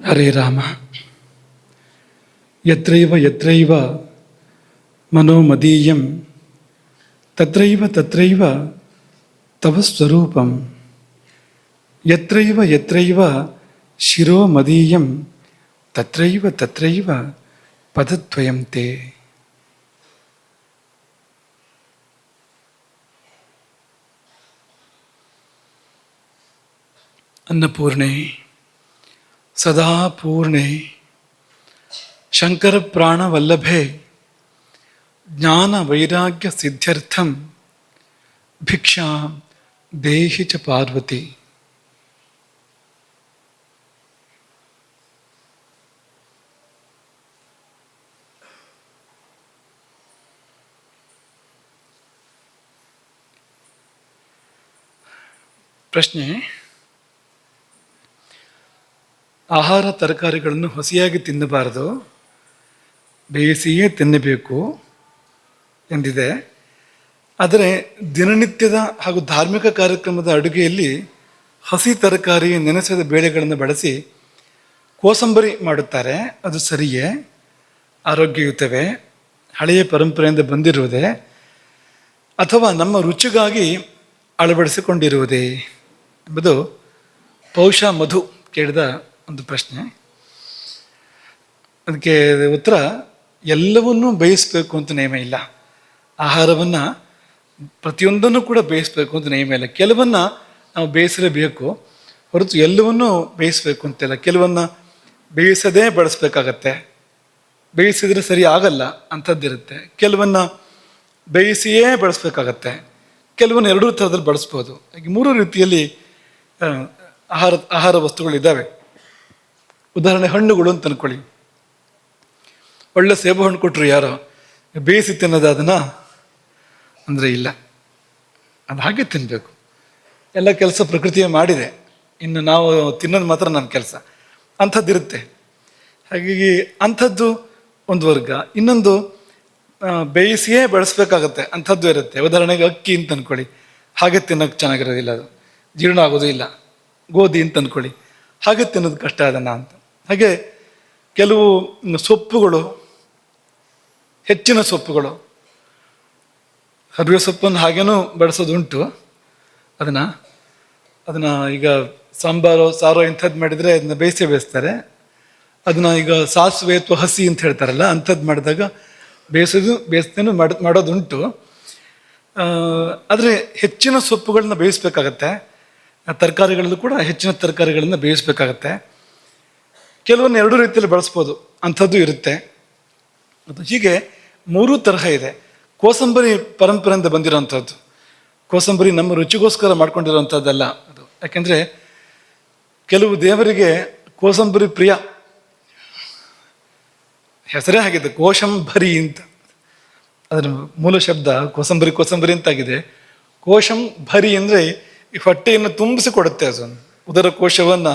ಹರೇ ರಾಮ. ಯತ್ರೈವ ಯತ್ರೈವ ಮನೋಮದೀಯಂ ತತ್ರೈವ ತತ್ರೈವ ತವ ಸ್ವರೂಪಂ. ಯತ್ರೈವ ಯತ್ರೈವ ಶಿರೋ ಮದೀಯಂ ತತ್ರೈವ ತತ್ರೈವ ಪದದ್ವಯಂ ತೇ. ಅನ್ನಪೂರ್ಣೆ ಸದಾ ಪೂರ್ಣೆ ಶಂಕರ ಪ್ರಾಣವಲ್ಲಭೆ ಜ್ಞಾನ ವೈರಾಗ್ಯ ಸಿದ್ಧ್ಯರ್ಥಂ ಭಿಕ್ಷಾಂ ದೇಹಿ ಚ ಪಾರ್ವತಿ. ಪ್ರಶ್ನೆ: ಆಹಾರ ತರಕಾರಿಗಳನ್ನು ಹಸಿಯಾಗಿ ತಿನ್ನಬಾರದು, ಬೇಯಿಸಿಯೇ ತಿನ್ನಬೇಕು ಎಂದಿದೆ. ಆದರೆ ದಿನನಿತ್ಯದ ಹಾಗೂ ಧಾರ್ಮಿಕ ಕಾರ್ಯಕ್ರಮದ ಅಡುಗೆಯಲ್ಲಿ ಹಸಿ ತರಕಾರಿ, ನೆನೆಸಿದ ಬೇಳೆಗಳನ್ನು ಬಳಸಿ ಕೋಸಂಬರಿ ಮಾಡುತ್ತಾರೆ. ಅದು ಸರಿಯೇ? ಆರೋಗ್ಯಯುತವೇ? ಹಳೆಯ ಪರಂಪರೆಯಿಂದ ಬಂದಿರುವುದೇ ಅಥವಾ ನಮ್ಮ ರುಚಿಗಾಗಿ ಅಳವಡಿಸಿಕೊಂಡಿರುವುದೇ ಎಂಬುದು ಬಹುಶಃ ಮಧು ಕೇಳಿದ ಒಂದು ಪ್ರಶ್ನೆ. ಅದಕ್ಕೆ ಉತ್ತರ: ಎಲ್ಲವನ್ನೂ ಬೇಯಿಸಬೇಕು ಅಂತ ನಿಯಮ ಇಲ್ಲ. ಆಹಾರವನ್ನು ಪ್ರತಿಯೊಂದನ್ನು ಕೂಡ ಬೇಯಿಸಬೇಕು ಅಂತ ನಿಯಮ ಇಲ್ಲ. ಕೆಲವನ್ನು ನಾವು ಬೇಯಿಸಲೇಬೇಕು ಹೊರತು ಎಲ್ಲವನ್ನೂ ಬೇಯಿಸಬೇಕು ಅಂತಿಲ್ಲ. ಕೆಲವನ್ನು ಬೇಯಿಸದೇ ಬಳಸಬೇಕಾಗತ್ತೆ, ಬೇಯಿಸಿದರೆ ಸರಿ ಆಗಲ್ಲ ಅಂಥದ್ದಿರುತ್ತೆ. ಕೆಲವನ್ನು ಬೇಯಿಸಿಯೇ ಬಳಸಬೇಕಾಗತ್ತೆ, ಕೆಲವನ್ನು ಎರಡೂ ಥರದಲ್ಲಿ ಬಳಸ್ಬೋದು. ಹಾಗೆ ಮೂರು ರೀತಿಯಲ್ಲಿ ಆಹಾರ ವಸ್ತುಗಳಿದ್ದಾವೆ. ಉದಾಹರಣೆ ಹಣ್ಣುಗಳು ಅಂತ ಅಂದ್ಕೊಳ್ಳಿ. ಒಳ್ಳೆ ಸೇಬು ಹಣ್ಣು ಕೊಟ್ಟರು ಯಾರೋ, ಬೇಯಿಸಿ ತಿನ್ನೋದು ಅದನ್ನು ಅಂದರೆ ಇಲ್ಲ, ಅದು ಹಾಗೆ ತಿನ್ನಬೇಕು. ಎಲ್ಲ ಕೆಲಸ ಪ್ರಕೃತಿಯೇ ಮಾಡಿದೆ, ಇನ್ನು ನಾವು ತಿನ್ನೋದು ಮಾತ್ರ ನಮ್ಮ ಕೆಲಸ. ಅಂಥದ್ದಿರುತ್ತೆ. ಹಾಗಾಗಿ ಅಂಥದ್ದು ಒಂದು ವರ್ಗ. ಇನ್ನೊಂದು ಬೇಯಿಸಿಯೇ ಬಳಸಬೇಕಾಗತ್ತೆ ಅಂಥದ್ದು ಇರುತ್ತೆ. ಉದಾಹರಣೆಗೆ ಅಕ್ಕಿ ಅಂತ ಅಂದ್ಕೊಳ್ಳಿ, ಹಾಗೆ ತಿನ್ನೋಕೆ ಚೆನ್ನಾಗಿರೋದಿಲ್ಲ, ಅದು ಜೀರ್ಣ ಆಗೋದು ಇಲ್ಲ. ಗೋಧಿ ಅಂತ ಅಂದ್ಕೊಳ್ಳಿ, ಹಾಗೆ ತಿನ್ನೋದು ಕಷ್ಟ ಅದನ್ನು ಅಂತ. ಹಾಗೆ ಕೆಲವು ಸೊಪ್ಪುಗಳು, ಹೆಚ್ಚಿನ ಸೊಪ್ಪುಗಳು, ಹರಿವೆ ಸೊಪ್ಪನ್ನು ಹಾಗೇನೂ ಬಳಸೋದುಂಟು. ಅದನ್ನು ಈಗ ಸಾಂಬಾರು ಸಾರೋ ಇಂಥದ್ದು ಮಾಡಿದರೆ ಅದನ್ನ ಬೇಯಿಸ್ತಾರೆ. ಅದನ್ನು ಈಗ ಸಾಸಿವೆ ಅಥವಾ ಹಸಿ ಅಂತ ಹೇಳ್ತಾರಲ್ಲ, ಅಂಥದ್ದು ಮಾಡಿದಾಗ ಬೇಯಿಸ್ತೇನು ಮಾಡೋದುಂಟು. ಆದರೆ ಹೆಚ್ಚಿನ ಸೊಪ್ಪುಗಳನ್ನ ಬೇಯಿಸ್ಬೇಕಾಗತ್ತೆ. ತರಕಾರಿಗಳಲ್ಲೂ ಕೂಡ ಹೆಚ್ಚಿನ ತರಕಾರಿಗಳನ್ನು ಬೇಯಿಸ್ಬೇಕಾಗತ್ತೆ. ಕೆಲವೊಂದು ಎರಡೂ ರೀತಿಯಲ್ಲಿ ಬಳಸ್ಬೋದು, ಅಂಥದ್ದು ಇರುತ್ತೆ. ಅದು ಹೀಗೆ ಮೂರೂ ತರಹ ಇದೆ. ಕೋಸಂಬರಿ ಪರಂಪರೆಯಿಂದ ಬಂದಿರೋವಂಥದ್ದು. ಕೋಸಂಬರಿ ನಮ್ಮ ರುಚಿಗೋಸ್ಕರ ಮಾಡ್ಕೊಂಡಿರೋವಂಥದ್ದಲ್ಲ ಅದು. ಯಾಕೆಂದರೆ ಕೆಲವು ದೇವರಿಗೆ ಕೋಸಂಬರಿ ಪ್ರಿಯ. ಹೆಸರೇ ಆಗಿದೆ ಕೋಶಂಬರಿ ಅಂತ. ಅದರ ಮೂಲ ಶಬ್ದ ಕೋಸಂಬರಿ ಅಂತಾಗಿದೆ. ಕೋಶಂಬರಿ ಅಂದರೆ ಈ ಹೊಟ್ಟೆಯನ್ನು ತುಂಬಿಸಿಕೊಡುತ್ತೆ. ಅದು ಉದರ ಕೋಶವನ್ನು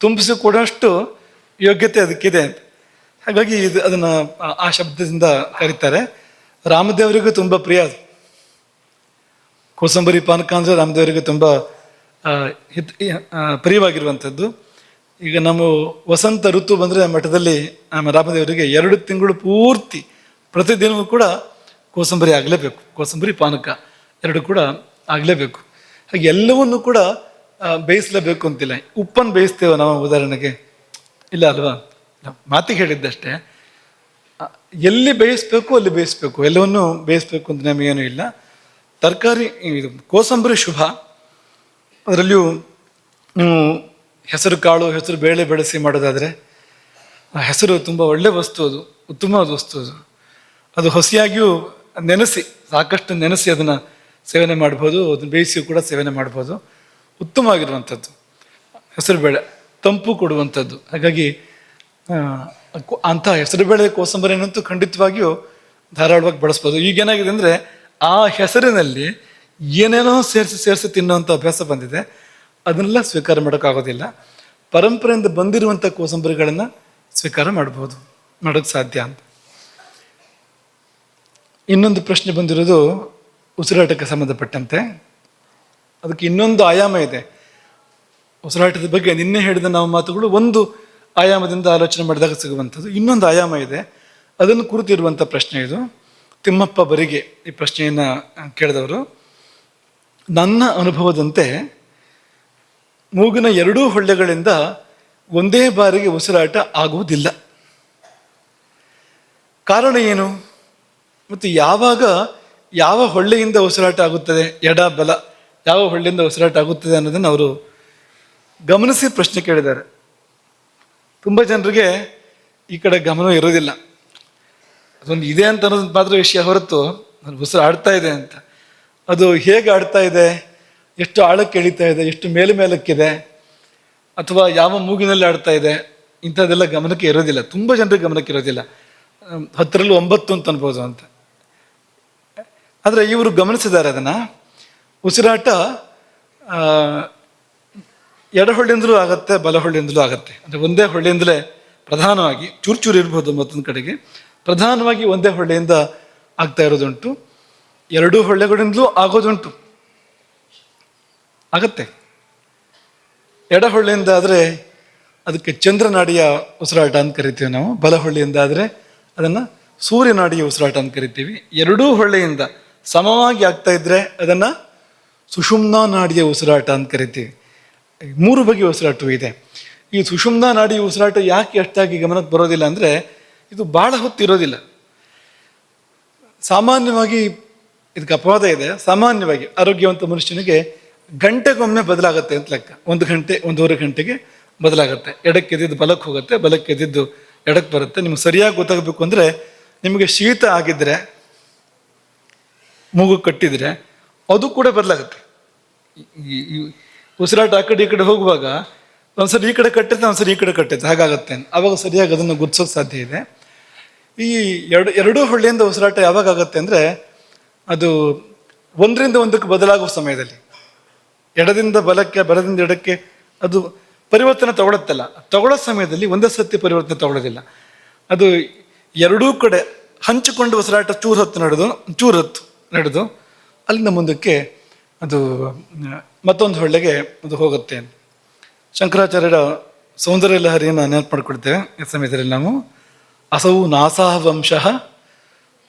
ತುಂಬಿಸಿಕೊಡೋಷ್ಟು ಯೋಗ್ಯತೆ ಅದಕ್ಕಿದೆ ಅಂತ. ಹಾಗಾಗಿ ಅದನ್ನು ಆ ಶಬ್ದದಿಂದ ಕರೀತಾರೆ. ರಾಮದೇವರಿಗೂ ತುಂಬ ಪ್ರಿಯ ಅದು. ಕೋಸಂಬರಿ ಪಾನಕ ಅಂದರೆ ರಾಮದೇವರಿಗೆ ತುಂಬ ಪ್ರಿಯವಾಗಿರುವಂಥದ್ದು. ಈಗ ನಮ್ಮ ವಸಂತ ಋತು ಬಂದರೆ ಮಠದಲ್ಲಿ ರಾಮದೇವರಿಗೆ 2 ತಿಂಗಳು ಪೂರ್ತಿ ಪ್ರತಿದಿನವೂ ಕೂಡ ಕೋಸಂಬರಿ ಆಗಲೇಬೇಕು. ಕೋಸಂಬರಿ ಪಾನಕ 2 ಕೂಡ ಆಗಲೇಬೇಕು. ಹಾಗೆ ಎಲ್ಲವನ್ನೂ ಕೂಡ ಬೇಯಿಸಲೇಬೇಕು ಅಂತಿಲ್ಲ. ಉಪ್ಪನ್ನು ಬೇಯಿಸ್ತೇವೆ ನಾವು ಉದಾಹರಣೆಗೆ, ಇಲ್ಲ ಅಲ್ವಾ? ಮಾತಿಗೆ ಹೇಳಿದ್ದಷ್ಟೇ. ಎಲ್ಲಿ ಬೇಯಿಸ್ಬೇಕು ಅಲ್ಲಿ ಬೇಯಿಸ್ಬೇಕು, ಎಲ್ಲವನ್ನೂ ಬೇಯಿಸ್ಬೇಕು ಅಂತ ನಮಗೇನು ಇಲ್ಲ. ತರಕಾರಿ ಇದು ಕೋಸಂಬರಿ ಶುಭ. ಅದರಲ್ಲಿಯೂ ಹೆಸರು ಕಾಳು, ಹೆಸರು ಬೇಳೆ ಬೆಳೆಸಿ ಮಾಡೋದಾದರೆ ಆ ಹೆಸರು ತುಂಬ ಒಳ್ಳೆ ವಸ್ತು, ಅದು ಉತ್ತಮವಾದ ವಸ್ತು. ಅದು ಹಸಿಯಾಗಿಯೂ ನೆನೆಸಿ, ಸಾಕಷ್ಟು ನೆನೆಸಿ ಅದನ್ನು ಸೇವನೆ ಮಾಡ್ಬೋದು, ಅದನ್ನು ಬೇಯಿಸಿಯೂ ಕೂಡ ಸೇವನೆ ಮಾಡ್ಬೋದು. ಉತ್ತಮವಾಗಿರುವಂಥದ್ದು ಹೆಸರುಬೇಳೆ, ತಂಪು ಕೊಡುವಂಥದ್ದು. ಹಾಗಾಗಿ ಅಂಥ ಹೆಸರುಬೇಳೆ ಕೋಸಂಬರಿನಂತೂ ಖಂಡಿತವಾಗಿಯೂ ಧಾರಾಳವಾಗಿ ಬಳಸ್ಬೋದು. ಈಗೇನಾಗಿದೆ ಅಂದರೆ ಆ ಹೆಸರಿನಲ್ಲಿ ಏನೇನೋ ಸೇರಿಸಿ ತಿನ್ನುವಂಥ ಅಭ್ಯಾಸ ಬಂದಿದೆ. ಅದನ್ನೆಲ್ಲ ಸ್ವೀಕಾರ ಮಾಡೋಕ್ಕಾಗೋದಿಲ್ಲ. ಪರಂಪರೆಯಿಂದ ಬಂದಿರುವಂಥ ಕೋಸಂಬರಿಗಳನ್ನು ಸ್ವೀಕಾರ ಮಾಡೋಕ್ಕೆ ಸಾಧ್ಯ ಅಂತ. ಇನ್ನೊಂದು ಪ್ರಶ್ನೆ ಬಂದಿರೋದು ಉಸಿರಾಟಕ್ಕೆ ಸಂಬಂಧಪಟ್ಟಂತೆ. ಅದಕ್ಕೆ ಇನ್ನೊಂದು ಆಯಾಮ ಇದೆ. ಉಸಿರಾಟದ ಬಗ್ಗೆ ನಿನ್ನೆ ಹೇಳಿದ ನಾವು ಮಾತುಗಳು ಒಂದು ಆಯಾಮದಿಂದ ಆಲೋಚನೆ ಮಾಡಿದಾಗ ಸಿಗುವಂಥದ್ದು. ಇನ್ನೊಂದು ಆಯಾಮ ಇದೆ, ಅದನ್ನು ಕುರಿತಿರುವಂಥ ಪ್ರಶ್ನೆ ಇದು. ತಿಮ್ಮಪ್ಪ ಬರಿಗೆ ಈ ಪ್ರಶ್ನೆಯನ್ನು ಕೇಳಿದವರು. ನನ್ನ ಅನುಭವದಂತೆ ಮೂಗಿನ ಎರಡೂ ಹೊಳ್ಳೆಗಳಿಂದ ಒಂದೇ ಬಾರಿಗೆ ಉಸಿರಾಟ ಆಗುವುದಿಲ್ಲ. ಕಾರಣ ಏನು ಮತ್ತು ಯಾವಾಗ ಯಾವ ಹೊಳ್ಳೆಯಿಂದ ಉಸಿರಾಟ ಆಗುತ್ತದೆ, ಎಡ ಬಲ ಯಾವ ಹೊಳ್ಳೆಯಿಂದ ಉಸಿರಾಟ ಆಗುತ್ತದೆ ಅನ್ನೋದನ್ನು ಅವರು ಗಮನಿಸಿ ಪ್ರಶ್ನೆ ಕೇಳಿದ್ದಾರೆ. ತುಂಬ ಜನರಿಗೆ ಈ ಕಡೆ ಗಮನ ಇರೋದಿಲ್ಲ. ಅದೊಂದು ಇದೆ ಅಂತ ಅನ್ನೋದು ಮಾತ್ರ ವಿಷಯ ಹೊರತು ಅದು ಉಸಿರು ಆಡ್ತಾ ಇದೆ ಅಂತ, ಅದು ಹೇಗೆ ಆಡ್ತಾ ಇದೆ, ಎಷ್ಟು ಆಳಕ್ಕೆ ಎಳಿತಾ ಇದೆ, ಎಷ್ಟು ಮೇಲಕ್ಕಿದೆ, ಅಥವಾ ಯಾವ ಮೂಗಿನಲ್ಲಿ ಆಡ್ತಾ ಇದೆ, ಇಂಥದ್ದೆಲ್ಲ ಗಮನಕ್ಕೆ ಇರೋದಿಲ್ಲ. ತುಂಬ ಜನರಿಗೆ ಗಮನಕ್ಕೆ ಇರೋದಿಲ್ಲ. 10ರಲ್ಲಿ 9 ಅಂತ ಅನ್ಬೋದು ಅಂತ. ಆದರೆ ಇವರು ಗಮನಿಸಿದ್ದಾರೆ ಅದನ್ನು. ಉಸಿರಾಟ ಎಡ ಹೊಳ್ಳೆಯಿಂದಲೂ ಆಗತ್ತೆ, ಬಲ ಹೊಳ್ಳೆಯಿಂದಲೂ ಆಗತ್ತೆ. ಅಂದರೆ ಒಂದೇ ಹೊಳ್ಳೆಯಿಂದಲೇ ಪ್ರಧಾನವಾಗಿ, ಚೂರು ಇರ್ಬೋದು ಮತ್ತೊಂದು ಕಡೆಗೆ, ಪ್ರಧಾನವಾಗಿ ಒಂದೇ ಹೊಳ್ಳೆಯಿಂದ ಆಗ್ತಾ ಇರೋದುಂಟು. ಎರಡೂ ಹೊಳ್ಳೆಗಳಿಂದಲೂ ಆಗೋದುಂಟು, ಆಗತ್ತೆ. ಎಡ ಹೊಳ್ಳೆಯಿಂದ ಆದರೆ ಅದಕ್ಕೆ ಚಂದ್ರನಾಡಿಯ ಉಸಿರಾಟ ಅಂತ ಕರಿತೀವಿ ನಾವು. ಬಲ ಹೊಳ್ಳೆಯಿಂದ ಆದರೆ ಅದನ್ನು ಸೂರ್ಯನಾಡಿಯ ಉಸಿರಾಟ ಅಂತ ಕರಿತೀವಿ. ಎರಡೂ ಹೊಳ್ಳೆಯಿಂದ ಸಮವಾಗಿ ಆಗ್ತಾ ಇದ್ರೆ ಅದನ್ನು ಸುಷುಮ್ನಾ ನಾಡಿಯ ಉಸಿರಾಟ ಅಂತ ಕರಿತೀವಿ. 3 ಬಗೆಯ ಉಸಿರಾಟವೂ ಇದೆ. ಈ ಸುಷುಮ್ನಾ ನಾಡಿಯ ಉಸಿರಾಟ ಯಾಕೆ ಅಷ್ಟಾಗಿ ಗಮನಕ್ಕೆ ಬರೋದಿಲ್ಲ ಅಂದರೆ, ಇದು ಭಾಳ ಹೊತ್ತಿರೋದಿಲ್ಲ. ಸಾಮಾನ್ಯವಾಗಿ ಇದಕ್ಕೆ ಅಪವಾದ ಇದೆ. ಸಾಮಾನ್ಯವಾಗಿ ಆರೋಗ್ಯವಂತ ಮನುಷ್ಯನಿಗೆ ಗಂಟೆಗೊಮ್ಮೆ ಬದಲಾಗುತ್ತೆ ಅಂತ ಲೆಕ್ಕ. 1 ಗಂಟೆ 1.5 ಗಂಟೆಗೆ ಬದಲಾಗುತ್ತೆ. ಎಡಕ್ಕೆ ಎದ್ದಿದ್ದು ಬಲಕ್ಕೆ ಹೋಗುತ್ತೆ, ಬಲಕ್ಕೆ ಎದ್ದಿದ್ದು ಎಡಕ್ಕೆ ಬರುತ್ತೆ. ನಿಮ್ಗೆ ಸರಿಯಾಗಿ ಗೊತ್ತಾಗಬೇಕು ಅಂದರೆ, ನಿಮಗೆ ಶೀತ ಆಗಿದ್ದರೆ, ಮೂಗು ಕಟ್ಟಿದರೆ ಅದು ಕೂಡ ಬದಲಾಗುತ್ತೆ. ಈ ಉಸಿರಾಟ ಆ ಕಡೆ ಈ ಕಡೆ ಹೋಗುವಾಗ ಒಂದ್ಸರಿ ಈ ಕಡೆ ಕಟ್ಟಿದ್ರೆ ಒಂದ್ಸರಿ ಈ ಕಡೆ ಕಟ್ಟಿದ್ರೆ ಹಾಗಾಗತ್ತೆ. ಆವಾಗ ಸರಿಯಾಗಿ ಅದನ್ನು ಗುರ್ತಿಸೋಕೆ ಸಾಧ್ಯ ಇದೆ. ಈ ಎರಡೂ ಹೊಳ್ಳೆಯಿಂದ ಉಸಿರಾಟ ಯಾವಾಗ ಆಗುತ್ತೆ ಅಂದರೆ, ಅದು ಒಂದರಿಂದ ಒಂದಕ್ಕೆ ಬದಲಾಗುವ ಸಮಯದಲ್ಲಿ, ಎಡದಿಂದ ಬಲಕ್ಕೆ ಬಲದಿಂದ ಎಡಕ್ಕೆ ಅದು ಪರಿವರ್ತನೆ ತಗೊಳುತ್ತಲ್ಲ, ತಗೊಳ್ಳೋ ಸಮಯದಲ್ಲಿ ಒಂದೇ ಸತಿ ಪರಿವರ್ತನೆ ತಗೊಳ್ಳೋದಿಲ್ಲ. ಅದು ಎರಡೂ ಕಡೆ ಹಂಚಿಕೊಂಡು ಉಸಿರಾಟ ಚೂರು ಹೊತ್ತು ನಡೆದು ಅಲ್ಲಿಂದ ಮುಂದಕ್ಕೆ ಅದು ಮತ್ತೊಂದು ಹೊಳ್ಳೆಗೆ ಅದು ಹೋಗುತ್ತೆ. ಶಂಕರಾಚಾರ್ಯರ ಸೌಂದರ್ಯ ಲಹರಿಯನ್ನು ನೆನಪು ಮಾಡ್ಕೊಳ್ತೇವೆ ಈ ಸಮಯದಲ್ಲಿ ನಾವು. ಅಸೌ ನಾಸಾ ವಂಶಃ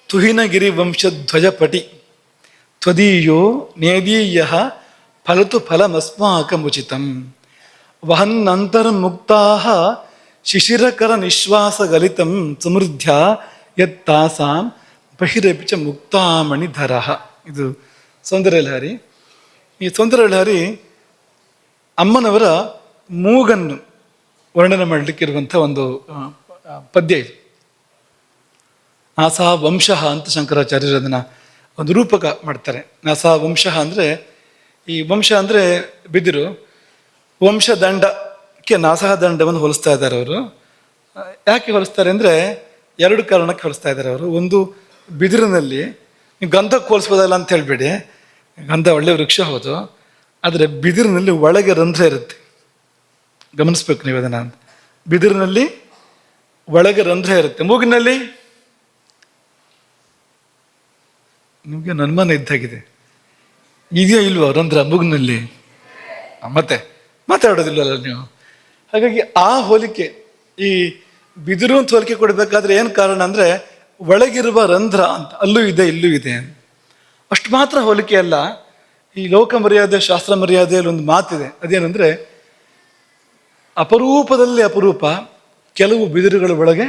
ತುಹಿನಗಿರಿ ವಂಶಧ್ವಜಪಟಿ ತ್ವದೀಯೋ ನೇದೀಯ ಫಲತು ಫಲಮಸ್ಮಾಕಮುಚಿತಂ ವಹನ್ನಂತರ್ಮುಕ್ತಾ ಶಿಶಿರಕರ ನಿಶ್ವಾಸಗಲಿತಂ ಸಮೃದ್ಧ ಯತ್ತಾಸಾಂ ಬಹಿರಪಿ ಚ ಮುಕ್ತಾಮಣಿಧರ. ಇದು ಸೌಂದರ್ಯ ಲಹರಿ. ಈ ಸೌಂದರ್ಯ ಲಹರಿ ಅಮ್ಮನವರ ಮೂಗನ್ನು ವರ್ಣನೆ ಮಾಡಲಿಕ್ಕಿರುವಂಥ ಒಂದು ಪದ್ಯ ಇದು. ನಾಸಾ ವಂಶಃ ಅಂತ ಶಂಕರಾಚಾರ್ಯರು ಅದನ್ನು ಒಂದು ರೂಪಕ ಮಾಡ್ತಾರೆ. ನಾಸಾ ವಂಶಃ ಅಂದರೆ, ಈ ವಂಶ ಅಂದರೆ ಬಿದಿರು, ವಂಶದಂಡಕ್ಕೆ ನಾಸಾ ದಂಡವನ್ನು ಹೋಲಿಸ್ತಾ ಇದ್ದಾರೆ ಅವರು. ಯಾಕೆ ಹೋಲಿಸ್ತಾರೆ ಅಂದರೆ, 2 ಕಾರಣಕ್ಕೆ ಹೋಲಿಸ್ತಾ ಇದ್ದಾರೆ ಅವರು. ಒಂದು, ಬಿದಿರಿನಲ್ಲಿ ನೀವು ಗಂಧಕ್ಕೆ ಹೋಲಿಸ್ಬೋದಲ್ಲ ಅಂತ ಹೇಳ್ಬೇಡಿ, ಗಂಧ ಒಳ್ಳೆ ವೃಕ್ಷ ಹೌದು, ಆದರೆ ಬಿದಿರಿನಲ್ಲಿ ಒಳಗೆ ರಂಧ್ರ ಇರುತ್ತೆ. ಗಮನಿಸ್ಬೇಕು ನೀವು ಅದನ್ನು. ಬಿದಿರಿನಲ್ಲಿ ಒಳಗೆ ರಂಧ್ರ ಇರುತ್ತೆ. ಮೂಗಿನಲ್ಲಿ ನಿಮಗೆ ಅನುಮಾನ ಇದ್ದಾಗಿದೆ, ಇದೆಯೋ ಇಲ್ವೋ ರಂಧ್ರ ಮೂಗಿನಲ್ಲಿ? ಮತ್ತೆ ಮಾತಾಡೋದಿಲ್ಲವಲ್ಲ ನೀವು. ಹಾಗಾಗಿ ಆ ಹೋಲಿಕೆ, ಈ ಬಿದಿರು ಅಂತ ಹೋಲಿಕೆ ಕೊಡಬೇಕಾದ್ರೆ ಏನು ಕಾರಣ ಅಂದರೆ, ಒಳಗಿರುವ ರಂಧ್ರ ಅಂತ ಅಲ್ಲೂ ಇದೆ ಇಲ್ಲೂ ಇದೆ. ಅಷ್ಟು ಮಾತ್ರ ಹೋಲಿಕೆ ಅಲ್ಲ. ಈ ಲೋಕ ಮರ್ಯಾದೆ, ಶಾಸ್ತ್ರ ಮರ್ಯಾದೆಯಲ್ಲಿ ಒಂದು ಮಾತಿದೆ. ಅದೇನೆಂದರೆ, ಅಪರೂಪದಲ್ಲಿ ಅಪರೂಪ ಕೆಲವು ಬಿದಿರುಗಳ ಒಳಗೆ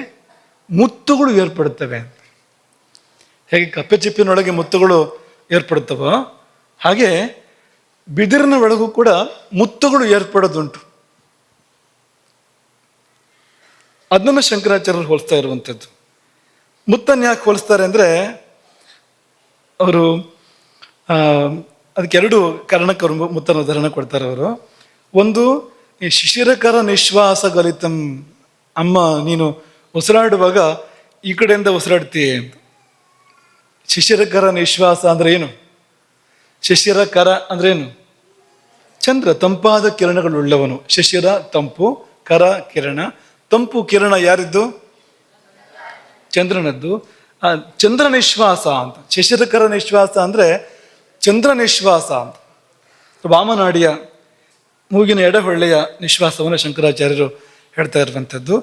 ಮುತ್ತುಗಳು ಏರ್ಪಡುತ್ತವೆ. ಹೇಗೆ ಕಪ್ಪೆ ಚಿಪ್ಪಿನೊಳಗೆ ಮುತ್ತುಗಳು ಏರ್ಪಡುತ್ತವೋ ಹಾಗೆ ಬಿದಿರಿನ ಒಳಗೂ ಕೂಡ ಮುತ್ತುಗಳು ಏರ್ಪಡೋದುಂಟು. ಅದನ್ನು ಶಂಕರಾಚಾರ್ಯರು ಹೋಲಿಸ್ತಾ ಇರುವಂಥದ್ದು. ಮುತ್ತನ್ನು ಯಾಕೆ ಹೋಲಿಸ್ತಾರೆ ಅಂದರೆ, ಅವರು ಅದಕ್ಕೆ 2 ಕಾರಣಕ್ಕೆ ಅವರು ಮುತ್ತನ್ನು ಉದಾಹರಣೆ ಕೊಡ್ತಾರೆ ಅವರು. ಒಂದು, ಈ ಶಿಶಿರಕರ ನಿಶ್ವಾಸ ಗಲಿತಂ, ಅಮ್ಮ ನೀನು ಉಸಿರಾಡುವಾಗ ಈ ಕಡೆಯಿಂದ ಉಸಿರಾಡ್ತೀಯ. ಶಿಶಿರಕರ ನಿಶ್ವಾಸ ಅಂದ್ರೆ ಏನು? ಶಿಶಿರಕರ ಅಂದ್ರೆ ಏನು? ಚಂದ್ರ, ತಂಪಾದ ಕಿರಣಗಳುಳ್ಳವನು. ಶಿಶಿರ ತಂಪು, ಕರ ಕಿರಣ. ತಂಪು ಕಿರಣ ಯಾರಿದ್ದು? ಚಂದ್ರನದ್ದು. ಚಂದ್ರ ನಿಶ್ವಾಸ ಅಂತ. ಶಿಶಿರಕರ ನಿಶ್ವಾಸ ಅಂದ್ರೆ ಚಂದ್ರ ನಿಶ್ವಾಸ ಅಂತ. ವಾಮನಾಡಿಯ ಮೂಗಿನ ಎಡಹೊಳ್ಳೆಯ ನಿಶ್ವಾಸವನ್ನು ಶಂಕರಾಚಾರ್ಯರು ಹೇಳ್ತಾ ಇರುವಂಥದ್ದು.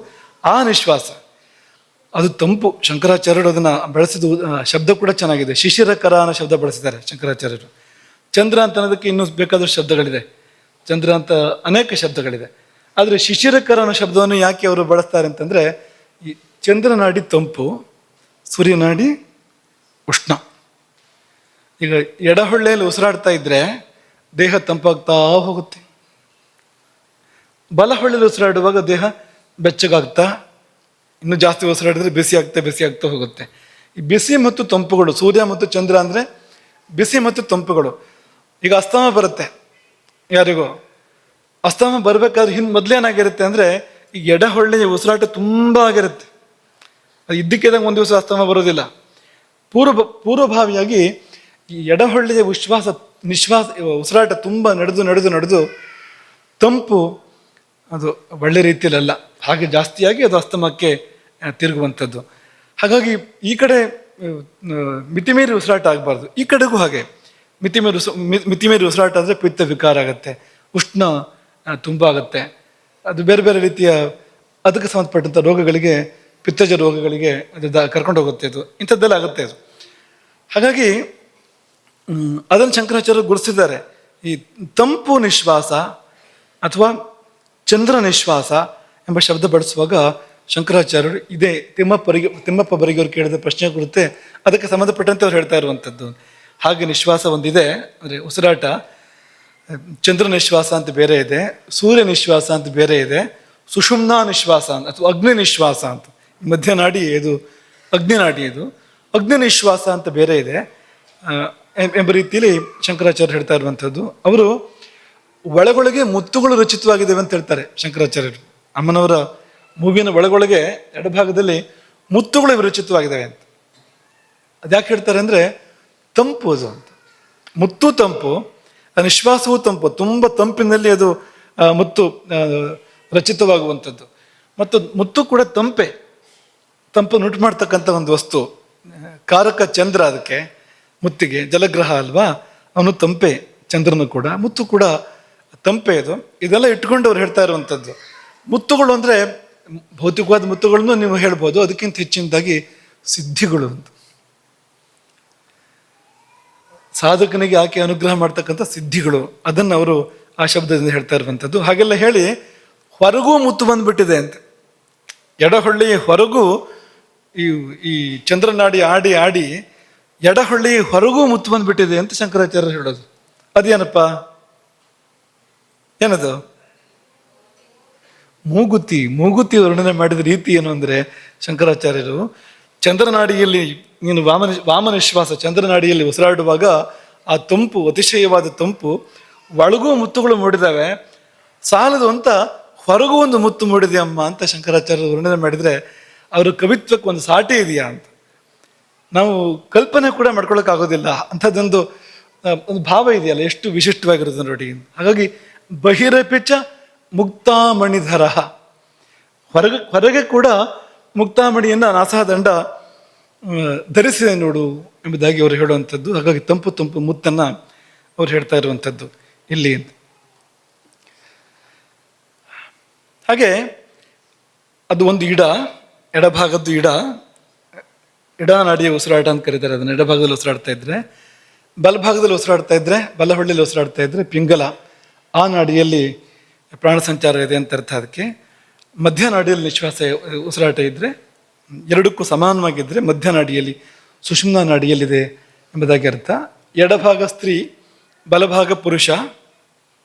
ಆ ನಿಶ್ವಾಸ ಅದು ತಂಪು. ಶಂಕರಾಚಾರ್ಯರು ಅದನ್ನು ಬಳಸಿದ ಶಬ್ದ ಕೂಡ ಚೆನ್ನಾಗಿದೆ. ಶಿಶಿರಕರ ಅನ್ನೋ ಶಬ್ದ ಬಳಸಿದ್ದಾರೆ ಶಂಕರಾಚಾರ್ಯರು. ಚಂದ್ರ ಅಂತ ಅನ್ನೋದಕ್ಕೆ ಇನ್ನೂ ಬೇಕಾದಷ್ಟು ಶಬ್ದಗಳಿದೆ, ಚಂದ್ರ ಅಂತ ಅನೇಕ ಶಬ್ದಗಳಿದೆ. ಆದರೆ ಶಿಶಿರಕರ ಅನ್ನೋ ಶಬ್ದವನ್ನು ಯಾಕೆ ಅವರು ಬಳಸ್ತಾರೆ ಅಂತಂದರೆ, ಈ ಚಂದ್ರನಾಡಿ ತಂಪು, ಸೂರ್ಯನಾಡಿ ಉಷ್ಣ. ಈಗ ಎಡಹೊಳ್ಳೆಯಲ್ಲಿ ಉಸಿರಾಡ್ತಾ ಇದ್ರೆ ದೇಹ ತಂಪಾಗ್ತಾ ಹೋಗುತ್ತೆ, ಬಲಹೊಳ್ಳೆಯಲ್ಲಿ ಉಸಿರಾಡುವಾಗ ದೇಹ ಬೆಚ್ಚಗಾಗ್ತಾ, ಇನ್ನೂ ಜಾಸ್ತಿ ಉಸಿರಾಡಿದ್ರೆ ಬಿಸಿ ಆಗ್ತಾ ಹೋಗುತ್ತೆ. ಈ ಬಿಸಿ ಮತ್ತು ತಂಪುಗಳು, ಸೂರ್ಯ ಮತ್ತು ಚಂದ್ರ ಅಂದರೆ ಬಿಸಿ ಮತ್ತು ತಂಪುಗಳು. ಈಗ ಅಸ್ತಮ ಬರುತ್ತೆ ಯಾರಿಗೋ, ಅಸ್ತಮ ಬರಬೇಕಾದ್ರೆ ಮೊದಲೇನಾಗಿರುತ್ತೆ ಅಂದರೆ, ಈ ಎಡಹೊಳ್ಳೆಯ ಉಸಿರಾಟ ತುಂಬ ಆಗಿರುತ್ತೆ. ಅದು ಇದ್ದಕ್ಕಿದ್ದಂಗೆ ಒಂದು ದಿವಸ ಅಸ್ತಮ ಬರೋದಿಲ್ಲ. ಪೂರ್ವಭಾವಿಯಾಗಿ ಈ ಎಡಹೊಳ್ಳೆಯ ನಿಶ್ವಾಸ ಉಸಿರಾಟ ತುಂಬ ನಡೆದು ತಂಪು, ಅದು ಒಳ್ಳೆ ರೀತಿಯಲ್ಲ, ಹಾಗೆ ಜಾಸ್ತಿಯಾಗಿ ಅದು ಅಸ್ತಮಕ್ಕೆ ತಿರುಗುವಂಥದ್ದು. ಹಾಗಾಗಿ ಈ ಕಡೆ ಮಿತಿಮೀರಿ ಉಸಿರಾಟ ಆಗಬಾರ್ದು, ಈ ಕಡೆಗೂ ಹಾಗೆ ಮಿತಿಮೀರಿ ಉಸಿರಾಟ ಆದರೆ ಪಿತ್ತ ವಿಕಾರ ಆಗುತ್ತೆ, ಉಷ್ಣ ತುಂಬ ಆಗುತ್ತೆ. ಅದು ಬೇರೆ ಬೇರೆ ರೀತಿಯ ಅದಕ್ಕೆ ಸಂಬಂಧಪಟ್ಟಂಥ ರೋಗಗಳಿಗೆ, ಪಿತ್ತಜ ರೋಗಗಳಿಗೆ ಅದು ಕರ್ಕೊಂಡು ಹೋಗುತ್ತೆ. ಇದು ಇಂಥದ್ದೆಲ್ಲ ಆಗುತ್ತೆ ಅದು. ಹಾಗಾಗಿ ಅದನ್ನು ಶಂಕರಾಚಾರ್ಯರು ಗುರುತಿಸಿದ್ದಾರೆ. ಈ ತಂಪು ನಿಶ್ವಾಸ ಅಥವಾ ಚಂದ್ರ ನಿಶ್ವಾಸ ಎಂಬ ಶಬ್ದ ಬಳಸುವಾಗ ಶಂಕರಾಚಾರ್ಯರು ಇದೇ ತಿಮ್ಮಪ್ಪ ಬರಿಗವರು ಕೇಳಿದ ಪ್ರಶ್ನೆ ಕುರಿತೆ ಅದಕ್ಕೆ ಸಂಬಂಧಪಟ್ಟಂತೆ ಅವ್ರು ಹೇಳ್ತಾ ಇರುವಂಥದ್ದು. ಹಾಗೆ ನಿಶ್ವಾಸ ಒಂದಿದೆ, ಅಂದರೆ ಉಸಿರಾಟ. ಚಂದ್ರ ನಿಶ್ವಾಸ ಅಂತ ಬೇರೆ ಇದೆ, ಸೂರ್ಯ ನಿಶ್ವಾಸ ಅಂತ ಬೇರೆ ಇದೆ, ಸುಷುಮ್ನಾ ನಿಶ್ವಾಸ ಅಥವಾ ಅಗ್ನಿ ನಿಶ್ವಾಸ ಅಂತ, ಮಧ್ಯನಾಡಿ ಇದು ಅಗ್ನಿನಾಡಿ, ಇದು ಅಗ್ನಿ ನಿಶ್ವಾಸ ಅಂತ ಬೇರೆ ಇದೆ ಎಂಬ ರೀತಿಯಲ್ಲಿ ಶಂಕರಾಚಾರ್ಯರು ಹೇಳ್ತಾ ಇರುವಂಥದ್ದು. ಅವರು ಒಳಗೊಳಗೆ ಮುತ್ತುಗಳು ರಚಿತವಾಗಿದ್ದಾವೆ ಅಂತ ಹೇಳ್ತಾರೆ ಶಂಕರಾಚಾರ್ಯರು. ಅಮ್ಮನವರ ಮೂವಿನ ಒಳಗೊಳಗೆ ಎಡಭಾಗದಲ್ಲಿ ಮುತ್ತುಗಳು ವಿರಚಿತವಾಗಿದ್ದಾವೆ ಅಂತ. ಅದ್ಯಾಕೆ ಹೇಳ್ತಾರೆ ಅಂದರೆ, ತಂಪು ಅದು ಅಂತ. ಮುತ್ತು ತಂಪು, ನಿಶ್ವಾಸವೂ ತಂಪು, ತುಂಬ ತಂಪಿನಲ್ಲಿ ಅದು ಮುತ್ತು ರಚಿತವಾಗುವಂಥದ್ದು. ಮತ್ತು ಮುತ್ತು ಕೂಡ ತಂಪು ಮಾಡ್ತಕ್ಕಂಥ ಒಂದು ವಸ್ತು. ಕಾರಕ ಚಂದ್ರ, ಅದಕ್ಕೆ ಮುತ್ತಿಗೆ ಜಲಗ್ರಹ ಅಲ್ವಾ, ಅವನು ತಂಪೆ. ಚಂದ್ರನು ಕೂಡ, ಮುತ್ತು ಕೂಡ ತಂಪೆ. ಇದೆಲ್ಲ ಇಟ್ಕೊಂಡು ಅವ್ರು ಹೇಳ್ತಾ ಇರುವಂಥದ್ದು. ಮುತ್ತುಗಳು ಅಂದರೆ ಭೌತಿಕವಾದ ಮುತ್ತುಗಳನ್ನು ನೀವು ಹೇಳ್ಬೋದು, ಅದಕ್ಕಿಂತ ಹೆಚ್ಚಿನದಾಗಿ ಸಿದ್ಧಿಗಳು ಅಂತ, ಸಾಧಕನಿಗೆ ಆಕೆ ಅನುಗ್ರಹ ಮಾಡ್ತಕ್ಕಂಥ ಸಿದ್ಧಿಗಳು, ಅದನ್ನು ಅವರು ಆ ಶಬ್ದದಿಂದ ಹೇಳ್ತಾ ಇರುವಂಥದ್ದು. ಹಾಗೆಲ್ಲ ಹೇಳಿ ಹೊರಗೂ ಮುತ್ತು ಬಂದ್ಬಿಟ್ಟಿದೆ ಅಂತ. ಎಡಹೊಳ್ಳಿ ಹೊರಗೂ ಈ ಚಂದ್ರನಾಡಿ ಆಡಿ ಎಡಹೊಳ್ಳಿ ಹೊರಗೂ ಮುತ್ತು ಬಂದ್ಬಿಟ್ಟಿದೆ ಅಂತ ಶಂಕರಾಚಾರ್ಯರು ಹೇಳೋದು. ಅದೇನಪ್ಪ, ಏನದು? ಮೂಗುತಿ ವರ್ಣನೆ ಮಾಡಿದ ರೀತಿ ಏನು ಅಂದರೆ, ಶಂಕರಾಚಾರ್ಯರು ಚಂದ್ರನಾಡಿಯಲ್ಲಿ ನೀನು ವಾಮ ನಿಶ್ವಾಸ, ಚಂದ್ರನಾಡಿಯಲ್ಲಿ ಉಸಿರಾಡುವಾಗ ಆ ತಂಪು, ಅತಿಶಯವಾದ ತಂಪು, ಒಳಗೂ ಮುತ್ತುಗಳು ಮೂಡಿದಾವೆ, ಸಾಲದು ಅಂತ ಹೊರಗೂ ಒಂದು ಮುತ್ತು ಮೂಡಿದೆ ಅಮ್ಮ ಅಂತ ಶಂಕರಾಚಾರ್ಯರು ವರ್ಣನೆ ಮಾಡಿದರೆ ಅವರ ಕವಿತ್ವಕ್ಕೆ ಒಂದು ಸಾಟಿ ಇದೆಯಾ ಅಂತ ನಾವು ಕಲ್ಪನೆ ಕೂಡ ಮಾಡ್ಕೊಳ್ಳೋಕ್ಕಾಗೋದಿಲ್ಲ. ಅಂಥದ್ದೊಂದು ಒಂದು ಭಾವ ಇದೆಯಲ್ಲ, ಎಷ್ಟು ವಿಶಿಷ್ಟವಾಗಿರುತ್ತೆ ನೋಡಿ. ಹಾಗಾಗಿ ಬಹಿರಪಿಚ ಮುಕ್ತಾಮಣಿಧರ, ಹೊರಗೆ ಕೂಡ ಮುಕ್ತಾಮಣಿಯನ್ನು ನಾಸಾದಂಡ ಧರಿಸಿದೆ ನೋಡು ಎಂಬುದಾಗಿ ಅವರು ಹೇಳುವಂಥದ್ದು. ಹಾಗಾಗಿ ತಂಪು ಮುತ್ತನ್ನು ಅವ್ರು ಹೇಳ್ತಾ ಇರುವಂಥದ್ದು ಇಲ್ಲಿ. ಹಾಗೆ ಅದು ಒಂದು ಎಡಭಾಗದ್ದು ನಾಡಿಯ ಉಸಿರಾಟ ಅಂತ ಕರೀತಾರೆ ಅದನ್ನು. ಎಡಭಾಗದಲ್ಲಿ ಉಸಿರಾಡ್ತಾ ಇದ್ರೆ, ಬಲಭಾಗದಲ್ಲಿ ಉಸಿರಾಡ್ತಾ ಇದ್ರೆ, ಬಲಹೊಳ್ಳಿಯಲ್ಲಿ ಉಸಿರಾಡ್ತಾ ಇದ್ರೆ ಪಿಂಗಲ, ಆ ನಾಡಿಯಲ್ಲಿ ಪ್ರಾಣ ಸಂಚಾರ ಇದೆ ಅಂತ ಅರ್ಥ. ಅದಕ್ಕೆ ಮಧ್ಯನಾಡಿಯಲ್ಲಿ ನಿಶ್ವಾಸ ಉಸಿರಾಟ ಇದ್ದರೆ, ಎರಡಕ್ಕೂ ಸಮಾನವಾಗಿದ್ದರೆ ಮಧ್ಯನಾಡಿಯಲ್ಲಿ ಸುಷುಮ್ನಾ ನಾಡಿಯಲ್ಲಿದೆ ಎಂಬುದಾಗಿ ಅರ್ಥ. ಎಡಭಾಗ ಸ್ತ್ರೀ, ಬಲಭಾಗ ಪುರುಷ.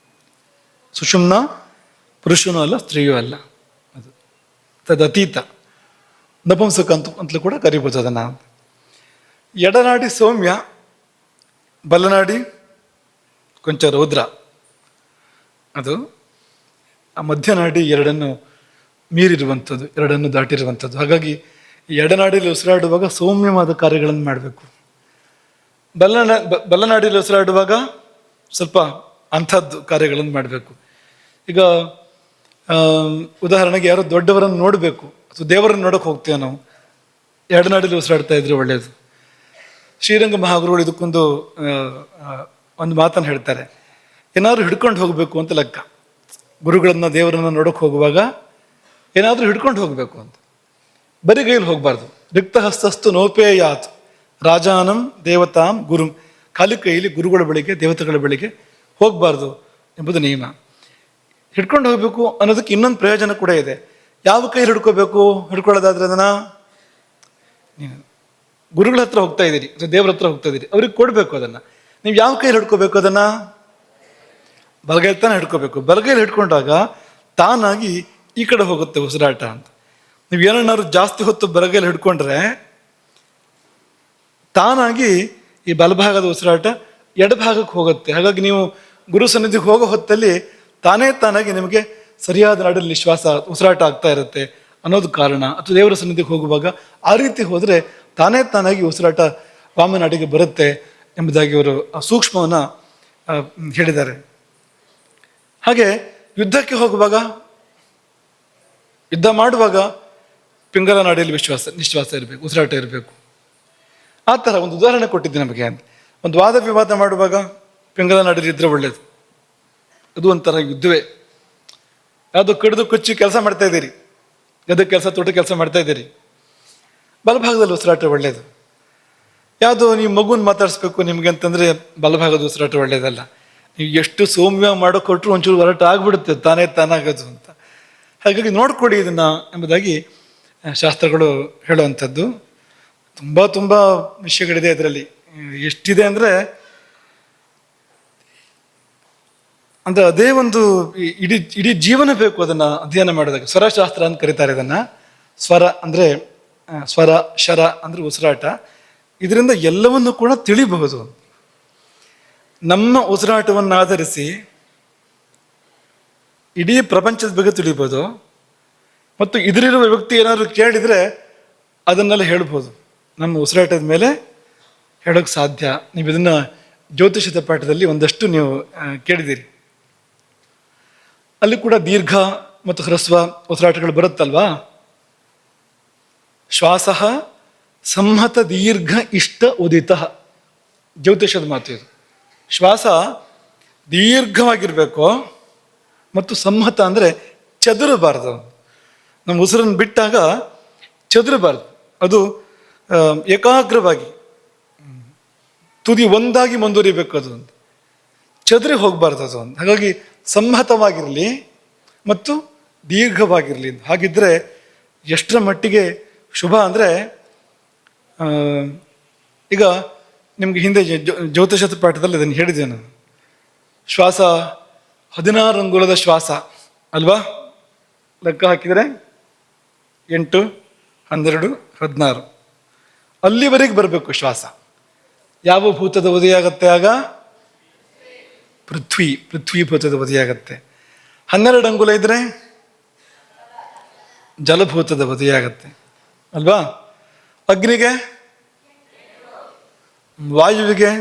ಸುಷುಮ್ನಾ ಪುರುಷನೂ ಅಲ್ಲ, ಸ್ತ್ರೀಯೂ ಅಲ್ಲ, ಅದು ತದತೀತ, ನಪುಂಸಕ ಅಂತಲೂ ಕೂಡ ಕರಿಬೋದು ಅದನ್ನು. ಎಡನಾಡಿ ಸೌಮ್ಯ, ಬಲನಾಡಿ ಕೊಂಚ ರೌದ್ರ. ಅದು ಆ ಮಧ್ಯನಾಡಿ ಎರಡನ್ನು ಮೀರಿರುವಂಥದ್ದು, ಎರಡನ್ನು ದಾಟಿರುವಂಥದ್ದು. ಹಾಗಾಗಿ ಎಡನಾಡಿಯಲ್ಲಿ ಉಸಿರಾಡುವಾಗ ಸೌಮ್ಯವಾದ ಕಾರ್ಯಗಳನ್ನು ಮಾಡಬೇಕು. ಬಲನಾಡಿಯಲ್ಲಿ ಉಸಿರಾಡುವಾಗ ಸ್ವಲ್ಪ ಅಂಥದ್ದು ಕಾರ್ಯಗಳನ್ನು ಮಾಡಬೇಕು. ಈಗ ಉದಾಹರಣೆಗೆ ಯಾರೋ ದೊಡ್ಡವರನ್ನು ನೋಡಬೇಕು ಅಥವಾ ದೇವರನ್ನು ನೋಡೋಕೆ ಹೋಗ್ತೇವೆ ನಾವು, ಎಡನಾಡಿಯಲ್ಲಿ ಉಸಿರಾಡ್ತಾ ಇದ್ರೆ ಒಳ್ಳೆಯದು. ಶ್ರೀರಂಗ ಮಹಾಗುರುಗಳು ಇದಕ್ಕೊಂದು ಒಂದು ಮಾತನ್ನು ಹೇಳ್ತಾರೆ, ಏನಾದ್ರು ಹಿಡ್ಕೊಂಡು ಹೋಗಬೇಕು ಅಂತ ಲೆಕ್ಕ. ಗುರುಗಳನ್ನ ದೇವರನ್ನು ನೋಡೋಕೆ ಹೋಗುವಾಗ ಏನಾದರೂ ಹಿಡ್ಕೊಂಡು ಹೋಗಬೇಕು ಅಂತ. ಬರಿಗೈಲಿ ಹೋಗಬಾರ್ದು. ರಿಕ್ತ ಹಸ್ತಸ್ತು ನೋಪೇಯಾತ್ ರಾಜಾನಂ ದೇವತಾಂ ಗುರುಂ. ಖಾಲಿ ಕೈಯಲ್ಲಿ ಗುರುಗಳ ಬಳಿಗೆ ದೇವತೆಗಳ ಬಳಿಗೆ ಹೋಗಬಾರ್ದು ಎಂಬುದು ನಿಯಮ. ಹಿಡ್ಕೊಂಡು ಹೋಗಬೇಕು ಅನ್ನೋದಕ್ಕೆ ಇನ್ನೊಂದು ಪ್ರಯೋಜನ ಕೂಡ ಇದೆ. ಯಾವ ಕೈಲಿ ಹಿಡ್ಕೋಬೇಕು? ಹಿಡ್ಕೊಳ್ಳೋದಾದ್ರೆ ಅದನ್ನ ಗುರುಗಳ ಹತ್ರ ಹೋಗ್ತಾ ಇದ್ದೀರಿ, ದೇವ್ರ ಹತ್ರ ಹೋಗ್ತಾ ಇದ್ದೀರಿ, ಅವ್ರಿಗೆ ಕೊಡಬೇಕು. ಅದನ್ನು ನೀವು ಯಾವ ಕೈಲಿ ಹಿಡ್ಕೋಬೇಕು? ಅದನ್ನು ಬಲಗೈಲಿ ತಾನೇ ಹಿಡ್ಕೋಬೇಕು. ಬಲಗೈಲಿ ಹಿಡ್ಕೊಂಡಾಗ ತಾನಾಗಿ ಈ ಕಡೆ ಹೋಗುತ್ತೆ ಉಸಿರಾಟ ಅಂತ. ನೀವು ಏನನ್ನಾದ್ರು ಜಾಸ್ತಿ ಹೊತ್ತು ಬಲಗೈಲಿ ಹಿಡ್ಕೊಂಡ್ರೆ ತಾನಾಗಿ ಈ ಬಲಭಾಗದ ಉಸಿರಾಟ ಎಡಭಾಗಕ್ಕೆ ಹೋಗುತ್ತೆ. ಹಾಗಾಗಿ ನೀವು ಗುರು ಸನ್ನಿಧಿಗೆ ಹೋಗೋ ಹೊತ್ತಲ್ಲಿ ತಾನಾಗಿ ನಿಮಗೆ ಸರಿಯಾದ ನಾಡಲ್ಲಿ ಶ್ವಾಸ ಉಸಿರಾಟ ಆಗ್ತಾ ಇರುತ್ತೆ ಅನ್ನೋದು ಕಾರಣ. ಅಥವಾ ದೇವರ ಸನ್ನಿಧಿಗೆ ಹೋಗುವಾಗ ಆ ರೀತಿ ಹೋದರೆ ತಾನಾಗಿ ಉಸಿರಾಟ ವಾಮನಾಡಿಗೆ ಬರುತ್ತೆ ಎಂಬುದಾಗಿ ಅವರು ಆ ಸೂಕ್ಷ್ಮವನ್ನು ಹೇಳಿದ್ದಾರೆ. ಹಾಗೆ ಯುದ್ಧಕ್ಕೆ ಹೋಗುವಾಗ, ಯುದ್ಧ ಮಾಡುವಾಗ ಪಿಂಗಲ ನಾಡಿಯಲ್ಲಿ ನಿಶ್ವಾಸ ಇರಬೇಕು, ಉಸಿರಾಟ ಇರಬೇಕು. ಆ ಥರ ಒಂದು ಉದಾಹರಣೆ ಕೊಟ್ಟಿದ್ದೆ ನಮಗೆ. ಒಂದು ವಾದ ವಿವಾದ ಮಾಡುವಾಗ ಪಿಂಗಲ ನಾಡಿಯಲ್ಲಿ ಇದ್ರೆ ಒಳ್ಳೇದು. ಅದು ಒಂಥರ ಯುದ್ಧವೇ. ಯಾವುದೋ ಕಡಿದು ಕೊಚ್ಚಿ ಕೆಲಸ ಮಾಡ್ತಾ ಇದ್ದೀರಿ, ಗದ್ದೆ ಕೆಲಸ, ತೋಟ ಕೆಲಸ ಮಾಡ್ತಾ ಇದ್ದೀರಿ, ಬಲಭಾಗದಲ್ಲಿ ಉಸಿರಾಟ ಒಳ್ಳೇದು. ಯಾವುದೋ ನೀವು ಮಗುನ ಮಾತಾಡಿಸ್ಬೇಕು ನಿಮಗೆ ಅಂತಂದರೆ ಬಲಭಾಗದ ಉಸಿರಾಟ ಒಳ್ಳೇದಲ್ಲ. ನೀವು ಎಷ್ಟು ಸೌಮ್ಯ ಮಾಡೋ ಕೊಟ್ಟರು ಒಂಚೂರು ಹೊರಟ ಆಗ್ಬಿಡುತ್ತೆ ತಾನಾಗೋದು ಅಂತ. ಹಾಗಾಗಿ ನೋಡ್ಕೊಡಿ ಇದನ್ನು ಎಂಬುದಾಗಿ ಶಾಸ್ತ್ರಗಳು ಹೇಳುವಂಥದ್ದು. ತುಂಬ ವಿಷಯಗಳಿದೆ ಇದರಲ್ಲಿ. ಎಷ್ಟಿದೆ ಅಂದರೆ ಅದೇ ಒಂದು ಇಡೀ ಜೀವನ ಬೇಕು ಅದನ್ನು ಅಧ್ಯಯನ ಮಾಡೋದಕ್ಕೆ. ಸ್ವರಶಾಸ್ತ್ರ ಅಂತ ಕರೀತಾರೆ ಇದನ್ನು. ಸ್ವರ ಅಂದರೆ ಸ್ವರ, ಶರ ಅಂದರೆ ಉಸಿರಾಟ. ಇದರಿಂದ ಎಲ್ಲವನ್ನು ಕೂಡ ತಿಳಿಬಹುದು. ನಮ್ಮ ಉಸಿರಾಟವನ್ನು ಆಧರಿಸಿ ಇಡೀ ಪ್ರಪಂಚದ ಬಗ್ಗೆ ತಿಳಿಬೋದು. ಮತ್ತು ಇದರಿರುವ ವ್ಯಕ್ತಿ ಏನಾದರೂ ಕೇಳಿದರೆ ಅದನ್ನೆಲ್ಲ ಹೇಳ್ಬೋದು. ನಮ್ಮ ಉಸಿರಾಟದ ಮೇಲೆ ಹೇಳೋಕ್ಕೆ ಸಾಧ್ಯ. ನೀವು ಇದನ್ನು ಜ್ಯೋತಿಷದ ಪಾಠದಲ್ಲಿ ಒಂದಷ್ಟು ನೀವು ಕೇಳಿದ್ದೀರಿ. ಅಲ್ಲಿ ಕೂಡ ದೀರ್ಘ ಮತ್ತು ಹ್ರಸ್ವ ಉಸಿರಾಟಗಳು ಬರುತ್ತಲ್ವಾ. ಶ್ವಾಸ ಸಂಹತ ದೀರ್ಘ ಇಷ್ಟ ಉದಿತ, ಜ್ಯೋತಿಷದ ಮಾತು ಇದು. ಶ್ವಾಸ ದೀರ್ಘವಾಗಿರಬೇಕು ಮತ್ತು ಸಂಹತ ಅಂದರೆ ಚದುರಬಾರ್ದು. ನಮ್ಮ ಉಸಿರನ್ನು ಬಿಟ್ಟಾಗ ಚದುರಬಾರ್ದು, ಅದು ಏಕಾಗ್ರವಾಗಿ ತುದಿ ಒಂದಾಗಿ ಮುಂದುವರಿಬೇಕು. ಅದು ಒಂದು ಚದುರಿ ಹೋಗಬಾರ್ದು ಅದು ಒಂದು. ಹಾಗಾಗಿ ಸಂಹತವಾಗಿರಲಿ ಮತ್ತು ದೀರ್ಘವಾಗಿರಲಿ. ಹಾಗಿದ್ದರೆ ಎಷ್ಟರ ಮಟ್ಟಿಗೆ ಶುಭ ಅಂದರೆ, ಈಗ ನಿಮಗೆ ಹಿಂದೆ ಜ್ಯೋತಿಷದ ಪಾಠದಲ್ಲಿ ಅದನ್ನು ಹೇಳಿದೆ ನಾನು. ಶ್ವಾಸ 16 ಅಂಗುಲದ ಶ್ವಾಸ ಅಲ್ವಾ? ಲೆಕ್ಕ ಹಾಕಿದರೆ 8, 12, 16 ಅಲ್ಲಿವರೆಗೆ ಬರಬೇಕು ಶ್ವಾಸ. ಯಾವ ಭೂತದ ಉದಯ ಆಗತ್ತೆ ಆಗ? ಪೃಥ್ವಿ ಭೂತದ ಉದಯ ಆಗತ್ತೆ. 12 ಅಂಗುಲ ಇದ್ರೆ ಜಲಭೂತದ ಉದಯ ಆಗತ್ತೆ ಅಲ್ವಾ? ಅಗ್ನಿಗೆ, ವಾಯುವಿಗೆ,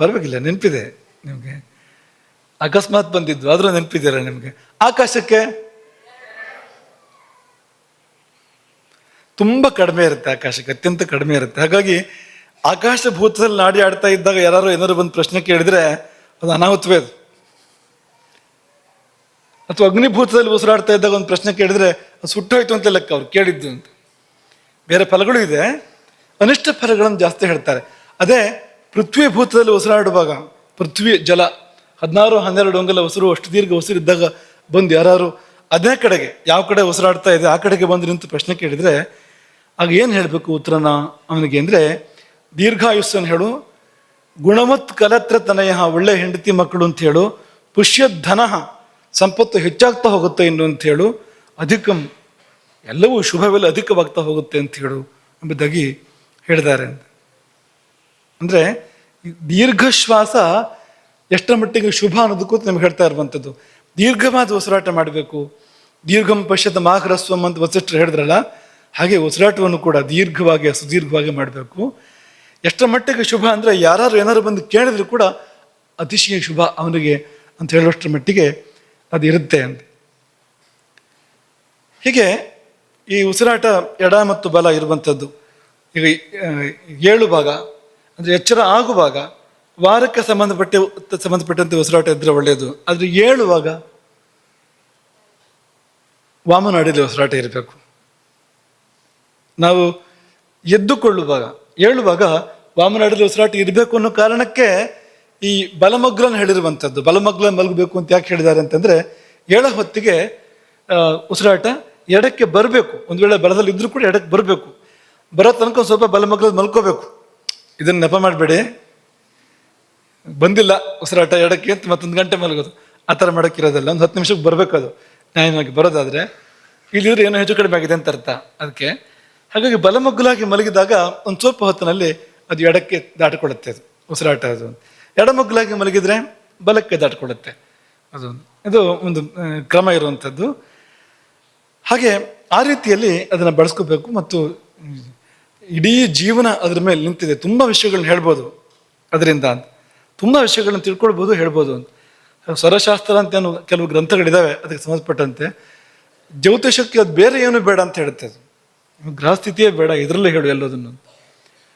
ಪರವಾಗಿಲ್ಲ, ನೆನಪಿದೆ ನಿಮಗೆ. ಅಕಸ್ಮಾತ್ ಬಂದಿದ್ದು ಆದರೂ ನೆನಪಿದ್ದೀರ ನಿಮಗೆ. ಆಕಾಶಕ್ಕೆ ತುಂಬ ಕಡಿಮೆ ಇರುತ್ತೆ, ಆಕಾಶಕ್ಕೆ ಅತ್ಯಂತ ಕಡಿಮೆ ಇರುತ್ತೆ. ಹಾಗಾಗಿ ಆಕಾಶ ಭೂತದಲ್ಲಿ ನಾಡಿ ಆಡ್ತಾ ಇದ್ದಾಗ ಏನಾರು ಬಂದು ಪ್ರಶ್ನೆ ಕೇಳಿದ್ರೆ ಅದು ಅನಾಹುತವೇ ಅದು. ಅಥವಾ ಅಗ್ನಿಭೂತದಲ್ಲಿ ಉಸಿರಾಡ್ತಾ ಇದ್ದಾಗ ಒಂದು ಪ್ರಶ್ನೆ ಕೇಳಿದ್ರೆ ಅದು ಸುಟ್ಟೋಯ್ತು ಅಂತ ಲೆಕ್ಕ ಅವ್ರು ಕೇಳಿದ್ದು ಅಂತ. ಬೇರೆ ಫಲಗಳು ಇದೆ, ಅನಿಷ್ಟ ಫಲಗಳನ್ನು ಜಾಸ್ತಿ ಹೇಳ್ತಾರೆ. ಅದೇ ಪೃಥ್ವಿ ಭೂತದಲ್ಲಿ ಉಸಿರಾಡುವಾಗ, ಪೃಥ್ವಿ ಜಲ 16, 12 ಅಂಗುಲ ಉಸಿರು, ಅಷ್ಟು ದೀರ್ಘ ಉಸಿರಿದ್ದಾಗ ಬಂದು ಯಾರು ಅದೇ ಕಡೆಗೆ, ಯಾವ ಕಡೆ ಉಸಿರಾಡ್ತಾ ಇದೆ ಆ ಕಡೆಗೆ ಬಂದು ನಿಂತು ಪ್ರಶ್ನೆ ಕೇಳಿದರೆ ಆಗ ಏನು ಹೇಳಬೇಕು ಉತ್ತರನ ಅವನಿಗೆ ಅಂದರೆ, ದೀರ್ಘಾಯುಸ್ಸನ್ನು ಹೇಳು, ಗುಣವತ್ ಕಲತ್ರ ತನಯ, ಒಳ್ಳೆ ಹೆಂಡತಿ ಮಕ್ಕಳು ಅಂತ ಹೇಳು, ಪುಷ್ಯಧನ, ಸಂಪತ್ತು ಹೆಚ್ಚಾಗ್ತಾ ಹೋಗುತ್ತೆ ಇನ್ನು ಅಂತ ಹೇಳು, ಅಧಿಕಂ, ಎಲ್ಲವೂ ಶುಭವೆಲ್ಲ ಅಧಿಕವಾಗ್ತಾ ಹೋಗುತ್ತೆ ಅಂತ ಹೇಳು ಎಂಬುದಾಗಿ ಹೇಳಿದ್ದಾರೆ. ಅಂದರೆ ದೀರ್ಘ ಶ್ವಾಸ ಎಷ್ಟರ ಮಟ್ಟಿಗೆ ಶುಭ ಅನ್ನೋದಕ್ಕೂ ನಮ್ಗೆ ಹೇಳ್ತಾ ಇರುವಂಥದ್ದು. ದೀರ್ಘವಾದ ಉಸಿರಾಟ ಮಾಡಬೇಕು. ದೀರ್ಘಂ ಪಶ್ಯತ ಮಾಹ್ರಸ್ವಂ ಅಂತ ವಸಿಷ್ಠರು ಹೇಳಿದ್ರಲ್ಲ, ಹಾಗೆ ಉಸಿರಾಟವನ್ನು ಕೂಡ ದೀರ್ಘವಾಗಿ ಸುದೀರ್ಘವಾಗಿ ಮಾಡಬೇಕು. ಎಷ್ಟರ ಮಟ್ಟಿಗೆ ಶುಭ ಅಂದರೆ ಏನಾರು ಬಂದು ಕೇಳಿದ್ರು ಕೂಡ ಅತಿಶಯ ಶುಭ ಅವನಿಗೆ ಅಂತ ಹೇಳುವಷ್ಟರ ಮಟ್ಟಿಗೆ ಅದು ಇರುತ್ತೆ ಅಂತ. ಹೀಗೆ ಈ ಉಸಿರಾಟ ಎಡ ಮತ್ತು ಬಲ ಇರುವಂಥದ್ದು. ಈಗ 7 ಭಾಗ ಅಂದರೆ ಎಚ್ಚರ ಆಗುವಾಗ ವಾರಕ್ಕೆ ಸಂಬಂಧಪಟ್ಟಂತೆ ಉಸಿರಾಟ ಇದ್ದರೆ ಒಳ್ಳೆಯದು. ಆದರೆ 7 ಭಾಗ ವಾಮನಾಡಿಯಲ್ಲಿ ಉಸಿರಾಟ ಇರಬೇಕು. ನಾವು ಎದ್ದುಕೊಳ್ಳುವಾಗ ಏಳುವಾಗ ವಾಮನಾಡಿಯಲ್ಲಿ ಉಸಿರಾಟ ಇರಬೇಕು ಅನ್ನೋ ಕಾರಣಕ್ಕೆ ಈ ಬಲಮಗ್ಲನ ಹೇಳಿರುವಂಥದ್ದು. ಬಲಮಗ್ಲ ಮಲಗಬೇಕು ಅಂತ ಯಾಕೆ ಹೇಳಿದ್ದಾರೆ ಅಂತಂದ್ರೆ, ಏಳೋ ಹೊತ್ತಿಗೆ ಉಸಿರಾಟ ಎಡಕ್ಕೆ ಬರಬೇಕು. ಒಂದು ವೇಳೆ ಬಲದಲ್ಲಿ ಇದ್ರೂ ಕೂಡ ಎಡಕ್ಕೆ ಬರಬೇಕು. ಬರೋ ತನಕ ಒಂದು ಸ್ವಲ್ಪ ಬಲಮಗ್ಲ ಮಲ್ಕೋಬೇಕು. ಇದನ್ನ ನೆಪ ಮಾಡಬೇಡಿ. ಬಂದಿಲ್ಲ ಉಸಿರಾಟ ಎಡಕ್ಕೆ ಅಂತ ಮತ್ತೊಂದು ಗಂಟೆ ಮಲಗೋದು, ಆ ಥರ ಮಾಡೋಕ್ಕಿರೋದಿಲ್ಲ. ಒಂದು 10 ನಿಮಿಷಕ್ಕೆ ಬರಬೇಕು. ಅದು ನ್ಯಾಯವಾಗಿ ಬರೋದಾದ್ರೆ, ಇಲ್ಲಿದ್ರೆ ಏನೋ ಹೆಚ್ಚು ಕಡಿಮೆ ಆಗಿದೆ ಅಂತ ಅರ್ಥ ಅದಕ್ಕೆ. ಹಾಗಾಗಿ ಬಲಮಗ್ಗುಲಾಗಿ ಮಲಗಿದಾಗ ಒಂದು ಸ್ವಲ್ಪ ಹೊತ್ತಿನಲ್ಲಿ ಅದು ಎಡಕ್ಕೆ ದಾಟಿಕೊಳ್ಳುತ್ತೆ. ಅದು ಉಸಿರಾಟ ಅದು ಎಡಮಗ್ಗುಲಾಗಿ ಮಲಗಿದ್ರೆ ಬಲಕ್ಕೆ ದಾಟಿಕೊಳ್ಳುತ್ತೆ. ಇದು ಒಂದು ಕ್ರಮ ಇರುವಂಥದ್ದು. ಹಾಗೆ ಆ ರೀತಿಯಲ್ಲಿ ಅದನ್ನು ಬಳಸ್ಕೋಬೇಕು. ಮತ್ತು ಇಡೀ ಜೀವನ ಅದರ ಮೇಲೆ ನಿಂತಿದೆ. ತುಂಬ ವಿಷಯಗಳನ್ನ ಹೇಳ್ಬೋದು ಅದರಿಂದ, ತುಂಬ ವಿಷಯಗಳನ್ನ ತಿಳ್ಕೊಳ್ಬೋದು, ಹೇಳ್ಬೋದು ಅಂತ. ಸ್ವರಶಾಸ್ತ್ರ ಅಂತ ಏನು ಕೆಲವು ಗ್ರಂಥಗಳಿದ್ದಾವೆ ಅದಕ್ಕೆ ಸಂಬಂಧಪಟ್ಟಂತೆ. ಜ್ಯೋತಿಷಕ್ಕೆ ಅದು ಬೇರೆ ಏನು ಬೇಡ ಅಂತ ಹೇಳುತ್ತೆ. ಅದು ಗ್ರಹಸ್ಥಿತಿಯೇ ಬೇಡ, ಇದರಲ್ಲೇ ಹೇಳು ಎಲ್ಲದನ್ನು.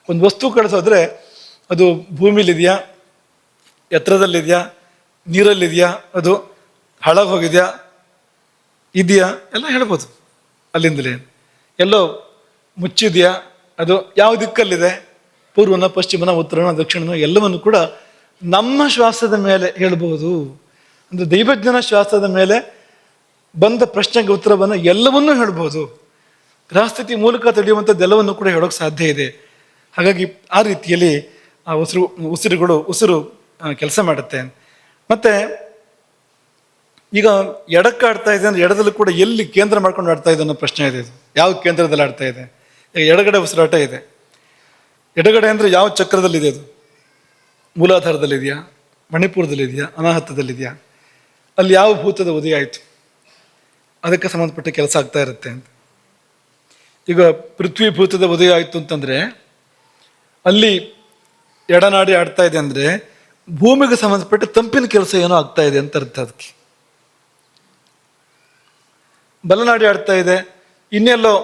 ಒಂದು ವಸ್ತು ಕಳಿಸೋದ್ರೆ ಅದು ಭೂಮಿಲಿದೆಯಾ, ಎತ್ತರದಲ್ಲಿದೆಯಾ, ನೀರಲ್ಲಿದೆಯಾ, ಅದು ಹಾಳಾಗಿ ಹೋಗಿದೆಯಾ, ಇದೆಯಾ, ಎಲ್ಲ ಹೇಳ್ಬೋದು. ಅಲ್ಲಿಂದಲೇ ಎಲ್ಲೋ ಮುಚ್ಚಿದೆಯಾ, ಅದು ಯಾವ ದಿಕ್ಕಲ್ಲಿದೆ, ಪೂರ್ವನ, ಪಶ್ಚಿಮನ, ಉತ್ತರನ, ದಕ್ಷಿಣನ, ಎಲ್ಲವನ್ನು ಕೂಡ ನಮ್ಮ ಶ್ವಾಸದ ಮೇಲೆ ಹೇಳ್ಬೋದು. ಅಂದರೆ ದೈವಜ್ಞನ ಶ್ವಾಸದ ಮೇಲೆ ಬಂದ ಪ್ರಶ್ನೆಗೆ ಉತ್ತರವನ್ನು ಎಲ್ಲವನ್ನೂ ಹೇಳ್ಬೋದು. ಗ್ರಹಸ್ಥಿತಿ ಮೂಲಕ ತಿಳಿಯುವಂಥದ್ದು ಎಲ್ಲವನ್ನು ಕೂಡ ಹೇಳೋಕೆ ಸಾಧ್ಯ ಇದೆ. ಹಾಗಾಗಿ ಆ ರೀತಿಯಲ್ಲಿ ಆ ಉಸಿರು ಕೆಲಸ ಮಾಡುತ್ತೆ. ಮತ್ತೆ ಈಗ ಎಡಕ್ಕೆ ಆಡ್ತಾ ಇದೆ ಅಂದ್ರೆ ಎಡದಲ್ಲೂ ಕೂಡ ಎಲ್ಲಿ ಕೇಂದ್ರ ಮಾಡ್ಕೊಂಡು ಆಡ್ತಾ ಇದೆ ಅನ್ನೋ ಪ್ರಶ್ನೆ ಇದೆ. ಇದು ಯಾವ ಕೇಂದ್ರದಲ್ಲಿ ಆಡ್ತಾ ಇದೆ? ಈಗ ಎಡಗಡೆ ಉಸಿರಾಟ ಇದೆ. ಎಡಗಡೆ ಅಂದರೆ ಯಾವ ಚಕ್ರದಲ್ಲಿದೆ? ಅದು ಮೂಲಾಧಾರದಲ್ಲಿದೆಯಾ, ಮಣಿಪುರದಲ್ಲಿದೆಯಾ, ಅನಾಹತದಲ್ಲಿದೆಯಾ? ಅಲ್ಲಿ ಯಾವ ಭೂತದ ಉದಯ ಆಯಿತು? ಅದಕ್ಕೆ ಸಂಬಂಧಪಟ್ಟ ಕೆಲಸ ಆಗ್ತಾ ಇರುತ್ತೆ ಅಂತ. ಈಗ ಪೃಥ್ವಿ ಭೂತದ ಉದಯ ಆಯಿತು ಅಂತಂದರೆ ಅಲ್ಲಿ ಎಡನಾಡಿ ಆಡ್ತಾ ಇದೆ ಅಂದರೆ ಭೂಮಿಗೆ ಸಂಬಂಧಪಟ್ಟ ತಂಪಿನ ಕೆಲಸ ಏನೋ ಆಗ್ತಾ ಇದೆ ಅಂತ ಅರ್ಥ. ಅದಕ್ಕೆ ಬಲನಾಡಿ ಆಡ್ತಾ ಇದೆ, ಇನ್ನೆಲ್ಲೋ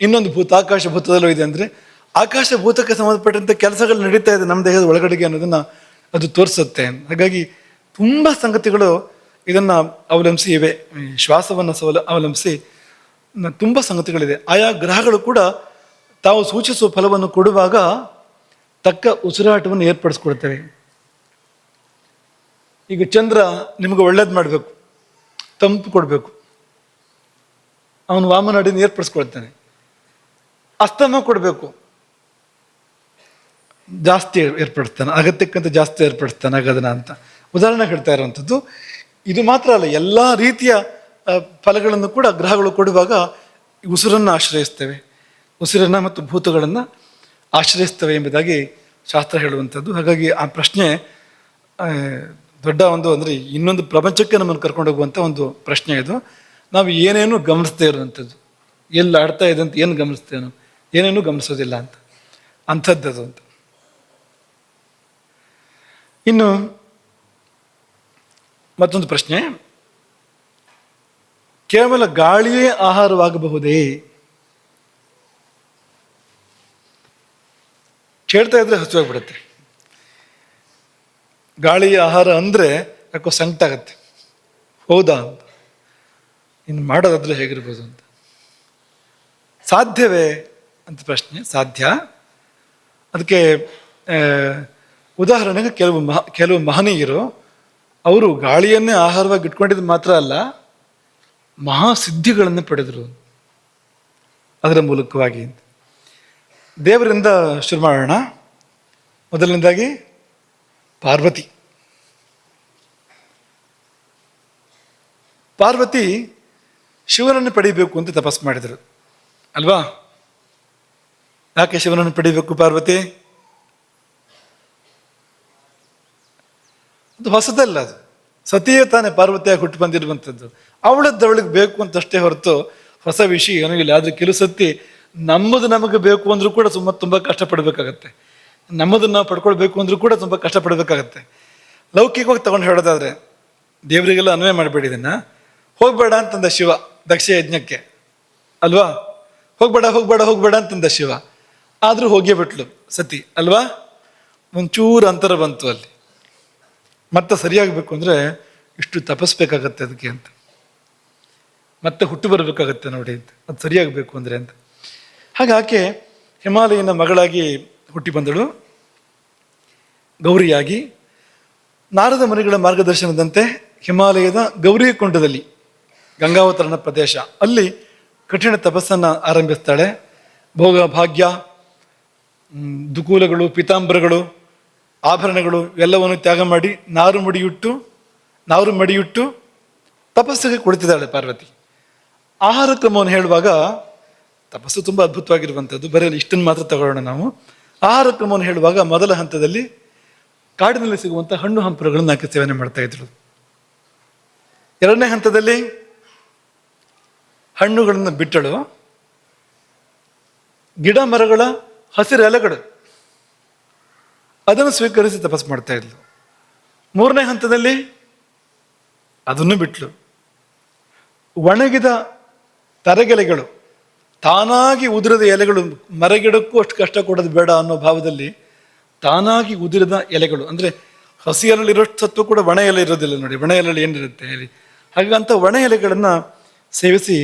ಇನ್ನೊಂದು ಭೂತ ಆಕಾಶ ಭೂತದಲ್ಲೂ ಇದೆ ಅಂದರೆ ಆಕಾಶ ಭೂತಕ್ಕೆ ಸಂಬಂಧಪಟ್ಟಂತೆ ಕೆಲಸಗಳು ನಡೀತಾ ಇದೆ ನಮ್ಮ ದೇಹದ ಒಳಗಡೆಗೆ ಅನ್ನೋದನ್ನ ಅದು ತೋರಿಸುತ್ತೆ. ಹಾಗಾಗಿ ತುಂಬ ಸಂಗತಿಗಳು ಇದನ್ನು ಅವಲಂಬಿಸಿ ಇವೆ. ಶ್ವಾಸವನ್ನು ಅವಲಂಬಿಸಿ ತುಂಬ ಸಂಗತಿಗಳಿದೆ. ಆಯಾ ಗ್ರಹಗಳು ಕೂಡ ತಾವು ಸೂಚಿಸುವ ಫಲವನ್ನು ಕೊಡುವಾಗ ತಕ್ಕ ಉಸಿರಾಟವನ್ನು ಏರ್ಪಡಿಸ್ಕೊಳ್ತೇವೆ. ಈಗ ಚಂದ್ರ ನಿಮಗೆ ಒಳ್ಳೇದು ಮಾಡಬೇಕು, ತಂಪು ಕೊಡಬೇಕು, ಅವನು ವಾಮನಾಡಿನ ಏರ್ಪಡಿಸ್ಕೊಳ್ತಾನೆ. ಅಸ್ತಮ ಕೊಡಬೇಕು, ಜಾಸ್ತಿ ಏರ್ಪಡಿಸ್ತಾನೆ, ಅಗತ್ಯಕ್ಕಿಂತ ಜಾಸ್ತಿ ಏರ್ಪಡಿಸ್ತಾನೆ ಆಗದನ ಅಂತ ಉದಾಹರಣೆ ಹೇಳ್ತಾ ಇರುವಂಥದ್ದು. ಇದು ಮಾತ್ರ ಅಲ್ಲ, ಎಲ್ಲ ರೀತಿಯ ಫಲಗಳನ್ನು ಕೂಡ ಗ್ರಹಗಳು ಕೊಡುವಾಗ ಉಸಿರನ್ನು ಆಶ್ರಯಿಸ್ತವೆ, ಉಸಿರನ್ನು ಮತ್ತು ಭೂತಗಳನ್ನು ಆಶ್ರಯಿಸ್ತವೆ ಎಂಬುದಾಗಿ ಶಾಸ್ತ್ರ ಹೇಳುವಂಥದ್ದು. ಹಾಗಾಗಿ ಆ ಪ್ರಶ್ನೆ ದೊಡ್ಡ ಒಂದು ಅಂದರೆ ಇನ್ನೊಂದು ಪ್ರಪಂಚಕ್ಕೆ ನಮ್ಮನ್ನು ಕರ್ಕೊಂಡು ಹೋಗುವಂಥ ಒಂದು ಪ್ರಶ್ನೆ ಇದು. ನಾವು ಏನೇನು ಗಮನಿಸ್ತಾ ಇರುವಂಥದ್ದು, ಎಲ್ಲಿ ಆಡ್ತಾ ಇದೆ ಅಂತ ಏನು ಗಮನಿಸ್ತೇನೋ, ಏನೇನು ಗಮನಿಸೋದಿಲ್ಲ ಅಂತ ಅಂಥದ್ದದು ಅಂತ. ಇನ್ನು ಮತ್ತೊಂದು ಪ್ರಶ್ನೆ, ಕೇವಲ ಗಾಳಿಯೇ ಆಹಾರವಾಗಬಹುದೇ? ಕೇಳ್ತಾ ಇದ್ರೆ ಹಸುವಾಗ್ಬಿಡುತ್ತೆ. ಗಾಳಿಯ ಆಹಾರ ಅಂದರೆ ಯಾಕೋ ಸಂಕಟ ಆಗತ್ತೆ. ಹೌದಾ ಅಂತ, ಇನ್ನು ಮಾಡೋದಾದ್ರೆ ಹೇಗಿರ್ಬೋದು ಅಂತ. ಸಾಧ್ಯವೇ ಅಂತ ಪ್ರಶ್ನೆ. ಸಾಧ್ಯ. ಅದಕ್ಕೆ ಉದಾಹರಣೆಗೆ ಕೆಲವು ಮಹನೀಯರು ಅವರು ಗಾಳಿಯನ್ನೇ ಆಹಾರವಾಗಿ ಇಟ್ಕೊಂಡಿದ್ದು ಮಾತ್ರ ಅಲ್ಲ, ಮಹಾಸಿದ್ಧಿಗಳನ್ನು ಪಡೆದರು ಅದರ ಮೂಲಕವಾಗಿ. ದೇವರಿಂದ ಶುರು ಮಾಡೋಣ. ಮೊದಲನೇದಾಗಿ ಪಾರ್ವತಿ ಶಿವನನ್ನು ಪಡಿಬೇಕು ಅಂತ ತಪಸ್ಸು ಮಾಡಿದರು ಅಲ್ವಾ? ಯಾಕೆ ಶಿವನನ್ನು ಪಡಿಬೇಕು ಪಾರ್ವತಿ? ಅದು ಹೊಸದಲ್ಲ, ಅದು ಸತಿಯೇ ತಾನೇ ಪಾರ್ವತಿಯಾಗಿ ಹುಟ್ಟು ಬಂದಿರುವಂಥದ್ದು. ಅವಳದ್ದವಳಿಗೆ ಬೇಕು ಅಂತಷ್ಟೇ ಹೊರತು ಹೊಸ ವಿಷಯ ಏನೂ ಇಲ್ಲ. ಆದರೆ ಕೆಲವು ಸತಿ ನಮಗೆ ಬೇಕು ಅಂದ್ರೂ ಕೂಡ ತುಂಬ ಕಷ್ಟಪಡಬೇಕಾಗತ್ತೆ. ನಮ್ಮದನ್ನು ನಾವು ಪಡ್ಕೊಳ್ಬೇಕು ಅಂದ್ರೂ ಕೂಡ ತುಂಬ ಕಷ್ಟಪಡಬೇಕಾಗತ್ತೆ. ಲೌಕಿಕವಾಗಿ ತಗೊಂಡು ಹೇಳೋದಾದ್ರೆ, ದೇವರಿಗೆಲ್ಲ ಅನ್ವಯ ಮಾಡಬೇಡಿ ಇದನ್ನ. ಹೋಗ್ಬೇಡ ಅಂತಂದ ಶಿವ ದಕ್ಷ ಯಜ್ಞಕ್ಕೆ ಅಲ್ವಾ? ಹೋಗ್ಬೇಡ ಅಂತಂದ ಶಿವ. ಆದರೂ ಹೋಗೇ ಬಿಟ್ಲು ಸತಿ ಅಲ್ವಾ? ಒಂಚೂರು ಅಂತರ ಬಂತು ಅಲ್ಲಿ. ಮತ್ತೆ ಸರಿಯಾಗಬೇಕು ಅಂದರೆ ಇಷ್ಟು ತಪಸ್ಬೇಕಾಗತ್ತೆ ಅದಕ್ಕೆ ಅಂತ. ಮತ್ತೆ ಹುಟ್ಟು ಬರಬೇಕಾಗತ್ತೆ ನೋಡಿ ಅಂತ, ಅದು ಸರಿಯಾಗಬೇಕು ಅಂದರೆ ಅಂತ. ಹಾಗೆ ಆಕೆ ಹಿಮಾಲಯನ ಮಗಳಾಗಿ ಹುಟ್ಟಿ ಬಂದಳು, ಗೌರಿಯಾಗಿ. ನಾರದ ಮುನಿಗಳ ಮಾರ್ಗದರ್ಶನದಂತೆ ಹಿಮಾಲಯದ ಗೌರಿಕೊಂಡದಲ್ಲಿ, ಗಂಗಾವತರಣ ಪ್ರದೇಶ, ಅಲ್ಲಿ ಕಠಿಣ ತಪಸ್ಸನ್ನು ಆರಂಭಿಸ್ತಾಳೆ. ಭೋಗ ಭಾಗ್ಯ, ದುಕೂಲಗಳು, ಪೀತಾಂಬರಗಳು, ಆಭರಣಗಳು ಎಲ್ಲವನ್ನು ತ್ಯಾಗ ಮಾಡಿ ನಾರು ಮಡಿಯುಟ್ಟು ತಪಸ್ಸಿಗೆ ಕುಳಿತಿದ್ದಾಳೆ ಪಾರ್ವತಿ. ಆಹಾರ ಕ್ರಮವನ್ನು ಹೇಳುವಾಗ ತಪಸ್ಸು ತುಂಬ ಅದ್ಭುತವಾಗಿರುವಂಥದ್ದು, ಬರೀ ಇಷ್ಟನ್ನು ಮಾತ್ರ ತಗೊಳ್ಳೋಣ ನಾವು. ಆಹಾರ ಕ್ರಮವನ್ನು ಹೇಳುವಾಗ ಮೊದಲ ಹಂತದಲ್ಲಿ ಕಾಡಿನಲ್ಲಿ ಸಿಗುವಂಥ ಹಣ್ಣು ಹಂಪಲುಗಳನ್ನು ಆಕೆ ಸೇವನೆ ಮಾಡ್ತಾ ಇದ್ರು. ಎರಡನೇ ಹಂತದಲ್ಲಿ ಹಣ್ಣುಗಳನ್ನು ಬಿಟ್ಟಳು, ಗಿಡ ಮರಗಳ ಹಸಿರು ಎಲೆಗಳು ಅದನ್ನು ಸ್ವೀಕರಿಸಿ ತಪಸ್ಸು ಮಾಡ್ತಾ ಇದ್ಲು. ಮೂರನೇ ಹಂತದಲ್ಲಿ ಅದನ್ನು ಬಿಟ್ಲು, ಒಣಗಿದ ತರಗೆಲೆಗಳು, ತಾನಾಗಿ ಉದುರಿದ ಎಲೆಗಳು, ಮರಗಿಡಕ್ಕೂ ಅಷ್ಟು ಕಷ್ಟ ಕೊಡೋದು ಬೇಡ ಅನ್ನೋ ಭಾವದಲ್ಲಿ ತಾನಾಗಿ ಉದುರಿದ ಎಲೆಗಳು, ಅಂದರೆ ಹಸಿ ಎಲೆಲಿರೋಷ್ಟು ಸತ್ವ ಕೂಡ ಒಣ ಎಲೆ ಇರೋದಿಲ್ಲ ನೋಡಿ, ಒಣ ಎಲೆಯಲ್ಲಿ ಏನಿರುತ್ತೆ ಹೇಳಿ, ಹಾಗಂತ ಒಣ ಎಲೆಗಳನ್ನು ಸೇವಿಸಿ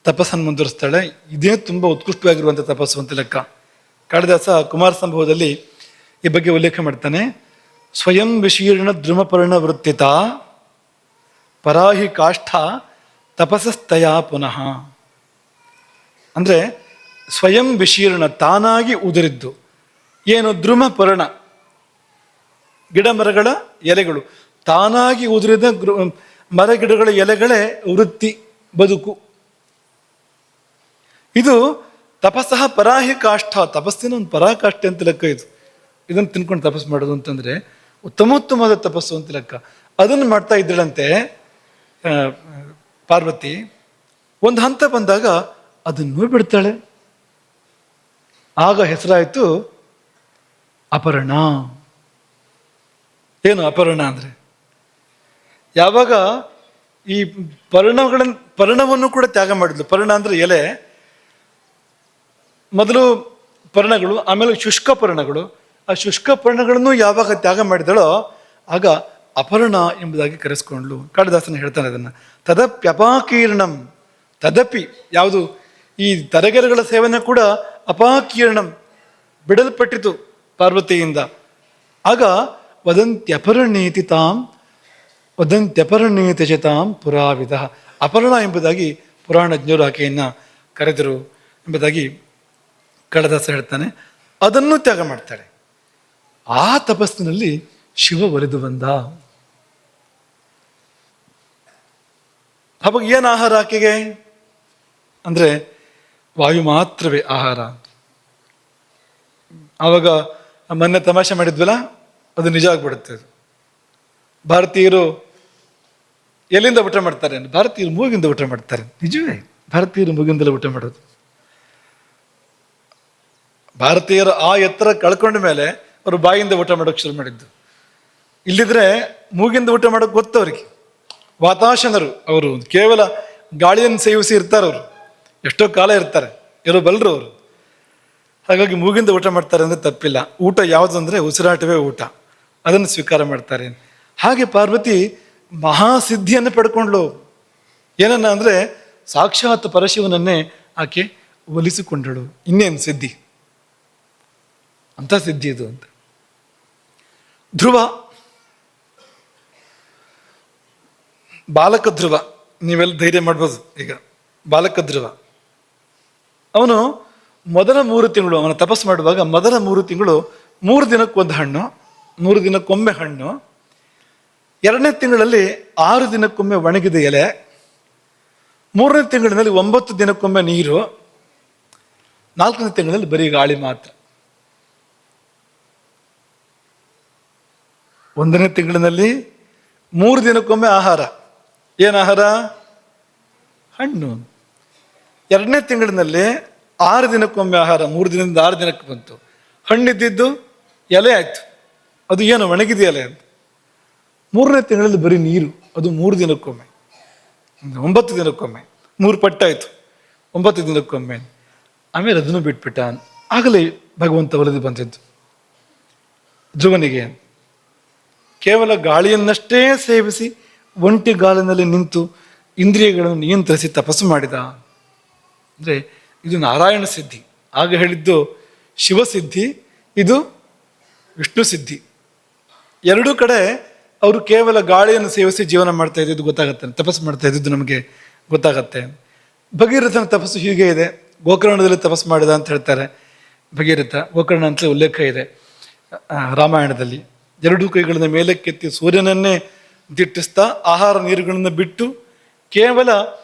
ತಪಸ್ಸನ್ನು ಮುಂದುವರಿಸ್ತಾಳೆ. ಇದೇ ತುಂಬ ಉತ್ಕೃಷ್ಟವಾಗಿರುವಂಥ ತಪಸ್ಸು ಅಂತ ಲೆಕ್ಕ. ಕಾಳಿದಾಸ ಕುಮಾರ ಸಂಭವದಲ್ಲಿ ಈ ಬಗ್ಗೆ ಉಲ್ಲೇಖ ಮಾಡ್ತಾನೆ. ಸ್ವಯಂ ವಿಶೀರ್ಣ ದ್ರುಮಪರ್ಣ ವೃತ್ತಿತ ಪರಾಹಿ ಕಾಷ್ಠ ತಪಸ್ಸಸ್ತಯ ಪುನಃ. ಅಂದರೆ ಸ್ವಯಂ ವಿಶೀರ್ಣ, ತಾನಾಗಿ ಉದುರಿದ್ದು, ಏನು ದ್ರುಮಪರ್ಣ, ಗಿಡ ಮರಗಳ ಎಲೆಗಳು, ತಾನಾಗಿ ಉದುರಿದ ಮರಗಿಡಗಳ ಎಲೆಗಳೇ ವೃತ್ತಿ, ಬದುಕು. ಇದು ತಪಸ್ಸಹ ಪರಾಹಿ ಕಾಷ್ಠ, ತಪಸ್ಸಿನ ಒಂದು ಪರಾಕಾಷ್ಠೆ ಅಂತ ಲೆಕ್ಕ. ಇದನ್ನು ತಿನ್ಕೊಂಡು ತಪಸ್ಸು ಮಾಡೋದು ಅಂತಂದರೆ ಉತ್ತಮೋತ್ತಮವಾದ ತಪಸ್ಸು ಅಂತ ಲೆಕ್ಕ. ಅದನ್ನು ಮಾಡ್ತಾ ಇದ್ದಳಂತೆ ಪಾರ್ವತಿ. ಒಂದು ಹಂತ ಬಂದಾಗ ಅದನ್ನು ಬಿಡ್ತಾಳೆ. ಆಗ ಹೆಸರಾಯಿತು ಅಪರ್ಣ. ಏನು ಅಪರ್ಣ ಅಂದರೆ, ಯಾವಾಗ ಈ ಪರ್ಣವನ್ನು ಕೂಡ ತ್ಯಾಗ ಮಾಡಿದ್ಲು. ಪರ್ಣ ಅಂದರೆ ಎಲೆ, ಮೊದಲು ಪರ್ಣಗಳು, ಆಮೇಲೆ ಶುಷ್ಕ ಪರ್ಣಗಳು. ಆ ಶುಷ್ಕ ಪರ್ಣಗಳನ್ನು ಯಾವಾಗ ತ್ಯಾಗ ಮಾಡಿದಳೋ ಆಗ ಅಪರ್ಣ ಎಂಬುದಾಗಿ ಕರೆಸ್ಕೊಂಡ್ಲು. ಕಾಳಿದಾಸನ ಹೇಳ್ತಾನೆ ಅದನ್ನು. ತದಪ್ಯಪಾಕೀರ್ಣಂ, ತದಪಿ ಯಾವುದು ಈ ತರಗೆಲೆಗಳ ಸೇವನೆ ಕೂಡ ಅಪಾಕೀರ್ಣಂ, ಬಿಡಲ್ಪಟ್ಟಿತು ಪಾರ್ವತಿಯಿಂದ. ಆಗ ವದಂತ್ಯಪರ್ಣೀತಿ ಚತಾಂ ಪುರಾವಿದ, ಅಪರ್ಣ ಎಂಬುದಾಗಿ ಪುರಾಣಜ್ಞರು ಆಕೆಯನ್ನು ಕರೆದರು ಎಂಬುದಾಗಿ ಕಾಳಿದಾಸ ಹೇಳ್ತಾನೆ. ಅದನ್ನು ತ್ಯಾಗ ಮಾಡ್ತಾಳೆ. ಆ ತಪಸ್ಸಿನಲ್ಲಿ ಶಿವ ಒಲಿದು ಬಂದ. ಅವಾಗ ಏನು ಆಹಾರ ಆಕೆಗೆ ಅಂದರೆ ವಾಯು ಮಾತ್ರವೇ ಆಹಾರ. ಆವಾಗ ಮೊನ್ನೆ ತಮಾಷೆ ಮಾಡಿದ್ವಲ್ಲ, ಅದು ನಿಜ ಆಗ್ಬಿಡುತ್ತೆ. ಭಾರತೀಯರು ಎಲ್ಲಿಂದ ಊಟ ಮಾಡ್ತಾರೆ? ಭಾರತೀಯರು ಮೂಗಿಂದ ಊಟ ಮಾಡ್ತಾರೆ. ನಿಜವೇ, ಭಾರತೀಯರು ಮೂಗಿಂದಲೇ ಊಟ ಮಾಡೋದು. ಭಾರತೀಯರು ಆ ಎತ್ತರ ಕಳ್ಕೊಂಡ ಮೇಲೆ ಅವರು ಬಾಯಿಂದ ಊಟ ಮಾಡೋಕ್ಕೆ ಶುರು ಮಾಡಿದ್ದು. ಇಲ್ಲಿದ್ರೆ ಮೂಗಿಂದ ಊಟ ಮಾಡೋಕ್ಕೆ ಗೊತ್ತವ್ರಿಗೆ. ವಾತಾಶನರು ಅವರು ಕೇವಲ ಗಾಳಿಯನ್ನು ಸೇವಿಸಿ ಇರ್ತಾರೆ. ಅವರು ಎಷ್ಟೋ ಕಾಲ ಇರ್ತಾರೆ, ಇರೋ ಬಲ್ರು ಅವರು. ಹಾಗಾಗಿ ಮೂಗಿಂದ ಊಟ ಮಾಡ್ತಾರೆ ಅಂದರೆ ತಪ್ಪಿಲ್ಲ. ಊಟ ಯಾವುದು ಅಂದರೆ ಉಸಿರಾಟವೇ ಊಟ, ಅದನ್ನು ಸ್ವೀಕಾರ ಮಾಡ್ತಾರೆ. ಹಾಗೆ ಪಾರ್ವತಿ ಮಹಾಸಿದ್ಧಿಯನ್ನು ಪಡ್ಕೊಂಡ್ಲು. ಏನನ್ನ ಅಂದರೆ ಸಾಕ್ಷಾತ್ ಪರಶಿವನನ್ನೇ ಆಕೆ ಒಲಿಸಿಕೊಂಡಳು. ಇನ್ನೇನು ಸಿದ್ಧಿ, ಅಂತ ಸಿದ್ಧಿ ಇದು ಅಂತ. ಧ್ರುವ, ಬಾಲಕ ಧ್ರುವ, ನೀವೆಲ್ಲ ಧೈರ್ಯ ಮಾಡ್ಬೋದು. ಈಗ ಬಾಲಕ ಧ್ರುವ ಅವನು ಮೊದಲ 3 ತಿಂಗಳು ಅವನ ತಪಸ್ಸು ಮಾಡುವಾಗ, ಮೊದಲ 3 ತಿಂಗಳು 3 ದಿನಕ್ಕೊಂದು ಹಣ್ಣು, 3 ದಿನಕ್ಕೊಮ್ಮೆ ಹಣ್ಣು. 2ನೇ ತಿಂಗಳಲ್ಲಿ 6 ದಿನಕ್ಕೊಮ್ಮೆ ಒಣಗಿದ ಎಲೆ, 3ನೇ ತಿಂಗಳಿನಲ್ಲಿ 9 ದಿನಕ್ಕೊಮ್ಮೆ ನೀರು, 4ನೇ ತಿಂಗಳಲ್ಲಿ ಬರೀ ಗಾಳಿ ಮಾತ್ರ. 1ನೇ ತಿಂಗಳಿನಲ್ಲಿ 3 ದಿನಕ್ಕೊಮ್ಮೆ ಆಹಾರ. ಏನು ಆಹಾರ? ಹಣ್ಣು. 2ನೇ ತಿಂಗಳಿನಲ್ಲಿ 6 ದಿನಕ್ಕೊಮ್ಮೆ ಆಹಾರ, 3 ದಿನದಿಂದ 6 ದಿನಕ್ಕೆ ಬಂತು. ಹಣ್ಣಿದ್ದಿದ್ದು ಎಲೆ ಆಯ್ತು, ಅದು ಏನು ಒಣಗಿದ ಎಲೆ ಅಂತ. 3ನೇ ತಿಂಗಳಲ್ಲಿ ಬರೀ ನೀರು, ಅದು 3 ದಿನಕ್ಕೊಮ್ಮೆ, 9 ದಿನಕ್ಕೊಮ್ಮೆ, 3 ಪಟ್ಟಾಯಿತು, 9 ದಿನಕ್ಕೊಮ್ಮೆ. ಆಮೇಲೆ ಅದನ್ನು ಬಿಟ್ಬಿಟ್ಟ. ಆಗಲೇ ಭಗವಂತ ಒಲಿದು ಬಂದಿದ್ದು ಧ್ರುವನಿಗೆ. ಕೇವಲ ಗಾಳಿಯನ್ನಷ್ಟೇ ಸೇವಿಸಿ ಒಂಟಿ ಗಾಲಿನಲ್ಲಿ ನಿಂತು ಇಂದ್ರಿಯಗಳನ್ನು ನಿಯಂತ್ರಿಸಿ ತಪಸ್ಸು ಮಾಡಿದ. ಅಂದರೆ ಇದು ನಾರಾಯಣ ಸಿದ್ಧಿ. ಆಗ ಹೇಳಿದ್ದು ಶಿವಸಿದ್ಧಿ, ಇದು ವಿಷ್ಣು ಸಿದ್ಧಿ. ಎರಡೂ ಕಡೆ ಅವರು ಕೇವಲ ಗಾಳಿಯನ್ನು ಸೇವಿಸಿ ಜೀವನ ಮಾಡ್ತಾ ಇದ್ದಿದ್ದು ಗೊತ್ತಾಗತ್ತೆ, ತಪಸ್ಸು ಮಾಡ್ತಾ ಇದ್ದಿದ್ದು ನಮಗೆ ಗೊತ್ತಾಗತ್ತೆ. ಭಗೀರಥನ ತಪಸ್ಸು ಹೀಗೆ ಇದೆ. ಗೋಕರ್ಣದಲ್ಲಿ ತಪಸ್ಸು ಮಾಡಿದ ಅಂತ ಹೇಳ್ತಾರೆ ಭಗೀರಥ. ಗೋಕರ್ಣ ಅಂತಲೇ ಉಲ್ಲೇಖ ಇದೆ ರಾಮಾಯಣದಲ್ಲಿ. ಎರಡೂ ಕೈಗಳನ್ನ ಮೇಲಕ್ಕೆತ್ತಿ ಸೂರ್ಯನನ್ನೇ ದಿಟ್ಟಿಸ್ತಾ ಆಹಾರ ನೀರುಗಳನ್ನು ಬಿಟ್ಟು ಕೇವಲ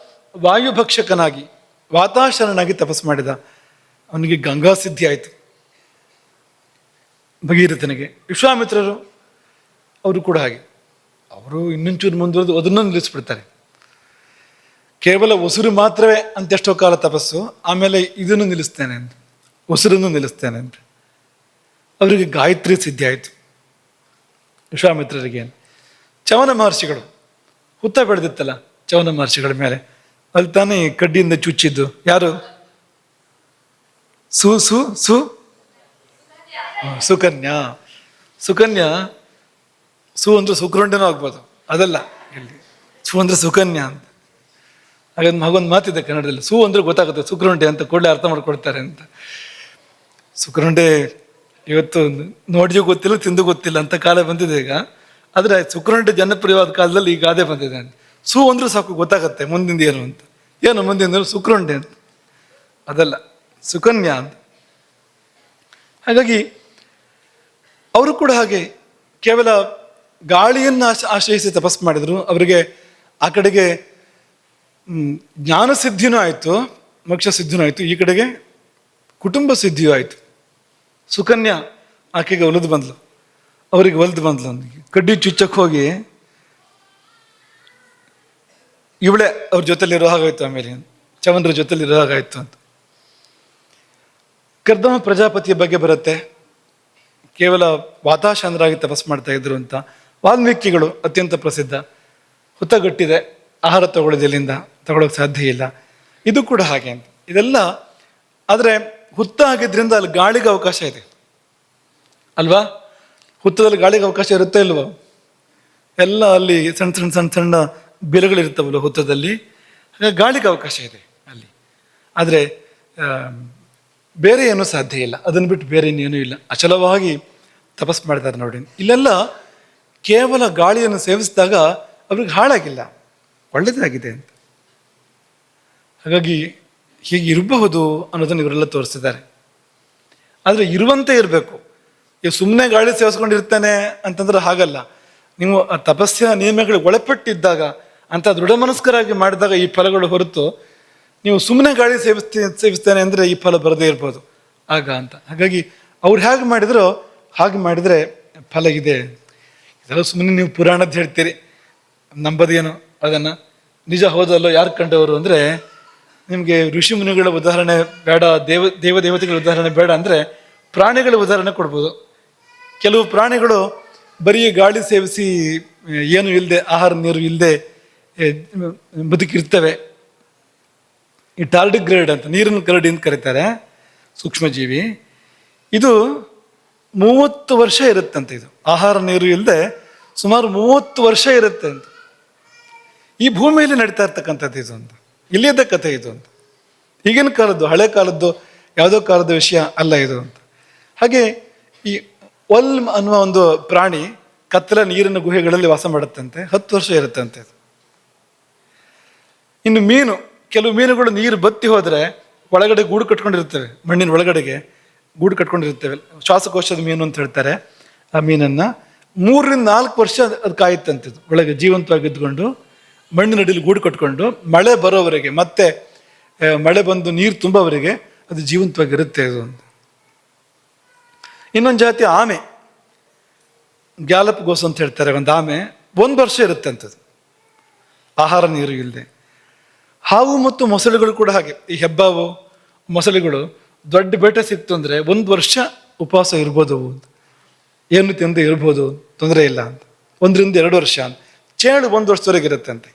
ವಾಯುಭಕ್ಷಕನಾಗಿ ವಾತಾಶರನಾಗಿ ತಪಸ್ಸು ಮಾಡಿದ. ಅವನಿಗೆ ಗಂಗಾ ಸಿದ್ಧಿ ಆಯಿತು ಭಗೀರಥನಿಗೆ. ವಿಶ್ವಾಮಿತ್ರರು ಅವರು ಕೂಡ ಹಾಗೆ. ಅವರು ಇನ್ನೊಂಚೂರು ಮುಂದುವರೆದು ಅದನ್ನು ನಿಲ್ಲಿಸ್ಬಿಡ್ತಾರೆ. ಕೇವಲ ಉಸಿರು ಮಾತ್ರವೇ ಅಂತೆಷ್ಟೋ ಕಾಲ ತಪಸ್ಸು, ಆಮೇಲೆ ಇದನ್ನು ನಿಲ್ಲಿಸ್ತೇನೆ ಅಂತ, ಉಸಿರನ್ನು ನಿಲ್ಲಿಸ್ತೇನೆ ಅಂತ. ಅವರಿಗೆ ಗಾಯತ್ರಿ ಸಿದ್ಧಿ ಆಯಿತು ವಿಶ್ವಾಮಿತ್ರರಿಗೆ. ಚವನ ಮಹರ್ಷಿಗಳು ಹುತ್ತ ಬೆಳೆದಿತ್ತಲ್ಲ ಚವನ ಮಹರ್ಷಿಗಳ ಮೇಲೆ, ಅಲ್ಲಿ ತಾನೇ ಕಡ್ಡಿಯಿಂದ ಚುಚ್ಚಿದ್ದು ಯಾರು? ಸುಕನ್ಯಾ. ಸುಕನ್ಯಾ, ಸು ಅಂದ್ರೆ ಸುಕ್ರುಂಡನೂ ಆಗ್ಬೋದು, ಅದಲ್ಲ ಇಲ್ಲಿ. ಸು ಅಂದ್ರೆ ಸುಕನ್ಯಾ ಅಂತ. ಹಾಗೊಂದು ಮಾತಿದೆ ಕನ್ನಡದಲ್ಲಿ, ಸು ಅಂದ್ರೆ ಗೊತ್ತಾಗುತ್ತೆ, ಸುಕ್ರುಂಡೆ ಅಂತ ಕೂಡಲೇ ಅರ್ಥ ಮಾಡ್ಕೊಳ್ತಾರೆ ಅಂತ. ಸುಕ್ರುಂಡೆ ಇವತ್ತು ನೋಡಿಯೂ ಗೊತ್ತಿಲ್ಲ, ತಿಂದು ಗೊತ್ತಿಲ್ಲ ಅಂತ ಕಾಲ ಬಂದಿದೆ ಈಗ. ಆದರೆ ಸುಕ್ರುಂಡೆ ಜನಪ್ರಿಯವಾದ ಕಾಲದಲ್ಲಿ ಈ ಗಾದೆ ಬಂದಿದೆ. ಸು ಅಂದ್ರೆ ಸಾಕು ಗೊತ್ತಾಗತ್ತೆ ಮುಂದಿಂದ ಏನು ಅಂತ. ಏನು ಮುಂದಿನ ಸುಕ್ರುಂಡೆ ಅಂತ, ಅದಲ್ಲ ಸುಕನ್ಯಾ ಅಂತ. ಹಾಗಾಗಿ ಅವರು ಕೂಡ ಹಾಗೆ ಕೇವಲ ಗಾಳಿಯನ್ನು ಆಶ್ರಯಿಸಿ ತಪಸ್ಸು ಮಾಡಿದರು. ಅವರಿಗೆ ಆ ಕಡೆಗೆ ಜ್ಞಾನ ಸಿದ್ಧಿನೂ ಆಯಿತು, ಮೋಕ್ಷ ಸಿದ್ಧಿನೂ ಆಯಿತು, ಈ ಕಡೆಗೆ ಕುಟುಂಬ ಸಿದ್ಧಿಯೂ ಆಯಿತು. ಸುಕನ್ಯಾ ಆಕೆಗೆ ಒಲಿದು ಬಂದ್ಲು, ಅವರಿಗೆ ಒಲಿದು ಬಂದ್ಲು. ಕಡ್ಡಿ ಚುಚ್ಚಕ್ಕೆ ಹೋಗಿ ಇವಳೆ ಅವ್ರ ಜೊತೆಲಿರೋ ಹಾಗಾಯ್ತು, ಆಮೇಲೆ ಚವನರ ಜೊತೆಲಿರೋ ಹಾಗಾಯ್ತು ಅಂತ. ಕರ್ದಮ ಪ್ರಜಾಪತಿಯ ಬಗ್ಗೆ ಬರುತ್ತೆ, ಕೇವಲ ವಾತಾಶಾಂದ್ರಾಗಿ ತಪಸ್ಸು ಮಾಡ್ತಾ ಇದ್ರು ಅಂತ. ವಾಲ್ಮೀಕಿಗಳು ಅತ್ಯಂತ ಪ್ರಸಿದ್ಧ. ಹುತ್ತಗಟ್ಟಿದೆ, ಆಹಾರ ತಗೊಳ್ಳೋದಿಲ್ಲಿಂದ ತಗೊಳ್ಳೋಕೆ ಸಾಧ್ಯ ಇಲ್ಲ. ಇದು ಕೂಡ ಹಾಗೆ ಅಂತ. ಇದೆಲ್ಲ ಆದರೆ ಹುತ್ತ ಆಗಿದ್ರಿಂದ ಅಲ್ಲಿ ಗಾಳಿಗೆ ಅವಕಾಶ ಇದೆ ಅಲ್ವಾ? ಹುತ್ತದಲ್ಲಿ ಗಾಳಿಗೆ ಅವಕಾಶ ಇರುತ್ತೆ ಇಲ್ವೋ? ಎಲ್ಲ ಅಲ್ಲಿ ಸಣ್ಣ ಸಣ್ಣ ಸಣ್ಣ ಸಣ್ಣ ಬಿಲುಗಳಿರ್ತಾವಲ್ಲ ಹುತ್ತದಲ್ಲಿ, ಹಾಗಾಗಿ ಗಾಳಿಗೆ ಅವಕಾಶ ಇದೆ ಅಲ್ಲಿ. ಆದರೆ ಬೇರೆ ಏನೂ ಸಾಧ್ಯ ಇಲ್ಲ, ಅದನ್ನು ಬಿಟ್ಟು ಬೇರೆ ಇನ್ನೇನೂ ಇಲ್ಲ. ಅಚಲವಾಗಿ ತಪಸ್ಸು ಮಾಡ್ತಾರೆ ನೋಡಿ. ಇಲ್ಲೆಲ್ಲ ಕೇವಲ ಗಾಳಿಯನ್ನು ಸೇವಿಸಿದಾಗ ಅವ್ರಿಗೆ ಹಾಳಾಗಿಲ್ಲ, ಒಳ್ಳೆಯದಾಗಿದೆ ಅಂತ. ಹಾಗಾಗಿ ಹೀಗೆ ಇರಬಹುದು ಅನ್ನೋದನ್ನು ಇವರೆಲ್ಲ ತೋರಿಸಿದ್ದಾರೆ. ಆದರೆ ಇರುವಂತೆ ಇರಬೇಕು. ಈಗ ಸುಮ್ಮನೆ ಗಾಳಿ ಸೇವಿಸ್ಕೊಂಡಿರ್ತಾನೆ ಅಂತಂದ್ರೆ ಹಾಗಲ್ಲ. ನೀವು ಆ ತಪಸ್ಸಿನ ನಿಯಮಗಳಿಗೆ ಒಳಪಟ್ಟಿದ್ದಾಗ, ಅಂತ ದೃಢ ಮನಸ್ಕರಾಗಿ ಮಾಡಿದಾಗ ಈ ಫಲಗಳು ಹೊರತು, ನೀವು ಸುಮ್ಮನೆ ಗಾಳಿ ಸೇವಿಸ್ತೇನೆ ಅಂದರೆ ಈ ಫಲ ಬರದೇ ಇರ್ಬೋದು ಆಗ ಅಂತ. ಹಾಗಾಗಿ ಅವ್ರು ಹೇಗೆ ಮಾಡಿದ್ರೋ ಹಾಗೆ ಮಾಡಿದರೆ ಫಲ ಇದೆ. ಇದೆಲ್ಲ ಸುಮ್ಮನೆ ನೀವು ಪುರಾಣದ್ದು ಹೇಳ್ತೀರಿ, ನಂಬದೇನು ಅದನ್ನು. ನಿಜ ಹೌದಲ್ಲೋ ಯಾರು ಕಂಡವರು ಅಂದರೆ, ನಿಮಗೆ ಋಷಿ ಮುನಿಗಳ ಉದಾಹರಣೆ ಬೇಡ, ದೇವತೆಗಳ ಉದಾಹರಣೆ ಬೇಡ ಅಂದರೆ ಪ್ರಾಣಿಗಳ ಉದಾಹರಣೆ ಕೊಡ್ಬೋದು. ಕೆಲವು ಪ್ರಾಣಿಗಳು ಬರೀ ಗಾಳಿ ಸೇವಿಸಿ ಏನು ಇಲ್ಲದೆ, ಆಹಾರ ನೀರು ಇಲ್ಲದೆ ಬದುಕಿರ್ತವೆ. ಈ ಟಾರ್ಡಿಗ್ರೇಡ್ ಅಂತ, ನೀರಿನ ಕರಡಿ ಅಂತ ಕರೀತಾರೆ, ಸೂಕ್ಷ್ಮಜೀವಿ. ಇದು 30 ವರ್ಷ ಇರುತ್ತಂತೆ. ಇದು ಆಹಾರ ನೀರು ಇಲ್ಲದೆ ಸುಮಾರು 30 ವರ್ಷ ಇರುತ್ತೆ ಅಂತ. ಈ ಭೂಮಿಯಲ್ಲಿ ನಡೀತಾ ಇರ್ತಕ್ಕಂಥದ್ದು ಇದು ಅಂತ. ಇಲ್ಲಿಯದ ಕಥೆ ಇದು ಅಂತ. ಈಗಿನ ಕಾಲದ್ದು, ಹಳೆ ಕಾಲದ್ದು, ಯಾವುದೋ ಕಾಲದ ವಿಷಯ ಅಲ್ಲ ಇದು ಅಂತ. ಹಾಗೆ ಈ ಒಲ್ಮ್ ಅನ್ನುವ ಒಂದು ಪ್ರಾಣಿ ಕತ್ತಲ ನೀರಿನ ಗುಹೆಗಳಲ್ಲಿ ವಾಸ ಮಾಡುತ್ತಂತೆ, 10 ವರ್ಷ ಇರುತ್ತಂತೆ. ಇನ್ನು ಮೀನು, ಕೆಲವು ಮೀನುಗಳು ನೀರು ಬತ್ತಿ ಹೋದರೆ ಒಳಗಡೆ ಗೂಡು ಕಟ್ಕೊಂಡಿರ್ತವೆ, ಮಣ್ಣಿನ ಒಳಗಡೆಗೆ ಗೂಡು ಕಟ್ಕೊಂಡಿರ್ತೇವೆ. ಶ್ವಾಸಕೋಶದ ಮೀನು ಅಂತ ಹೇಳ್ತಾರೆ ಆ ಮೀನನ್ನು. 3 ರಿಂದ 4 ವರ್ಷ ಅದು ಕಾಯುತ್ತಂತಿದ್ದು, ಒಳಗೆ ಜೀವಂತವಾಗಿದ್ದುಕೊಂಡು ಮಣ್ಣಿನಡಿಯಲ್ಲಿ ಗೂಡು ಕಟ್ಕೊಂಡು ಮಳೆ ಬರೋವರೆಗೆ, ಮತ್ತೆ ಮಳೆ ಬಂದು ನೀರು ತುಂಬೋವರೆಗೆ ಅದು ಜೀವಂತವಾಗಿರುತ್ತೆ ಅದು ಅಂತ. ಇನ್ನೊಂದು ಜಾತಿ ಆಮೆ, ಗ್ಯಾಲಪ್ ಗೋಸ್ ಅಂತ ಹೇಳ್ತಾರೆ, ಒಂದು ಆಮೆ 1 ವರ್ಷ ಇರುತ್ತೆ ಅಂಥದ್ದು ಆಹಾರ ನೀರು ಇಲ್ಲದೆ. ಹಾವು ಮತ್ತು ಮೊಸಳೆಗಳು ಕೂಡ ಹಾಗೆ. ಈ ಹೆಬ್ಬಾವು ಮೊಸಳೆಗಳು ದೊಡ್ಡ ಬೇಟೆ ಸಿಕ್ತು ಅಂದರೆ 1 ವರ್ಷ ಉಪವಾಸ ಇರ್ಬೋದು, ಏನು ತಿಂದು ಇರ್ಬೋದು, ತೊಂದರೆ ಇಲ್ಲ ಅಂತ. 1 ರಿಂದ 2 ವರ್ಷ ಅಂತ. ಚೇಳು 1 ವರ್ಷದವರೆಗೆ ಇರುತ್ತೆ ಅಂತೆ.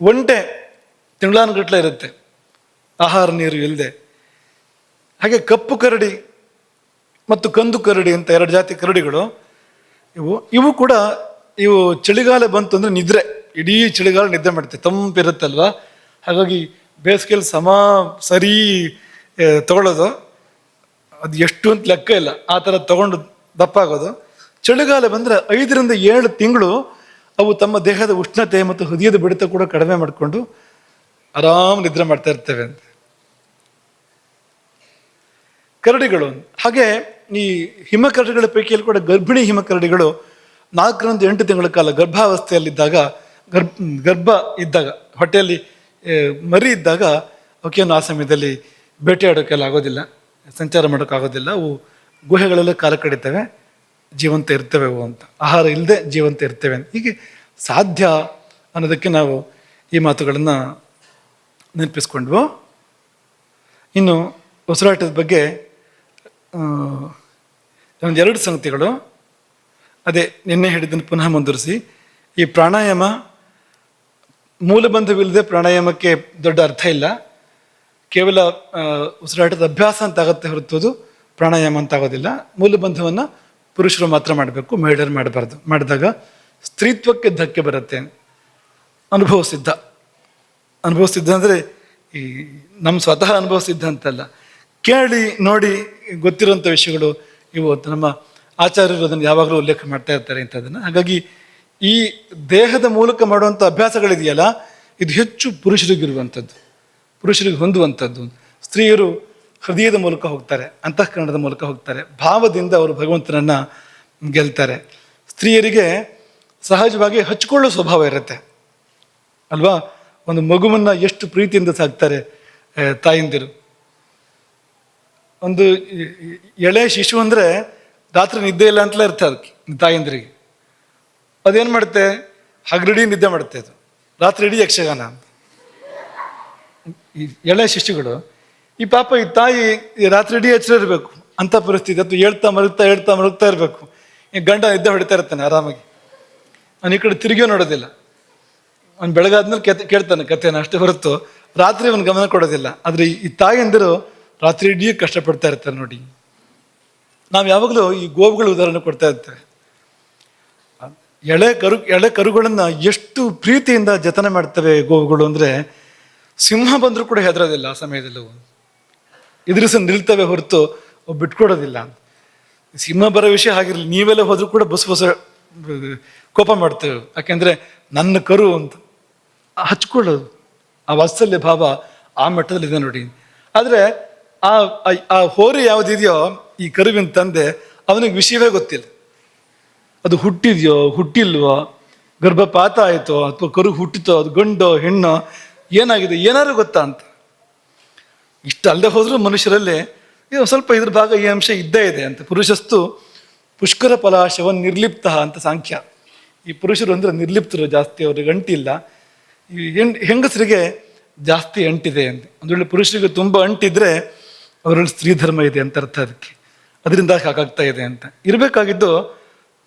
ಒಂಟೆ ತಿಂಗಳಾನುಗಟ್ಟಲೆ ಇರುತ್ತೆ ಆಹಾರ ನೀರು ಇಲ್ಲದೆ. ಹಾಗೆ ಕಪ್ಪು ಕರಡಿ ಮತ್ತು ಕಂದು ಕರಡಿ ಅಂತ 2 ಜಾತಿ ಕರಡಿಗಳು ಇವು ಕೂಡ ಚಳಿಗಾಲ ಬಂತು ಅಂದರೆ ನಿದ್ರೆ ಇಡೀ ಚಳಿಗಾಲ ನಿದ್ದೆ ಮಾಡುತ್ತೆ, ತಂಪಿರುತ್ತಲ್ವ. ಹಾಗಾಗಿ ಬೇಸಿಗೆಯಲ್ಲಿ ಸರಿ ತಗೊಳ್ಳೋದು ಅದು ಎಷ್ಟು ಅಂತ ಲೆಕ್ಕ ಇಲ್ಲ, ಆ ಥರ ತಗೊಂಡು ದಪ್ಪ ಆಗೋದು. ಚಳಿಗಾಲ ಬಂದರೆ 5ರಿಂದ 7 ತಿಂಗಳು ಅವು ತಮ್ಮ ದೇಹದ ಉಷ್ಣತೆ ಮತ್ತು ಹೃದಯದ ಬಡಿತ ಕೂಡ ಕಡಿಮೆ ಮಾಡಿಕೊಂಡು ಆರಾಮ್ ನಿದ್ರೆ ಮಾಡ್ತಾ ಇರ್ತೇವೆ ಅಂತ. ಕರಡಿಗಳು ಹಾಗೆ, ಈ ಹಿಮಕರಡಿಗಳ ಪೈಕಿಯಲ್ಲಿ ಕೂಡ ಗರ್ಭಿಣಿ ಹಿಮಕರಡಿಗಳು 4ರಿಂದ 8 ತಿಂಗಳ ಕಾಲ ಗರ್ಭಾವಸ್ಥೆಯಲ್ಲಿದ್ದಾಗ, ಗರ್ಭ ಇದ್ದಾಗ, ಹೊಟ್ಟೆಯಲ್ಲಿ ಮರಿ ಇದ್ದಾಗ ಅವಕ್ಕೇನು ಆ ಸಮಯದಲ್ಲಿ ಬೇಟೆಯಾಡೋಕ್ಕೆಲ್ಲ ಆಗೋದಿಲ್ಲ, ಸಂಚಾರ ಮಾಡೋಕ್ಕಾಗೋದಿಲ್ಲ. ಅವು ಗುಹೆಗಳೆಲ್ಲ ಕಾಲ ಕಡಿತವೆ, ಜೀವಂತ ಇರ್ತವೆ ಅವು ಅಂತ, ಆಹಾರ ಇಲ್ಲದೆ ಜೀವಂತ ಇರ್ತೇವೆ ಅಂತ. ಹೀಗೆ ಸಾಧ್ಯ ಅನ್ನೋದಕ್ಕೆ ನಾವು ಈ ಮಾತುಗಳನ್ನು ನೆನಪಿಸ್ಕೊಂಡ್ವು. ಇನ್ನು ಉಸಿರಾಟದ ಬಗ್ಗೆ ಒಂದು 2 ಸಂಗತಿಗಳು. ಅದೇ ನಿನ್ನೆ ಹೇಳಿದ್ದನ್ನು ಪುನಃ ಮುಂದುವರಿಸಿ, ಈ ಪ್ರಾಣಾಯಾಮ ಮೂಲಬಂಧವಿಲ್ಲದೆ ಪ್ರಾಣಾಯಾಮಕ್ಕೆ ದೊಡ್ಡ ಅರ್ಥ ಇಲ್ಲ. ಕೇವಲ ಉಸಿರಾಟದ ಅಭ್ಯಾಸ ಅಂತ ಆಗುತ್ತೆ ಹೊರತು ಪ್ರಾಣಾಯಾಮ ಅಂತ ಆಗೋದಿಲ್ಲ. ಮೂಲಬಂಧವನ್ನು ಪುರುಷರು ಮಾತ್ರ ಮಾಡಬೇಕು, ಮಹಿಳೆಯರು ಮಾಡಬಾರ್ದು. ಮಾಡಿದಾಗ ಸ್ತ್ರೀತ್ವಕ್ಕೆ ಧಕ್ಕೆ ಬರುತ್ತೆ. ಅನುಭವಿಸಿದ್ದ ಅಂದರೆ ಈ ನಮ್ಮ ಸ್ವತಃ ಅನುಭವಿಸಿದ್ದ ಅಂತಲ್ಲ, ಕೇಳಿ ನೋಡಿ ಗೊತ್ತಿರೋಂಥ ವಿಷಯಗಳು ಇವು. ನಮ್ಮ ಆಚಾರ್ಯರು ಅದನ್ನು ಯಾವಾಗಲೂ ಉಲ್ಲೇಖ ಮಾಡ್ತಾ ಇರ್ತಾರೆ ಇಂಥದ್ದನ್ನು. ಹಾಗಾಗಿ ಈ ದೇಹದ ಮೂಲಕ ಮಾಡುವಂಥ ಅಭ್ಯಾಸಗಳಿದೆಯಲ್ಲ, ಇದು ಹೆಚ್ಚು ಪುರುಷರಿಗಿರುವಂಥದ್ದು, ಪುರುಷರಿಗೆ ಹೊಂದುವಂಥದ್ದು. ಸ್ತ್ರೀಯರು ಹೃದಯದ ಮೂಲಕ ಹೋಗ್ತಾರೆ, ಅಂತಃಕರಣದ ಮೂಲಕ ಹೋಗ್ತಾರೆ, ಭಾವದಿಂದ ಅವರು ಭಗವಂತನನ್ನ ಗೆಲ್ತಾರೆ. ಸ್ತ್ರೀಯರಿಗೆ ಸಹಜವಾಗಿ ಹಚ್ಕೊಳ್ಳೋ ಸ್ವಭಾವ ಇರುತ್ತೆ ಅಲ್ವಾ. ಒಂದು ಮಗುವನ್ನ ಎಷ್ಟು ಪ್ರೀತಿಯಿಂದ ಸಾಕ್ತಾರೆ ತಾಯಂದಿರು. ಒಂದು ಎಳೆ ಶಿಶು ಅಂದರೆ ರಾತ್ರಿ ನಿದ್ದೆ ಇಲ್ಲ ಅಂತಲೇ ಇರುತ್ತೆ ಅದಕ್ಕೆ, ತಾಯಂದಿರಿಗೆ. ಅದೇನು ಮಾಡುತ್ತೆ, ಹಗಲಿಡೀ ನಿದ್ದೆ ಮಾಡುತ್ತೆ, ಅದು ರಾತ್ರಿ ಇಡೀ ಯಕ್ಷಗಾನ. ಈ ಎಳೆ ಶಿಶುಗಳು, ಈ ಪಾಪ ಈ ತಾಯಿ ರಾತ್ರಿ ಇಡೀ ಎಚ್ಚರ ಇರಬೇಕು ಅಂತ ಪರಿಸ್ಥಿತಿ. ಅದು ಹೇಳ್ತಾ ಮರುಗ್ತಾ ಇರಬೇಕು. ಈ ಗಂಡ ನಿದ್ದೆ ಹೊಡಿತಾ ಇರ್ತಾನೆ ಆರಾಮಾಗಿ, ಅವ್ನು ಈ ಕಡೆ ತಿರುಗಿಯೋ ನೋಡೋದಿಲ್ಲ. ಅವ್ನು ಬೆಳಗಾದ್ಮೇಲೆ ಕೇಳ್ತಾನೆ ಕಥೆನ, ಅಷ್ಟೇ ಹೊರತು ರಾತ್ರಿ ಅವನು ಗಮನ ಕೊಡೋದಿಲ್ಲ. ಆದರೆ ಈ ತಾಯಿಯಂದಿರು ರಾತ್ರಿ ಇಡೀ ಕಷ್ಟಪಡ್ತಾ ಇರ್ತಾರೆ ನೋಡಿ. ನಾವು ಯಾವಾಗಲೂ ಈ ಗೋವುಗಳ ಉದಾಹರಣೆ ಕೊಡ್ತಾ ಇರ್ತೇವೆ. ಎಳೆ ಕರುಗಳನ್ನ ಎಷ್ಟು ಪ್ರೀತಿಯಿಂದ ಜತನ ಮಾಡ್ತವೆ ಗೋವುಗಳು ಅಂದರೆ, ಸಿಂಹ ಬಂದರೂ ಕೂಡ ಹೆದರೋದಿಲ್ಲ ಆ ಸಮಯದಲ್ಲಿ. ಎದುರಿಸಿ ನಿಲ್ತವೆ ಹೊರತು ಬಿಟ್ಕೊಡೋದಿಲ್ಲ. ಸಿಂಹ ಬರೋ ವಿಷಯ ಆಗಿರಲಿ, ನೀವೆಲ್ಲ ಹೋದ್ರೂ ಕೂಡ ಬಸ್ ಕೋಪ ಮಾಡ್ತೇವೆ. ಯಾಕೆಂದ್ರೆ ನನ್ನ ಕರು ಅಂತ ಹಚ್ಕೊಳ್ಳೋದು, ಆ ವಾತ್ಸಲ್ಯ ಭಾವ ಆ ಮಟ್ಟದಲ್ಲಿದೆ ನೋಡಿ. ಆದರೆ ಆ ಹೋರಿ ಯಾವುದಿದೆಯೋ ಈ ಕರುವಿನ ತಂದೆ, ಅವನಿಗೆ ವಿಷಯವೇ ಗೊತ್ತಿಲ್ಲ. ಅದು ಹುಟ್ಟಿದೆಯೋ ಹುಟ್ಟಿಲ್ವೋ, ಗರ್ಭಪಾತ ಆಯಿತೋ ಅಥವಾ ಕರು ಹುಟ್ಟಿತೋ, ಅದು ಗಂಡೋ ಹೆಣ್ಣೋ, ಏನಾಗಿದೆ ಏನಾದ್ರು ಗೊತ್ತಾ ಅಂತ. ಇಷ್ಟ ಅಲ್ಲದೆ ಹೋದ್ರೂ ಮನುಷ್ಯರಲ್ಲಿ ಸ್ವಲ್ಪ ಇದ್ರ ಭಾಗ ಈ ಅಂಶ ಇದ್ದೇ ಇದೆ ಅಂತ. ಪುರುಷಸ್ತು ಪುಷ್ಕರ ಫಲಾಶವ ನಿರ್ಲಿಪ್ತ ಅಂತ ಸಾಂಖ್ಯ. ಈ ಪುರುಷರು ಅಂದರೆ ನಿರ್ಲಿಪ್ತರು ಜಾಸ್ತಿ, ಅವ್ರಿಗೆ ಅಂಟಿಲ್ಲ. ಈ ಹೆಂಗಸರಿಗೆ ಜಾಸ್ತಿ ಅಂಟಿದೆ ಅಂತ. ಒಂದು ವೇಳೆ ಪುರುಷರಿಗೆ ತುಂಬ ಅಂಟಿದ್ರೆ ಅವರಲ್ಲಿ ಸ್ತ್ರೀ ಧರ್ಮ ಇದೆ ಅಂತ ಅರ್ಥ. ಅದರಿಂದ ಹಾಗಾಗ್ತಾ ಇದೆ ಅಂತ. ಇರಬೇಕಾಗಿದ್ದು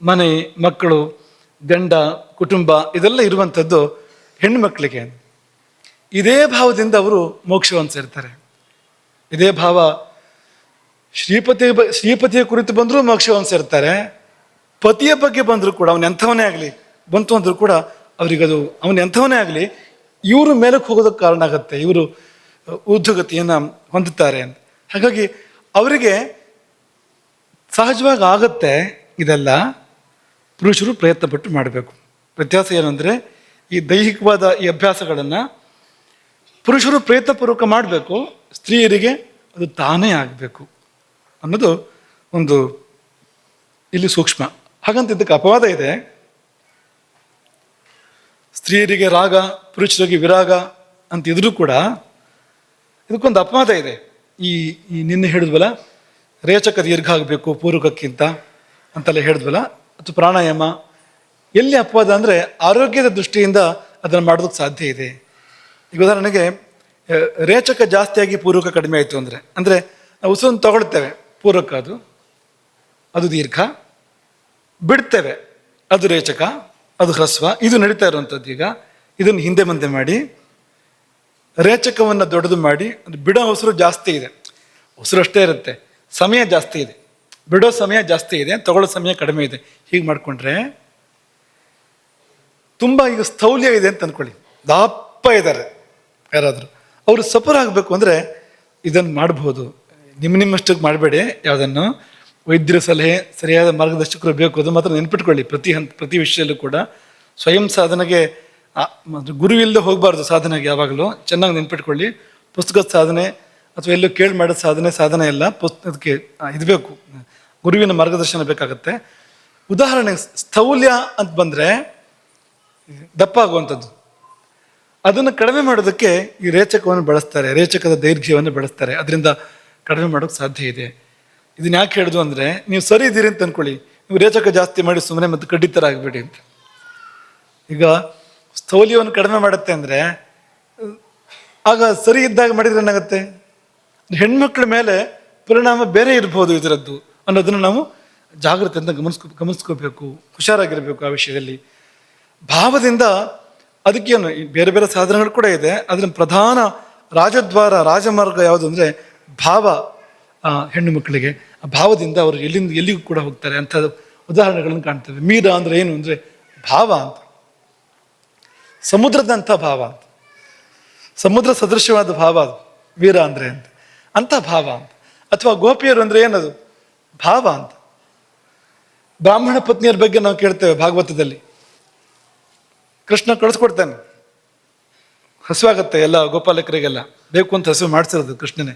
ಮನೆ, ಮಕ್ಕಳು, ಗಂಡ, ಕುಟುಂಬ ಇದೆಲ್ಲ ಇರುವಂಥದ್ದು ಹೆಣ್ಣು ಮಕ್ಕಳಿಗೆ. ಇದೇ ಭಾವದಿಂದ ಅವರು ಮೋಕ್ಷವನ್ನು ಸೇರ್ತಾರೆ. ಇದೇ ಭಾವ ಶ್ರೀಪತಿಯ ಕುರಿತು ಬಂದರೂ ಮೋಕ್ಷವನ್ನು ಸೇರ್ತಾರೆ. ಪತಿಯ ಬಗ್ಗೆ ಬಂದರೂ ಕೂಡ, ಅವನ ಎಂಥವನೇ ಆಗಲಿ ಬಂತು ಅಂದರೂ ಕೂಡ ಅವರಿಗದು, ಅವನ ಎಂಥವನೇ ಆಗಲಿ ಇವರು ಮೇಲಕ್ಕೆ ಹೋಗೋದಕ್ಕೆ ಕಾರಣ ಆಗುತ್ತೆ, ಇವರು ಊರ್ಧ್ವಗತಿಯನ್ನು ಹೊಂದುತ್ತಾರೆ ಅಂತ. ಹಾಗಾಗಿ ಅವರಿಗೆ ಸಹಜವಾಗಿ ಆಗತ್ತೆ ಇದೆಲ್ಲ. ಪುರುಷರು ಪ್ರಯತ್ನ ಪಟ್ಟು ಮಾಡಬೇಕು. ವ್ಯತ್ಯಾಸ ಏನಂದರೆ, ಈ ದೈಹಿಕವಾದ ಈ ಅಭ್ಯಾಸಗಳನ್ನು ಪುರುಷರು ಪ್ರಯತ್ನಪೂರ್ವಕ ಮಾಡಬೇಕು, ಸ್ತ್ರೀಯರಿಗೆ ಅದು ತಾನೇ ಆಗಬೇಕು ಅನ್ನೋದು ಒಂದು ಇಲ್ಲಿ ಸೂಕ್ಷ್ಮ. ಹಾಗಂತ ಇದಕ್ಕೆ ಅಪವಾದ ಇದೆ. ಸ್ತ್ರೀಯರಿಗೆ ರಾಗ, ಪುರುಷರಿಗೆ ವಿರಾಗ ಅಂತ ಇದ್ರೂ ಕೂಡ ಇದಕ್ಕೊಂದು ಅಪವಾದ ಇದೆ. ಈ ನಿನ್ನೆ ಹೇಳಿದ್ವಲ್ಲ, ರೇಚಕ ದೀರ್ಘ ಆಗಬೇಕು ಪೂರ್ವಕಕ್ಕಿಂತ ಅಂತೆಲ್ಲ ಹೇಳಿದ್ವಲ್ಲ, ಅಥವಾ ಪ್ರಾಣಾಯಾಮ. ಎಲ್ಲಿ ಅಪವಾದ ಅಂದರೆ, ಆರೋಗ್ಯದ ದೃಷ್ಟಿಯಿಂದ ಅದನ್ನು ಮಾಡೋದಕ್ಕೆ ಸಾಧ್ಯ ಇದೆ. ಈಗ ಉದಾಹರಣೆಗೆ, ರೇಚಕ ಜಾಸ್ತಿಯಾಗಿ ಪೂರ್ವಕ ಕಡಿಮೆ ಆಯಿತು ಅಂದರೆ ನಾವು ಉಸಿರನ್ನು ತಗೊಳ್ತೇವೆ, ಪೂರ್ವಕ ಅದು ದೀರ್ಘ, ಬಿಡ್ತೇವೆ ಅದು ರೇಚಕ, ಅದು ಹ್ರಸ್ವ. ಇದು ನಡೀತಾ ಇರುವಂಥದ್ದು. ಈಗ ಇದನ್ನು ಹಿಂದೆ ಮುಂದೆ ಮಾಡಿ ರೇಚಕವನ್ನು ದೊಡ್ಡದು ಮಾಡಿ, ಅದು ಬಿಡೋ ಉಸಿರು ಜಾಸ್ತಿ ಇದೆ, ಉಸಿರು ಅಷ್ಟೇ ಇರುತ್ತೆ, ಸಮಯ ಜಾಸ್ತಿ ಇದೆ, ಬಿಡೋ ಸಮಯ ಜಾಸ್ತಿ ಇದೆ, ತಗೊಳ್ಳೋ ಸಮಯ ಕಡಿಮೆ ಇದೆ. ಹೀಗೆ ಮಾಡಿಕೊಂಡ್ರೆ ತುಂಬ ಈಗ ಸ್ಥೌಲ್ಯ ಇದೆ ಅಂತ ಅಂದ್ಕೊಳ್ಳಿ, ದಪ್ಪ ಇದ್ದಾರೆ ಯಾರಾದರೂ, ಅವರು ಸಫರ್ ಆಗಬೇಕು ಅಂದರೆ ಇದನ್ನು ಮಾಡಬಹುದು. ನಿಮ್ಮಷ್ಟಕ್ಕೆ ಮಾಡಬೇಡಿ, ಯಾವುದನ್ನು ವೈದ್ಯರ ಸಲಹೆ, ಸರಿಯಾದ ಮಾರ್ಗದರ್ಶಕರು ಬೇಕು. ಅದು ಮಾತ್ರ ನೆನ್ಪಿಟ್ಕೊಳ್ಳಿ. ಪ್ರತಿ ವಿಷಯದಲ್ಲೂ ಕೂಡ ಸ್ವಯಂ ಸಾಧನೆಗೆ ಗುರುವಿಲ್ಲದೆ ಹೋಗಬಾರ್ದು. ಸಾಧನೆಗೆ ಯಾವಾಗಲೂ ಚೆನ್ನಾಗಿ ನೆನ್ಪಿಟ್ಕೊಳ್ಳಿ. ಪುಸ್ತಕದ ಸಾಧನೆ ಅಥವಾ ಎಲ್ಲೋ ಕೇಳಿ ಮಾಡೋ ಸಾಧನೆ ಎಲ್ಲ ಅದಕ್ಕೆ ಇದು ಬೇಕು, ಗುರುವಿನ ಮಾರ್ಗದರ್ಶನ ಬೇಕಾಗತ್ತೆ. ಉದಾಹರಣೆ ಸ್ಥೌಲ್ಯ ಅಂತ ಬಂದರೆ ದಪ್ಪ ಆಗುವಂಥದ್ದು, ಅದನ್ನು ಕಡಿಮೆ ಮಾಡೋದಕ್ಕೆ ಈ ರೇಚಕವನ್ನು ಬಳಸ್ತಾರೆ, ರೇಚಕದ ದೈರ್ಘ್ಯವನ್ನು ಬಳಸ್ತಾರೆ. ಅದರಿಂದ ಕಡಿಮೆ ಮಾಡೋಕ್ಕೆ ಸಾಧ್ಯ ಇದೆ. ಇದನ್ನ ಯಾಕೆ ಹೇಳಿದ್ರು ಅಂದರೆ, ನೀವು ಸರಿ ಇದ್ದೀರಿ ಅಂತ ಅಂದ್ಕೊಳ್ಳಿ, ನೀವು ರೇಚಕ ಜಾಸ್ತಿ ಮಾಡಿ ಸುಮ್ಮನೆ ಮತ್ತು ಕಡ್ಡಿತರ ಆಗಬೇಡಿ ಅಂತ. ಈಗ ಸ್ಥೌಲ್ಯವನ್ನು ಕಡಿಮೆ ಮಾಡುತ್ತೆ ಅಂದರೆ, ಆಗ ಸರಿ ಇದ್ದಾಗ ಮಾಡಿದ್ರೆ ಏನಾಗುತ್ತೆ, ಹೆಣ್ಮಕ್ಳ ಮೇಲೆ ಪರಿಣಾಮ ಬೇರೆ ಇರ್ಬೋದು ಇದರದ್ದು ಅನ್ನೋದನ್ನು ನಾವು ಜಾಗೃತಿಯಿಂದ ಗಮನಿಸ್ಕೋಬೇಕು, ಹುಷಾರಾಗಿರಬೇಕು ಆ ವಿಷಯದಲ್ಲಿ. ಭಾವದಿಂದ ಅದಕ್ಕೇನು ಬೇರೆ ಬೇರೆ ಸಾಧನಗಳು ಕೂಡ ಇದೆ. ಅದರ ಪ್ರಧಾನ ರಾಜಮಾರ್ಗ ಯಾವುದು ಅಂದರೆ ಭಾವ. ಹೆಣ್ಣು ಮಕ್ಕಳಿಗೆ ಆ ಭಾವದಿಂದ ಅವರು ಎಲ್ಲಿಗೂ ಕೂಡ ಹೋಗ್ತಾರೆ ಅಂಥ ಉದಾಹರಣೆಗಳನ್ನು ಕಾಣ್ತೇವೆ. ಮೀರ ಅಂದರೆ ಏನು ಅಂದರೆ ಭಾವ ಅಂತ, ಸಮುದ್ರದಂಥ ಭಾವ ಅಂತ, ಸಮುದ್ರ ಸದೃಶ್ಯವಾದ ಭಾವ ಅದು ವೀರ ಅಂದರೆ ಅಂಥ ಭಾವ ಅಂತ. ಅಥವಾ ಗೋಪಿಯರು ಅಂದರೆ ಏನದು ಭಾವ ಅಂತ. ಬ್ರಾಹ್ಮಣ ಪತ್ನಿಯರ ಬಗ್ಗೆ ನಾವು ಕೇಳ್ತೇವೆ ಭಾಗವತದಲ್ಲಿ. ಕೃಷ್ಣ ಕಳಿಸ್ಕೊಡ್ತಾನೆ, ಹಸುವಾಗತ್ತೆ ಎಲ್ಲ ಗೋಪಾಲಕರಿಗೆಲ್ಲ, ಬೇಕು ಅಂತ ಹಸು ಮಾಡಿಸಿರೋದು ಕೃಷ್ಣನೇ.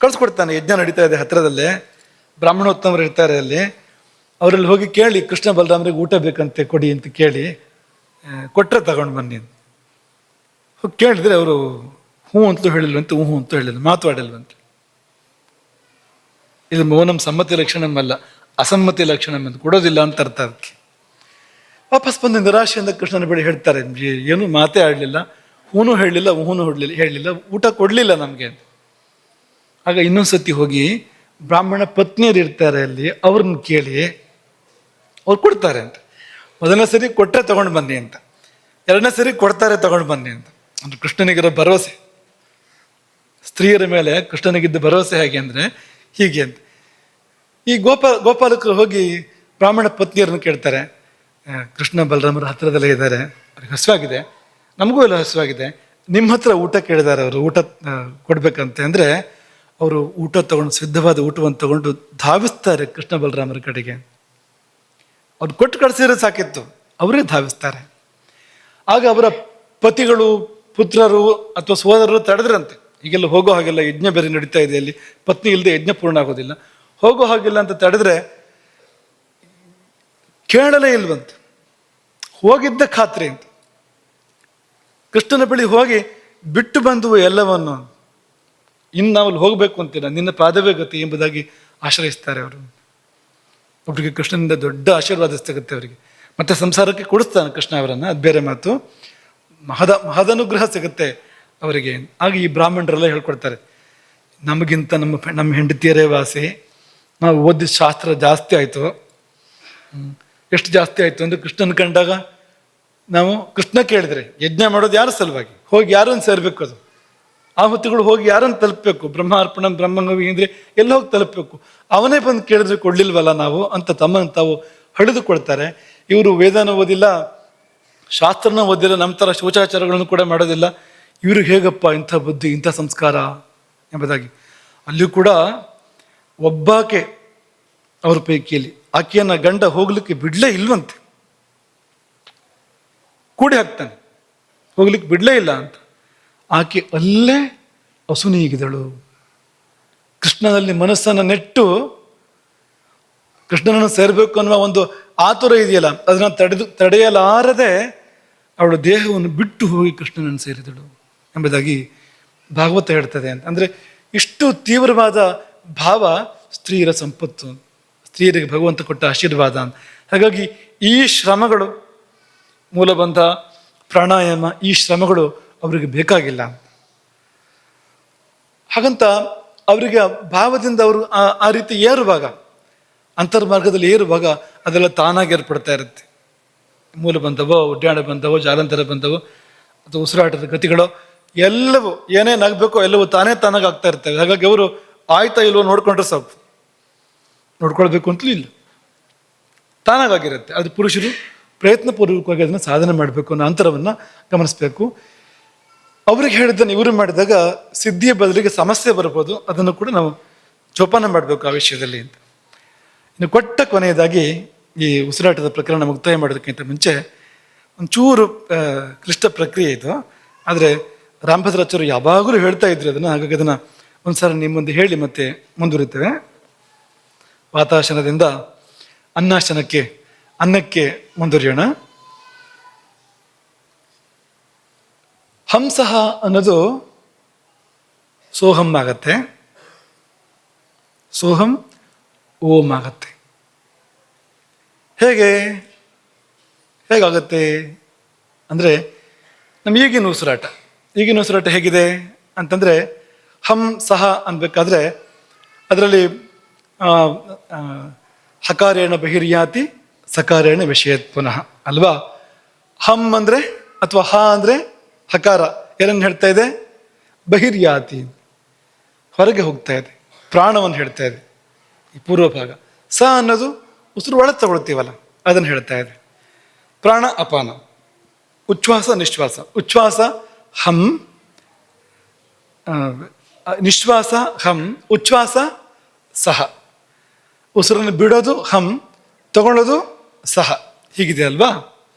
ಕಳಿಸ್ಕೊಡ್ತಾನೆ, ಯಜ್ಞ ನಡೀತಾ ಇದೆ ಹತ್ತಿರದಲ್ಲೇ, ಬ್ರಾಹ್ಮಣೋತ್ತಮರು ಇರ್ತಾರೆ ಅಲ್ಲಿ, ಅವರಲ್ಲಿ ಹೋಗಿ ಕೇಳಿ ಕೃಷ್ಣ ಬಲರಾಮರಿಗೆ ಊಟ ಬೇಕಂತೆ ಕೊಡಿ ಅಂತ ಕೇಳಿ, ಕೊಟ್ಟರೆ ತಗೊಂಡು ಬನ್ನಿ ಅಂತ ಹೋಗಿ ಕೇಳಿದ್ರೆ ಅವರು ಹ್ಞೂ ಅಂತಲೂ ಹೇಳಿಲ್ವಂತೆ, ಹ್ಞೂ ಅಂತೂ ಹೇಳಿಲ್ಲ, ಮಾತಾಡಿಲ್ವಂತೆ. ಇದು ಮೌನಂ ಸಮ್ಮತಿ ಲಕ್ಷಣಮಲ್ಲ, ಅಸಮ್ಮತಿ ಲಕ್ಷಣ ಅಂತ, ಕೊಡೋದಿಲ್ಲ ಅಂತ ಅರ್ಥ. ಅದಕ್ಕೆ ವಾಪಸ್ ಬಂದು ನಿರಾಶೆಯಿಂದ ಕೃಷ್ಣನ ಬಳಿ ಹೇಳ್ತಾರೆ, ಏನೂ ಮಾತೇ ಆಡಲಿಲ್ಲ, ಹೂನು ಹೇಳಲಿಲ್ಲ, ಹೂನು ಹೇಳಲಿಲ್ಲ, ಊಟ ಕೊಡಲಿಲ್ಲ ನಮಗೆ. ಆಗ ಇನ್ನೊಂದ್ಸತಿ ಹೋಗಿ ಬ್ರಾಹ್ಮಣ ಪತ್ನಿಯರು ಇರ್ತಾರೆ ಅಲ್ಲಿ, ಅವ್ರನ್ನ ಕೇಳಿ ಅವ್ರು ಕೊಡ್ತಾರೆ ಅಂತ. ಮೊದಲನೇ ಸರಿ ಕೊಟ್ಟರೆ ತಗೊಂಡು ಬನ್ನಿ ಅಂತ, ಎರಡನೇ ಸರಿ ಕೊಡ್ತಾರೆ ತಗೊಂಡು ಬನ್ನಿ ಅಂತ. ಅಂದ್ರೆ ಕೃಷ್ಣನಿಗಿರೋ ಭರವಸೆ, ಸ್ತ್ರೀಯರ ಮೇಲೆ ಕೃಷ್ಣನಿಗಿದ್ದ ಭರವಸೆ ಹೇಗೆ ಅಂದರೆ ಹೀಗೆ ಅಂತ. ಈ ಗೋಪಾಲಕರು ಹೋಗಿ ಬ್ರಾಹ್ಮಣ ಪತ್ನಿಯರನ್ನು ಕೇಳ್ತಾರೆ, ಕೃಷ್ಣ ಬಲರಾಮರು ಹತ್ತಿರದಲ್ಲೇ ಇದ್ದಾರೆ, ಅವ್ರಿಗೆ ಹಸುವಾಗಿದೆ, ನಮಗೂ ಎಲ್ಲ ಹಸುವಾಗಿದೆ, ನಿಮ್ಮ ಹತ್ರ ಊಟ ಕೇಳಿದ್ದಾರೆ, ಅವರು ಊಟ ಕೊಡ್ಬೇಕಂತೆ. ಅಂದರೆ ಅವರು ಊಟ ತಗೊಂಡು, ಸಿದ್ಧವಾದ ಊಟವನ್ನು ತಗೊಂಡು ಧಾವಿಸ್ತಾರೆ ಕೃಷ್ಣ ಬಲರಾಮರ ಕಡೆಗೆ. ಅವ್ರು ಕೊಟ್ಟು ಕಳಿಸಿದ್ರೆ ಸಾಕಿತ್ತು, ಅವರೇ ಧಾವಿಸ್ತಾರೆ. ಆಗ ಅವರ ಪತಿಗಳು, ಪುತ್ರರು ಅಥವಾ ಸೋದರರು ತಡೆದ್ರಂತೆ. ಈಗೆಲ್ಲ ಹೋಗೋ ಹಾಗೆಲ್ಲ, ಯಜ್ಞ ಬೇರೆ ನಡೀತಾ ಇದೆ ಅಲ್ಲಿ, ಪತ್ನಿ ಇಲ್ಲದೆ ಯಜ್ಞ ಪೂರ್ಣ ಆಗೋದಿಲ್ಲ, ಹೋಗೋ ಹಾಗಿಲ್ಲ ಅಂತ ತಡೆದ್ರೆ ಕೇಳಲೇ ಇಲ್ವಂತ. ಹೋಗಿದ್ದ ಖಾತ್ರಿ ಅಂತ. ಕೃಷ್ಣನ ಬಳಿ ಹೋಗಿ ಬಿಟ್ಟು ಬಂದುವು ಎಲ್ಲವನ್ನು, ಇನ್ನು ನಾವು ಅಲ್ಲಿ ಹೋಗ್ಬೇಕು ಅಂತೀರ, ನಿನ್ನ ಪಾದವೇ ಗತಿ ಎಂಬುದಾಗಿ ಆಶ್ರಯಿಸ್ತಾರೆ ಅವರು. ಒಬ್ಬರಿಗೆ ಕೃಷ್ಣನಿಂದ ದೊಡ್ಡ ಆಶೀರ್ವಾದ ಸಿಗುತ್ತೆ ಅವರಿಗೆ. ಮತ್ತೆ ಸಂಸಾರಕ್ಕೆ ಕೊಡಿಸ್ತಾನೆ ಕೃಷ್ಣ ಅವರನ್ನು, ಅದು ಬೇರೆ ಮಾತು. ಮಹದನುಗ್ರಹ ಸಿಗುತ್ತೆ ಅವರಿಗೆ. ಆಗ ಈ ಬ್ರಾಹ್ಮಣರೆಲ್ಲ ಹೇಳ್ಕೊಡ್ತಾರೆ, ನಮಗಿಂತ ನಮ್ಮ ಹೆಂಡತಿಯರೇ ವಾಸಿ, ನಾವು ಓದಿದ ಶಾಸ್ತ್ರ ಜಾಸ್ತಿ ಆಯಿತು. ಎಷ್ಟು ಜಾಸ್ತಿ ಆಯಿತು ಅಂದರೆ, ಕೃಷ್ಣನ ಕಂಡಾಗ ನಾವು ಕೃಷ್ಣ ಕೇಳಿದ್ರೆ ಯಜ್ಞ ಮಾಡೋದು ಯಾರ ಸಲುವಾಗಿ, ಹೋಗಿ ಯಾರನ್ನು ಸೇರಬೇಕು, ಅದು ಆ ಹೊತ್ತುಗಳು ಹೋಗಿ ಯಾರನ್ನು ತಲುಪಬೇಕು, ಬ್ರಹ್ಮಾರ್ಪಣ ಬ್ರಹ್ಮಂಗವಿ ಅಂದರೆ ಎಲ್ಲ ಹೋಗಿ ತಲುಪಬೇಕು, ಅವನೇ ಬಂದು ಕೇಳಿದ್ರೆ ಕೊಡ್ಲಿಲ್ವಲ್ಲ ನಾವು ಅಂತ ತಮ್ಮನ್ನು ತಾವು ಹಳಿದುಕೊಳ್ತಾರೆ. ಇವರು ವೇದನ ಓದಿಲ್ಲ, ಶಾಸ್ತ್ರನ ಓದಿಲ್ಲ, ನಮ್ಮ ಥರ ಶೌಚಾಚಾರಗಳನ್ನು ಕೂಡ ಮಾಡೋದಿಲ್ಲ, ಇವ್ರಿಗೆ ಹೇಗಪ್ಪ ಇಂಥ ಬುದ್ಧಿ, ಇಂಥ ಸಂಸ್ಕಾರ ಎಂಬುದಾಗಿ. ಅಲ್ಲಿಯೂ ಕೂಡ ಒಬ್ಬಾಕೆ ಅವ್ರ ಪೈಕಿಯಲ್ಲಿ, ಆಕೆಯನ್ನು ಗಂಡ ಹೋಗ್ಲಿಕ್ಕೆ ಬಿಡಲೇ ಇಲ್ವಂತೆ, ಕೂಡಿ ಹಾಕ್ತಾನೆ, ಹೋಗ್ಲಿಕ್ಕೆ ಬಿಡಲೇ ಇಲ್ಲ ಅಂತ. ಆಕೆ ಅಲ್ಲೇ ಅಸುನೀಗಿದಳು. ಕೃಷ್ಣನಲ್ಲಿ ಮನಸ್ಸನ್ನು ನೆಟ್ಟು ಕೃಷ್ಣನನ್ನು ಸೇರಬೇಕು ಅನ್ನುವ ಒಂದು ಆತುರ ಇದೆಯಲ್ಲ, ಅದನ್ನು ತಡೆಯಲಾರದೆ ಅವಳು ದೇಹವನ್ನು ಬಿಟ್ಟು ಹೋಗಿ ಕೃಷ್ಣನನ್ನು ಸೇರಿದಳು ಎಂಬುದಾಗಿ ಭಾಗವತ ಹೇಳ್ತದೆ ಅಂತ. ಅಂದರೆ ಇಷ್ಟು ತೀವ್ರವಾದ ಭಾವ ಸ್ತ್ರೀಯರ ಸಂಪತ್ತು, ಸ್ತ್ರೀಯರಿಗೆ ಭಗವಂತ ಕೊಟ್ಟ ಆಶೀರ್ವಾದ ಅಂತ. ಹಾಗಾಗಿ ಈ ಶ್ರಮಗಳು, ಮೂಲಬಂಧ, ಪ್ರಾಣಾಯಾಮ, ಈ ಶ್ರಮಗಳು ಅವರಿಗೆ ಬೇಕಾಗಿಲ್ಲ. ಹಾಗಂತ ಅವರಿಗೆ ಭಾವದಿಂದ ಅವರು ಆ ರೀತಿ ಏರುವಾಗ, ಅಂತರ್ಮಾರ್ಗದಲ್ಲಿ ಏರುವಾಗ ಅದೆಲ್ಲ ತಾನಾಗಿ ಏರ್ಪಡ್ತಾ ಇರುತ್ತೆ. ಮೂಲ ಬಂಧವೋ, ಉಡ್ಡಾಣ ಬಂಧವೋ, ಜಾಲಂಧರ ಬಂಧವೋ ಅಥವಾ ಉಸಿರಾಟದ ಗತಿಗಳೋ ಎಲ್ಲವೂ ಏನೇನಾಗಬೇಕೋ ಎಲ್ಲವೂ ತಾನಾಗಿ ಆಗ್ತಾ ಇರ್ತವೆ. ಹಾಗಾಗಿ ಅವರು ಆಯ್ತಾ ಇಲ್ವೋ ನೋಡ್ಕೊಂಡ್ರೆ ಸಾಕು, ನೋಡ್ಕೊಳ್ಬೇಕು ಅಂತಲೂ ಇಲ್ಲ, ತಾನಾಗಿರುತ್ತೆ. ಅದು ಪುರುಷರು ಪ್ರಯತ್ನಪೂರ್ವಕವಾಗಿ ಅದನ್ನು ಸಾಧನೆ ಮಾಡಬೇಕು ಅನ್ನೋ ಅಂತರವನ್ನು ಗಮನಿಸಬೇಕು. ಅವ್ರಿಗೆ ಹೇಳಿದ್ದನ್ನು ಇವರು ಮಾಡಿದಾಗ ಸಿದ್ಧಿಯ ಬದಲಿಗೆ ಸಮಸ್ಯೆ ಬರ್ಬೋದು, ಅದನ್ನು ಕೂಡ ನಾವು ಜೋಪಾನ ಮಾಡಬೇಕು ಆ ವಿಷಯದಲ್ಲಿ ಅಂತ. ಇನ್ನು ಕೊನೆಯದಾಗಿ ಈ ಉಸಿರಾಟದ ಪ್ರಕರಣ ಮುಕ್ತಾಯ ಮಾಡೋದಕ್ಕಿಂತ ಮುಂಚೆ ಒಂಚೂರು ಕ್ಲಿಷ್ಟ ಪ್ರಕ್ರಿಯೆ ಇದು. ಆದರೆ ರಾಮಭದ್ರಾಚಾರ್ಯರು ಯಾವಾಗಲೂ ಹೇಳ್ತಾ ಇದ್ರು ಅದನ್ನು, ಹಾಗಾಗಿ ಅದನ್ನು ಒಂದ್ಸಲ ನಿಮ್ಮ ಮುಂದೆ ಹೇಳಿ ಮತ್ತೆ ಮುಂದುವರಿತೇವೆ. ವಾತಾಸನದಿಂದ ಅನ್ನಕ್ಕೆ ಮುಂದುವರಿಯೋಣ. ಹಂಸಃ ಅನ್ನೋದು ಸೋಹಂ ಆಗತ್ತೆ, ಸೋಹಂ ಓಂ ಆಗತ್ತೆ. ಹೇಗಾಗತ್ತೆ ಅಂದರೆ ನಮ್ಮ ಈಗಿನ ಉಸಿರಾಟ ಹೇಗಿದೆ ಅಂತಂದರೆ, ಹಂ ಸಹ ಅನ್ಬೇಕಾದ್ರೆ ಅದರಲ್ಲಿ ಹಕಾರೇಣ ಬಹಿರ್ಯಾತಿ ಸಕಾರೇಣ ವಿಷಯತ್ ಪುನಃ ಅಲ್ವಾ. ಹಂ ಅಂದರೆ ಅಥವಾ ಹ ಅಂದರೆ ಹಕಾರ ಏನನ್ನು ಹೇಳ್ತಾ ಇದೆ? ಬಹಿರ್ಯಾತಿ, ಹೊರಗೆ ಹೋಗ್ತಾ ಇದೆ, ಪ್ರಾಣವನ್ನು ಹೇಳ್ತಾ ಇದೆ ಈ ಪೂರ್ವ ಭಾಗ. ಸ ಅನ್ನೋದು ಉಸಿರು ಒಳಗೆ ತಗೊಳ್ತೀವಲ್ಲ ಅದನ್ನು ಹೇಳ್ತಾ ಇದೆ. ಪ್ರಾಣ ಅಪಾನ, ಉಚ್ಛ್ವಾಸ ನಿಶ್ವಾಸ. ಉಚ್ಛ್ವಾಸ ಹಂ, ನಿಶ್ವಾಸ ಹಂ, ಉಚ್ಛ್ವಾಸ ಸಹ. ಉಸಿರನ್ನು ಬಿಡೋದು ಹಂ, ತಗೊಳ್ಳೋದು ಸಹ. ಹೀಗಿದೆ ಅಲ್ವಾ?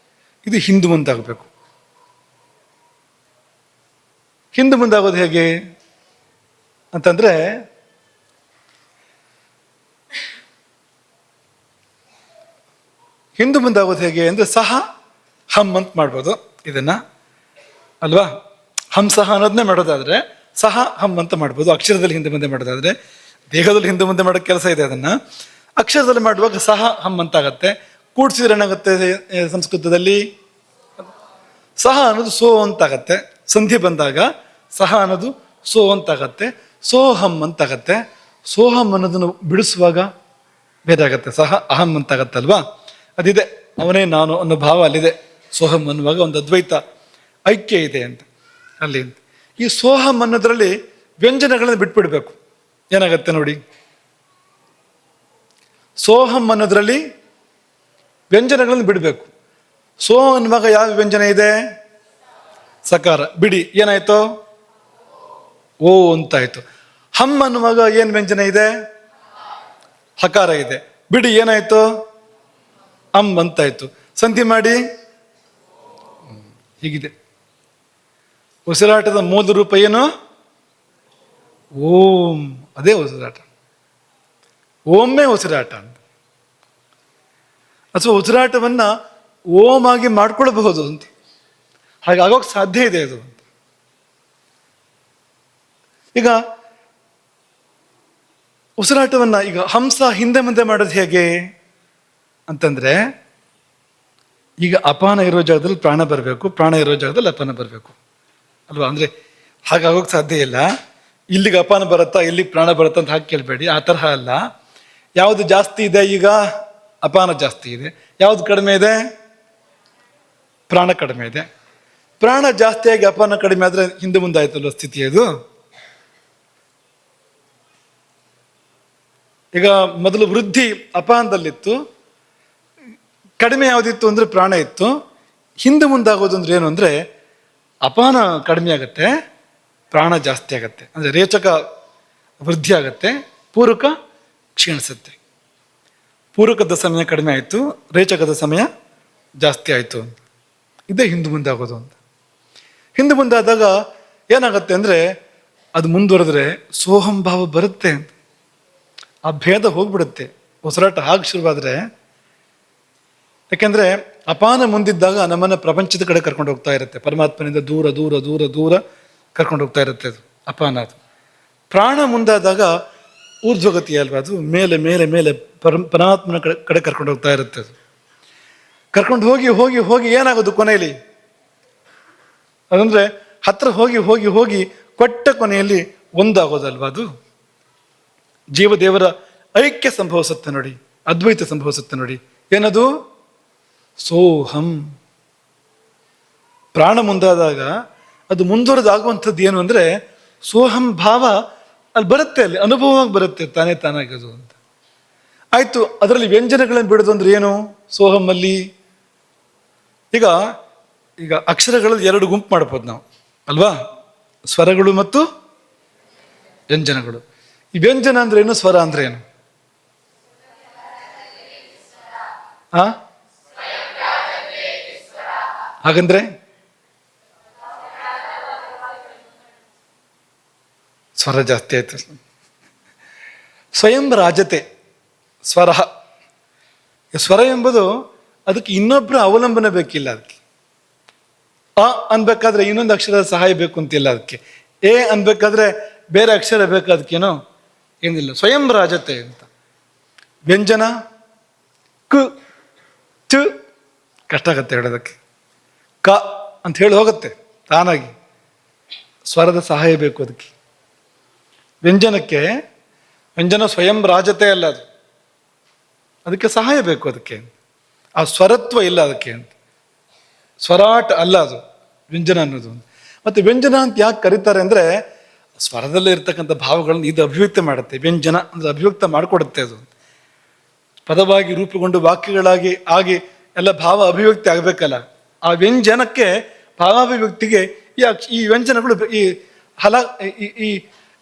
ಇದು ಹಿಂದೆ ಮುಂದಾಗಬೇಕು. ಹಿಂದೆ ಮುಂದಾಗೋದು ಹೇಗೆ ಅಂತಂದ್ರೆ, ಹಿಂದೆ ಮುಂದಾಗೋದು ಹೇಗೆ ಅಂದರೆ ಸಹ ಹಂ ಅಂತ ಮಾಡ್ಬೋದು ಇದನ್ನ ಅಲ್ವಾ. ಹಂಸಹ ಅನ್ನೋದನ್ನೇ ಮಾಡೋದಾದ್ರೆ ಸಹ ಹಂ ಅಂತ ಮಾಡ್ಬೋದು. ಅಕ್ಷರದಲ್ಲಿ ಹಿಂದೆ ಮುಂದೆ ಮಾಡೋದಾದ್ರೆ, ದೇಹದಲ್ಲಿ ಹಿಂದೆ ಮುಂದೆ ಮಾಡೋ ಕೆಲಸ ಇದೆ. ಅದನ್ನ ಅಕ್ಷರದಲ್ಲಿ ಮಾಡುವಾಗ ಸಹ ಹಂ ಅಂತ ಆಗತ್ತೆ. ಕೂಡಿಸಿದ್ರೆ ಏನಾಗುತ್ತೆ ಸಂಸ್ಕೃತದಲ್ಲಿ? ಸಹ ಅನ್ನೋದು ಸೋ ಅಂತಾಗತ್ತೆ. ಸಂಧಿ ಬಂದಾಗ ಸಹ ಅನ್ನೋದು ಸೋ ಅಂತಾಗತ್ತೆ, ಸೋಹಂ ಅಂತಾಗತ್ತೆ. ಸೋಹಂ ಅನ್ನೋದನ್ನು ಬಿಡಿಸುವಾಗ ಭೇದ ಆಗತ್ತೆ, ಸಹ ಅಹಂ ಅಂತಾಗತ್ತಲ್ವಾ. ಅದಿದೆ, ಅವನೇ ನಾನು ಅನ್ನೋ ಭಾವ ಅಲ್ಲಿದೆ. ಸೋಹಂ ಅನ್ನುವಾಗ ಒಂದು ಅದ್ವೈತ ಐಕ್ಯ ಇದೆ ಅಂತ ಅಲ್ಲಿ. ಈ ಸೋಹಂ ಅನ್ನೋದ್ರಲ್ಲಿ ವ್ಯಂಜನಗಳನ್ನು ಬಿಟ್ಬಿಡ್ಬೇಕು. ಏನಾಗತ್ತೆ ನೋಡಿ, ಸೋಹಂ ಅನ್ನೋದ್ರಲ್ಲಿ ವ್ಯಂಜನಗಳನ್ನು ಬಿಡಬೇಕು. ಸೋ ಅನ್ನುವಾಗ ಯಾವ ವ್ಯಂಜನ ಇದೆ? ಸಕಾರ, ಬಿಡಿ. ಏನಾಯ್ತು? ಓ ಅಂತಾಯ್ತು. ಹಂ ಅನ್ನುವಾಗ ಏನು ವ್ಯಂಜನ ಇದೆ? ಹಕಾರ ಇದೆ, ಬಿಡಿ. ಏನಾಯ್ತು? ಅಂ ಅಂತಾಯ್ತು. ಸಂಧಿ ಮಾಡಿ ಹೀಗಿದೆ. ಉಸಿರಾಟದ ಮೂಲ ರೂಪ ಏನು? ಓಂ. ಅದೇ ಉಸಿರಾಟ. ಓಮ್ಮೆ ಉಸಿರಾಟ ಅಂತ. ಅಥವಾ ಉಸಿರಾಟವನ್ನ ಓಂ ಆಗಿ ಮಾಡ್ಕೊಳ್ಬಹುದು ಅಂತ. ಹಾಗಾಗೋಕೆ ಸಾಧ್ಯ ಇದೆ ಅದು. ಈಗ ಉಸಿರಾಟವನ್ನ ಈಗ ಹಂಸ ಹಿಂದೆ ಮುಂದೆ ಮಾಡೋದು ಹೇಗೆ ಅಂತಂದ್ರೆ, ಈಗ ಅಪಾನ ಇರೋ ಜಾಗದಲ್ಲಿ ಪ್ರಾಣ ಬರಬೇಕು, ಪ್ರಾಣ ಇರೋ ಜಾಗದಲ್ಲಿ ಅಪಾನ ಬರಬೇಕು ಅಲ್ವಾ. ಅಂದ್ರೆ ಹಾಗಾಗೋಕೆ ಸಾಧ್ಯ ಇಲ್ಲ. ಇಲ್ಲಿಗೆ ಅಪಾನ ಬರುತ್ತಾ, ಇಲ್ಲಿಗೆ ಪ್ರಾಣ ಬರುತ್ತಾ ಅಂತ ಹಾಕಿ ಕೇಳಬೇಡಿ. ಆ ತರಹ ಅಲ್ಲ. ಯಾವುದು ಜಾಸ್ತಿ ಇದೆ? ಈಗ ಅಪಾನ ಜಾಸ್ತಿ ಇದೆ. ಯಾವುದು ಕಡಿಮೆ ಇದೆ? ಪ್ರಾಣ ಕಡಿಮೆ ಇದೆ. ಪ್ರಾಣ ಜಾಸ್ತಿಯಾಗಿ ಅಪಾನ ಕಡಿಮೆ ಆದ್ರೆ ಹಿಂದೆ ಮುಂದೆ ಆಯ್ತಲ್ವ ಸ್ಥಿತಿ ಅದು. ಈಗ ಮೊದಲು ವೃದ್ಧಿ ಅಪಾನದಲ್ಲಿತ್ತು, ಕಡಿಮೆ ಯಾವುದಿತ್ತು ಅಂದ್ರೆ ಪ್ರಾಣ ಇತ್ತು. ಹಿಂದೆ ಮುಂದಾಗೋದು ಅಂದ್ರೆ ಏನು ಅಂದ್ರೆ, ಅಪಾನ ಕಡಿಮೆ ಆಗತ್ತೆ, ಪ್ರಾಣ ಜಾಸ್ತಿ ಆಗತ್ತೆ. ಅಂದ್ರೆ ರೇಚಕ ವೃದ್ಧಿ ಆಗತ್ತೆ, ಪೂರಕ ಕ್ಷೀಣಿಸುತ್ತೆ. ಪೂರಕದ ಸಮಯ ಕಡಿಮೆ ಆಯಿತು, ರೇಚಕದ ಸಮಯ ಜಾಸ್ತಿ ಆಯಿತು. ಇದೇ ಹಿಂದೆ ಮುಂದಾಗೋದು ಅಂತ. ಹಿಂದೆ ಮುಂದಾದಾಗ ಏನಾಗತ್ತೆ ಅಂದ್ರೆ, ಅದು ಮುಂದುವರೆದ್ರೆ ಸೋಹಂ ಭಾವ ಬರುತ್ತೆ, ಆ ಭೇದ ಹೋಗ್ಬಿಡುತ್ತೆ. ಉಸಿರಾಟ ಹಾಗೆ ಶುರುವಾದ್ರೆ, ಯಾಕೆಂದ್ರೆ ಅಪಾನ ಮುಂದಿದ್ದಾಗ ನಮ್ಮನ್ನ ಪ್ರಪಂಚದ ಕಡೆ ಕರ್ಕೊಂಡು ಹೋಗ್ತಾ ಇರುತ್ತೆ. ಪರಮಾತ್ಮನಿಂದ ದೂರ ದೂರ ದೂರ ದೂರ ಕರ್ಕೊಂಡು ಹೋಗ್ತಾ ಇರುತ್ತೆ ಅದು ಅಪಾನ. ಅದು ಪ್ರಾಣ ಮುಂದಾದಾಗ ಊರ್ಧ್ವಗತಿ ಅಲ್ವಾ, ಅದು ಮೇಲೆ ಮೇಲೆ ಮೇಲೆ ಪರಮಾತ್ಮನ ಕಡೆ ಕರ್ಕೊಂಡು ಹೋಗ್ತಾ ಇರುತ್ತೆ. ಅದು ಕರ್ಕೊಂಡು ಹೋಗಿ ಹೋಗಿ ಹೋಗಿ ಏನಾಗೋದು ಕೊನೆಯಲ್ಲಿ ಅದಂದ್ರೆ, ಹತ್ರ ಹೋಗಿ ಹೋಗಿ ಹೋಗಿ ಕೊಟ್ಟ ಕೊನೆಯಲ್ಲಿ ಒಂದಾಗೋದಲ್ವಾ ಅದು. ಜೀವದೇವರ ಐಕ್ಯ ಸಂಭವಿಸುತ್ತೆ ನೋಡಿ, ಅದ್ವೈತ ಸಂಭವಿಸುತ್ತೆ ನೋಡಿ. ಏನದು? ಸೋಹಂ. ಪ್ರಾಣ ಮುಂದಾದಾಗ ಅದು ಮುಂದುವರೆದಾಗುವಂಥದ್ದು ಏನು ಅಂದ್ರೆ, ಸೋಹಂ ಭಾವ ಅಲ್ಲಿ ಬರುತ್ತೆ, ಅಲ್ಲಿ ಅನುಭವವಾಗಿ ಬರುತ್ತೆ ತಾನೇ ತಾನಾಗದು ಅಂತ ಆಯ್ತು. ಅದರಲ್ಲಿ ವ್ಯಂಜನಗಳನ್ನು ಬಿಡೋದು ಅಂದ್ರೆ ಏನು? ಸೋಹಂ ಅಲ್ಲಿ ಈಗ ಈಗ ಅಕ್ಷರಗಳಲ್ಲಿ ಎರಡು ಗುಂಪು ಮಾಡ್ಬೋದು ನಾವು ಅಲ್ವಾ? ಸ್ವರಗಳು ಮತ್ತು ವ್ಯಂಜನಗಳು. ಈ ವ್ಯಂಜನ ಅಂದ್ರೆ ಏನು, ಸ್ವರ ಅಂದ್ರೆ ಏನು? ಆ ಹಾಗಂದ್ರೆ ಸ್ವರ ಜಾಸ್ತಿ ಆಯ್ತು. ಸ್ವಯಂ ರಾಜತೆ ಸ್ವರ. ಸ್ವರ ಎಂಬುದು ಅದಕ್ಕೆ ಇನ್ನೊಬ್ಬರ ಅವಲಂಬನೆ ಬೇಕಿಲ್ಲ. ಅದಕ್ಕೆ ಅನ್ಬೇಕಾದ್ರೆ ಇನ್ನೊಂದು ಅಕ್ಷರದ ಸಹಾಯ ಬೇಕು ಅಂತಿಲ್ಲ. ಅದಕ್ಕೆ ಅನ್ಬೇಕಾದ್ರೆ ಬೇರೆ ಅಕ್ಷರ ಬೇಕು, ಅದಕ್ಕೇನೋ ಏನಿಲ್ಲ. ಸ್ವಯಂ ರಾಜತೆ ಅಂತ. ವ್ಯಂಜನ ಕು ಚು ಕಷ್ಟ ಆಗತ್ತೆ ಹೇಳೋದಕ್ಕೆ. ಕ ಅಂತ ಹೇಳಿ ಹೋಗುತ್ತೆ ತಾನಾಗಿ, ಸ್ವರದ ಸಹಾಯ ಬೇಕು ಅದಕ್ಕೆ. ವ್ಯಂಜನಕ್ಕೆ, ವ್ಯಂಜನ ಸ್ವಯಂ ರಾಜತೆ ಅಲ್ಲ ಅದು, ಅದಕ್ಕೆ ಸಹಾಯ ಬೇಕು. ಅದಕ್ಕೆ ಆ ಸ್ವರತ್ವ ಇಲ್ಲ ಅದಕ್ಕೆ ಅಂತ. ಸ್ವರಾಟ್ ಅಲ್ಲ ಅದು ವ್ಯಂಜನ ಅನ್ನೋದು. ಮತ್ತೆ ವ್ಯಂಜನ ಅಂತ ಯಾಕೆ ಕರೀತಾರೆ ಅಂದ್ರೆ, ಸ್ವರದಲ್ಲೇ ಇರ್ತಕ್ಕಂಥ ಭಾವಗಳನ್ನು ಇದು ಅಭಿವ್ಯಕ್ತ ಮಾಡುತ್ತೆ. ವ್ಯಂಜನ ಅಂದ್ರೆ ಅಭಿವ್ಯಕ್ತ ಮಾಡಿಕೊಡುತ್ತೆ. ಅದು ಪದವಾಗಿ ರೂಪುಗೊಂಡು ವಾಕ್ಯಗಳಾಗಿ ಆಗಿ ಎಲ್ಲ ಭಾವ ಅಭಿವ್ಯಕ್ತಿ ಆಗಬೇಕಲ್ಲ. ಆ ವ್ಯಂಜನಕ್ಕೆ, ಭಾವಾಭಿವ್ಯಕ್ತಿಗೆ ಈ ವ್ಯಂಜನಗಳು, ಈ ಹಲ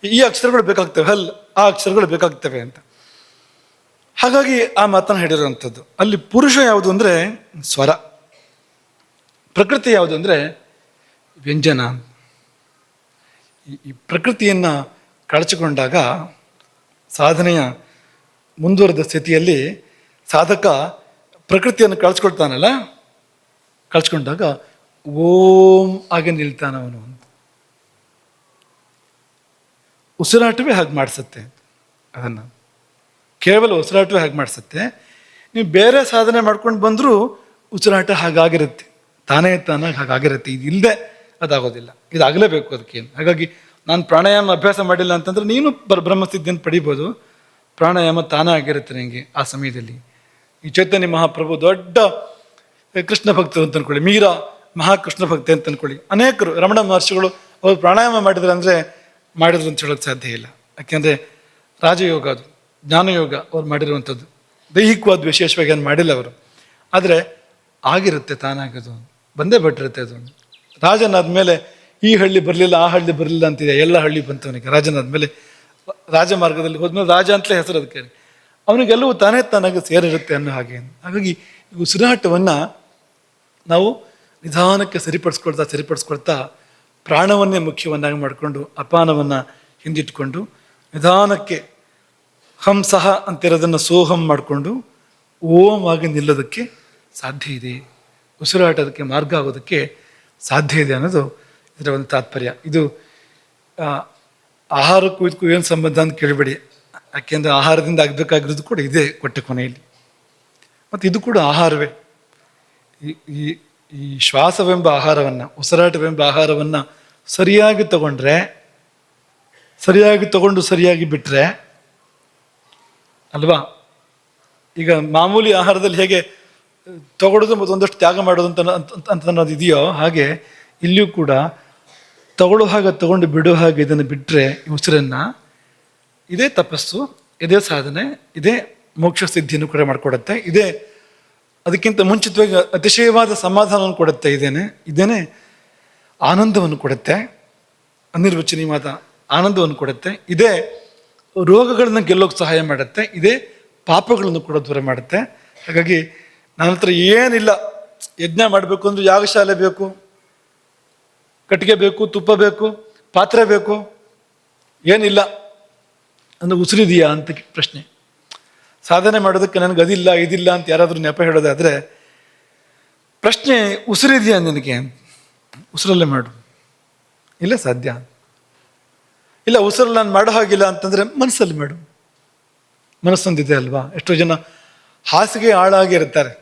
ಈ ಅಕ್ಷರಗಳು ಬೇಕಾಗ್ತವೆ. ಆ ಅಕ್ಷರಗಳು ಬೇಕಾಗ್ತವೆ ಅಂತ. ಹಾಗಾಗಿ ಆ ಮಾತನ್ನು ಹೇಳಿರುವಂಥದ್ದು. ಅಲ್ಲಿ ಪುರುಷ ಯಾವುದು ಅಂದ್ರೆ ಸ್ವರ, ಪ್ರಕೃತಿ ಯಾವುದು ಅಂದ್ರೆ ವ್ಯಂಜನ. ಈ ಪ್ರಕೃತಿಯನ್ನ ಕಳಚಿಕೊಂಡಾಗ, ಸಾಧನೆಯ ಮುಂದುವರೆದ ಸ್ಥಿತಿಯಲ್ಲಿ ಸಾಧಕ ಪ್ರಕೃತಿಯನ್ನು ಕಳ್ಚ್ಕೊಳ್ತಾನಲ್ಲ, ಕಳ್ಚ್ಕೊಂಡಾಗ ಓಂ ಆಗಿ ನಿಲ್ತಾನವನು. ಉಸಿರಾಟವೇ ಹಾಗೆ ಮಾಡಿಸುತ್ತೆ. ಅದನ್ನು ಕೇವಲ ಉಸಿರಾಟವೇ ಹಾಗೆ ಮಾಡಿಸುತ್ತೆ. ನೀವು ಬೇರೆ ಸಾಧನೆ ಮಾಡ್ಕೊಂಡು ಬಂದರೂ ಉಸಿರಾಟ ಹಾಗಾಗಿರುತ್ತೆ, ತಾನೇ ತಾನಾಗಿ ಹಾಗಾಗಿರುತ್ತೆ. ಇದು ಇಲ್ಲದೆ ಅದಾಗೋದಿಲ್ಲ, ಇದಾಗಲೇಬೇಕು ಅದಕ್ಕೆ. ಹಾಗಾಗಿ ನಾನು ಪ್ರಾಣಾಯಾಮ ಅಭ್ಯಾಸ ಮಾಡಿಲ್ಲ ಅಂತಂದ್ರೆ ನೀನು ಬ್ರಹ್ಮಸ್ಥಿತಿಯನ್ನು ಪಡಿಬೋದು. ಪ್ರಾಣಾಯಾಮ ತಾನೇ ಆಗಿರುತ್ತೆ ನಿಮಗೆ ಆ ಸಮಯದಲ್ಲಿ. ಈ ಚೈತನ್ಯ ಮಹಾಪ್ರಭು ದೊಡ್ಡ ಕೃಷ್ಣ ಭಕ್ತರು ಅಂತ ಅನ್ಕೊಳ್ಳಿ, ಮೀರಾ ಮಹಾಕೃಷ್ಣ ಭಕ್ತಿ ಅಂತ ಅನ್ಕೊಳ್ಳಿ. ಅನೇಕರು ರಮಣ ಮಹರ್ಷಿಗಳು ಅವರು ಪ್ರಾಣಾಯಾಮ ಮಾಡಿದ್ರು ಅಂದರೆ ಮಾಡಿದ್ರು ಅಂತ ಹೇಳೋಕ್ಕೆ ಸಾಧ್ಯ ಇಲ್ಲ. ಯಾಕೆಂದರೆ ರಾಜಯೋಗ, ಅದು ಜ್ಞಾನಯೋಗ ಅವ್ರು ಮಾಡಿರುವಂಥದ್ದು. ದೈಹಿಕವಾದ ವಿಶೇಷವಾಗಿ ಏನು ಮಾಡಿಲ್ಲ ಅವರು. ಆದರೆ ಆಗಿರುತ್ತೆ ತಾನಾಗದು, ಬಂದೇ ಬಿಟ್ಟಿರುತ್ತೆ ಅದು. ರಾಜನಾದ್ಮೇಲೆ ಈ ಹಳ್ಳಿ ಬರಲಿಲ್ಲ, ಆ ಹಳ್ಳಿ ಬರಲಿಲ್ಲ ಅಂತಿದೆ, ಎಲ್ಲ ಹಳ್ಳಿ ಬಂತವನಿಗೆ. ರಾಜನಾದ್ಮೇಲೆ ರಾಜಮಾರ್ಗದಲ್ಲಿ ಹೋದ್ಮೇಲೆ ರಾಜ ಅಂತಲೇ ಹೆಸರು ಅದಕ್ಕೆ. ಅವನಿಗೆಲ್ಲವೂ ತಾನೇ ತಾನಾಗಿ ಸೇರಿರುತ್ತೆ ಅನ್ನೋ ಹಾಗೆ. ಹಾಗಾಗಿ ಈ ಉಸಿರಾಟವನ್ನು ನಾವು ನಿಧಾನಕ್ಕೆ ಸರಿಪಡಿಸ್ಕೊಳ್ತಾ ಪ್ರಾಣವನ್ನೇ ಮುಖ್ಯವನ್ನಾಗಿ ಮಾಡಿಕೊಂಡು ಅಪಾನವನ್ನು ಹಿಂದಿಟ್ಕೊಂಡು ನಿಧಾನಕ್ಕೆ ಹಂಸಹ ಅಂತಿರೋದನ್ನು ಸೋಹಂ ಮಾಡಿಕೊಂಡು ಓಂ ಆಗಿ ನಿಲ್ಲೋದಕ್ಕೆ ಸಾಧ್ಯ ಇದೆ. ಉಸಿರಾಟೋದಕ್ಕೆ ಮಾರ್ಗ ಆಗೋದಕ್ಕೆ ಸಾಧ್ಯ ಇದೆ ಅನ್ನೋದು ಇದರ ಒಂದು ತಾತ್ಪರ್ಯ. ಇದು ಆಹಾರಕ್ಕೂ ಇದಕ್ಕೂ ಏನು ಸಂಬಂಧ ಅಂತ ಕೇಳಬೇಡಿ. ಯಾಕೆಂದರೆ ಆಹಾರದಿಂದ ಆಗಬೇಕಾಗಿರೋದು ಕೂಡ ಇದೆ ಕೊಟ್ಟೆ ಕೊನೆಯಲ್ಲಿ. ಮತ್ತು ಇದು ಕೂಡ ಆಹಾರವೇ. ಈ ಶ್ವಾಸವೆಂಬ ಆಹಾರವನ್ನು, ಉಸಿರಾಟವೆಂಬ ಆಹಾರವನ್ನು ಸರಿಯಾಗಿ ತಗೊಂಡು ಸರಿಯಾಗಿ ಬಿಟ್ಟರೆ ಅಲ್ವಾ. ಈಗ ಮಾಮೂಲಿ ಆಹಾರದಲ್ಲಿ ಹೇಗೆ ತಗೊಳ್ಳೋದು ಮತ್ತು ಒಂದಷ್ಟು ತ್ಯಾಗ ಮಾಡೋದು ಅಂತ ಅನ್ನೋದು ಇದೆಯೋ, ಹಾಗೆ ಇಲ್ಲಿಯೂ ಕೂಡ ತಗೊಳ್ಳೋ ಹಾಗೆ ತಗೊಂಡು ಬಿಡೋ ಹಾಗೆ ಇದನ್ನು ಬಿಟ್ಟರೆ ಈ ಉಸಿರನ್ನು, ಇದೇ ತಪಸ್ಸು, ಇದೇ ಸಾಧನೆ, ಇದೇ ಮೋಕ್ಷ ಸ್ಥಿತಿಯನ್ನು ಕೂಡ ಮಾಡಿಕೊಡುತ್ತೆ. ಇದೇ ಅದಕ್ಕಿಂತ ಮುಂಚಿತವಾಗಿ ಅತಿಶಯವಾದ ಸಮಾಧಾನವನ್ನು ಕೊಡುತ್ತೆ. ಇದೇನೆ ಆನಂದವನ್ನು ಕೊಡುತ್ತೆ, ಅನಿರ್ವಚನೀಯವಾದ ಆನಂದವನ್ನು ಕೊಡುತ್ತೆ. ಇದೇ ರೋಗಗಳನ್ನು ಗೆಲ್ಲೋಕೆ ಸಹಾಯ ಮಾಡುತ್ತೆ. ಇದೇ ಪಾಪಗಳನ್ನು ಕೂಡ ದೂರ ಮಾಡುತ್ತೆ. ಹಾಗಾಗಿ ನನ್ನ ಹತ್ರ ಏನಿಲ್ಲ, ಯಜ್ಞ ಮಾಡಬೇಕು ಅಂದ್ರೆ ಯಾಗಶಾಲೆ ಬೇಕು, ಕಟ್ಟಿಗೆ ಬೇಕು, ತುಪ್ಪ ಬೇಕು, ಪಾತ್ರೆ ಬೇಕು, ಏನಿಲ್ಲ ಅಂದ್ರೆ ಉಸಿರಿದೆಯಾ ಅಂತ ಪ್ರಶ್ನೆ. ಸಾಧನೆ ಮಾಡೋದಕ್ಕೆ ನನಗೆ ಅದಿಲ್ಲ ಇದಿಲ್ಲ ಅಂತ ಯಾರಾದರೂ ನೆಪ ಹೇಳೋದಾದರೆ ಪ್ರಶ್ನೆ ಉಸಿರಿದೆಯಾ ನಿನಗೆ? ಉಸಿರಲ್ಲೇ ಮಾಡು. ಇಲ್ಲ ಸಾಧ್ಯ ಇಲ್ಲ, ಉಸಿರಲ್ಲಿ ನಾನು ಮಾಡೋ ಹಾಗಿಲ್ಲ ಅಂತಂದರೆ ಮನಸ್ಸಲ್ಲಿ ಮಾಡು. ಮನಸ್ಸೊಂದಿದೆ ಅಲ್ವಾ. ಎಷ್ಟೋ ಜನ ಹಾಸಿಗೆ ಆಳಾಗಿರ್ತಾರೆ,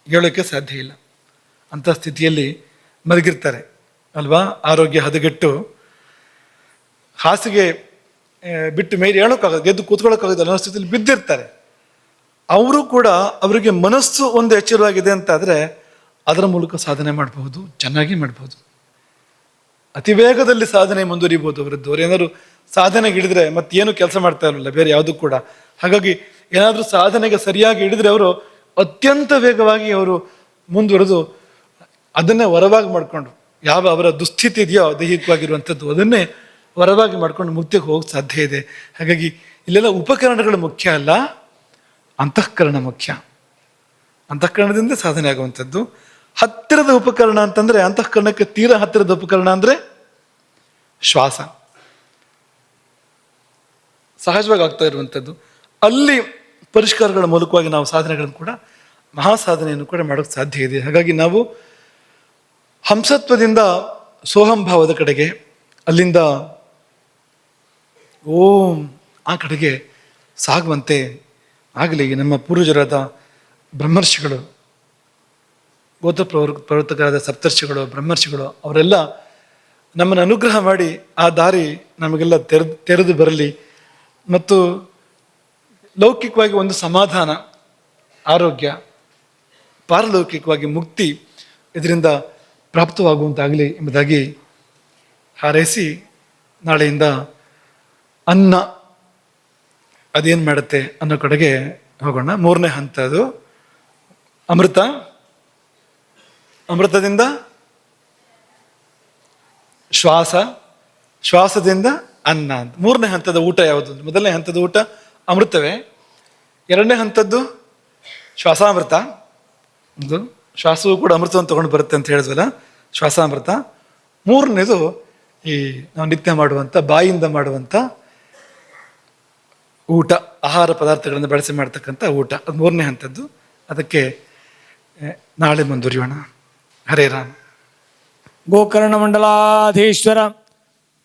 ಹೇಳೋಕ್ಕೆ ಸಾಧ್ಯ ಇಲ್ಲ. ಅಂಥ ಸ್ಥಿತಿಯಲ್ಲಿ ಮಲಗಿರ್ತಾರೆ ಅಲ್ವಾ. ಆರೋಗ್ಯ ಹದಗೆಟ್ಟು ಹಾಸಿಗೆ ಬಿಟ್ಟು ಮೇಲೆ ಹೇಳೋಕ್ಕಾಗದು, ಗೆದ್ದು ಕೂತ್ಕೊಳ್ಳೋಕ್ಕಾಗದು ಅನ್ನೋ ಸ್ಥಿತಿಯಲ್ಲಿ ಬಿದ್ದಿರ್ತಾರೆ. ಅವರು ಕೂಡ, ಅವರಿಗೆ ಮನಸ್ಸು ಒಂದು ಎಚ್ಚರವಾಗಿದೆ ಅಂತಾದರೆ ಅದರ ಮೂಲಕ ಸಾಧನೆ ಮಾಡಬಹುದು, ಚೆನ್ನಾಗಿ ಮಾಡಬಹುದು. ಅತಿ ವೇಗದಲ್ಲಿ ಸಾಧನೆ ಮುಂದುವರಿಬೋದು ಅವರದ್ದು. ಅವ್ರು ಏನಾದ್ರು ಸಾಧನೆಗೆ ಹಿಡಿದ್ರೆ ಮತ್ತೇನು ಕೆಲಸ ಮಾಡ್ತಾ ಇರಲಿಲ್ಲ ಬೇರೆ ಯಾವುದೂ ಕೂಡ. ಹಾಗಾಗಿ ಏನಾದರೂ ಸಾಧನೆಗೆ ಸರಿಯಾಗಿ ಹಿಡಿದ್ರೆ ಅವರು ಅತ್ಯಂತ ವೇಗವಾಗಿ ಅವರು ಮುಂದುವರೆದು ಅದನ್ನೇ ವರವಾಗಿ ಮಾಡಿಕೊಂಡು ಯಾವ ಅವರ ದುಸ್ಥಿತಿ ಇದೆಯೋ ದೈಹಿಕವಾಗಿರುವಂಥದ್ದು ಅದನ್ನೇ ವರವಾಗಿ ಮಾಡ್ಕೊಂಡು ಮುಕ್ತಿಗೆ ಹೋಗಕ್ಕೆ ಸಾಧ್ಯ ಇದೆ. ಹಾಗಾಗಿ ಇಲ್ಲೆಲ್ಲ ಉಪಕರಣಗಳು ಮುಖ್ಯ ಅಲ್ಲ, ಅಂತಃಕರಣ ಮುಖ್ಯ. ಅಂತಃಕರಣದಿಂದ ಸಾಧನೆ ಆಗುವಂಥದ್ದು. ಹತ್ತಿರದ ಉಪಕರಣ ಅಂತಂದ್ರೆ, ಅಂತಃಕರಣಕ್ಕೆ ತೀರಾ ಹತ್ತಿರದ ಉಪಕರಣ ಅಂದ್ರೆ ಶ್ವಾಸ. ಸಹಜವಾಗಿ ಆಗ್ತಾ ಇರುವಂಥದ್ದು. ಅಲ್ಲಿ ಪರಿಷ್ಕಾರಗಳ ಮೂಲಕವಾಗಿ ನಾವು ಸಾಧನೆಗಳನ್ನು ಕೂಡ, ಮಹಾಸಾಧನೆಯನ್ನು ಕೂಡ ಮಾಡೋಕ್ಕೆ ಸಾಧ್ಯ ಇದೆ. ಹಾಗಾಗಿ ನಾವು ಹಂಸತ್ವದಿಂದ ಸೋಹಂಭಾವದ ಕಡೆಗೆ, ಅಲ್ಲಿಂದ ಓಂ ಆ ಕಡೆಗೆ ಸಾಗುವಂತೆ ಆಗಲಿ. ನಮ್ಮ ಪೂರ್ವಜರಾದ ಬ್ರಹ್ಮರ್ಷಿಗಳು, ಗೋತ್ರ ಪ್ರವರ್ತಕರಾದ ಸಪ್ತರ್ಷಿಗಳು, ಬ್ರಹ್ಮರ್ಷಿಗಳು ಅವರೆಲ್ಲ ನಮ್ಮನ್ನು ಅನುಗ್ರಹ ಮಾಡಿ ಆ ದಾರಿ ನಮಗೆಲ್ಲ ತೆರೆದು ಬರಲಿ. ಮತ್ತು ಲೌಕಿಕವಾಗಿ ಒಂದು ಸಮಾಧಾನ, ಆರೋಗ್ಯ, ಪಾರಲೌಕಿಕವಾಗಿ ಮುಕ್ತಿ ಇದರಿಂದ ಪ್ರಾಪ್ತವಾಗುವಂತಾಗಲಿ ಎಂಬುದಾಗಿ ಹಾರೈಸಿ, ನಾಳೆಯಿಂದ ಅನ್ನ ಅದೇನು ಮಾಡುತ್ತೆ ಅನ್ನೋ ಕಡೆಗೆ ಹೋಗೋಣ. 3ನೇ ಹಂತ ಅದು ಅಮೃತ. ಅಮೃತದಿಂದ ಶ್ವಾಸ, ಶ್ವಾಸದಿಂದ ಅನ್ನ ಅಂತ 3ನೇ ಹಂತದ ಊಟ ಯಾವುದು? 1ನೇ ಹಂತದ ಊಟ ಅಮೃತವೇ. 2ನೇ ಹಂತದ್ದು ಶ್ವಾಸಾಮೃತ. ಒಂದು ಶ್ವಾಸವೂ ಕೂಡ ಅಮೃತವನ್ನು ತಗೊಂಡು ಬರುತ್ತೆ ಅಂತ ಹೇಳಿದ್ವಲ್ಲ, ಶ್ವಾಸಾಮೃತ. 3ನೇದು ಈ ನಾವು ನಿತ್ಯ ಮಾಡುವಂಥ, ಬಾಯಿಯಿಂದ ಮಾಡುವಂಥ ಊಟ, ಆಹಾರ ಪದಾರ್ಥಗಳನ್ನು ಬಳಸಿ ಮಾಡ್ತಕ್ಕಂಥ ಊಟ, ಅದು 3ನೇ ಹಂತದ್ದು. ಅದಕ್ಕೆ ನಾಳೆ ಮುಂದುವರಿಯೋಣ. ಹರೇ ರಾಮ್. ಗೋಕರ್ಣ ಮಂಡಲಾಧೀಶ್ವರ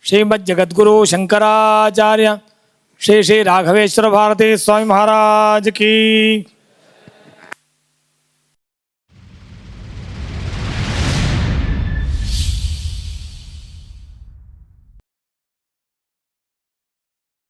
ಶ್ರೀಮದ್ ಜಗದ್ಗುರು ಶಂಕರಾಚಾರ್ಯ ಶ್ರೀ ಶ್ರೀ ರಾಘವೇಶ್ವರ ಭಾರತೀ ಸ್ವಾಮಿ ಮಹಾರಾಜ್ ಕೀ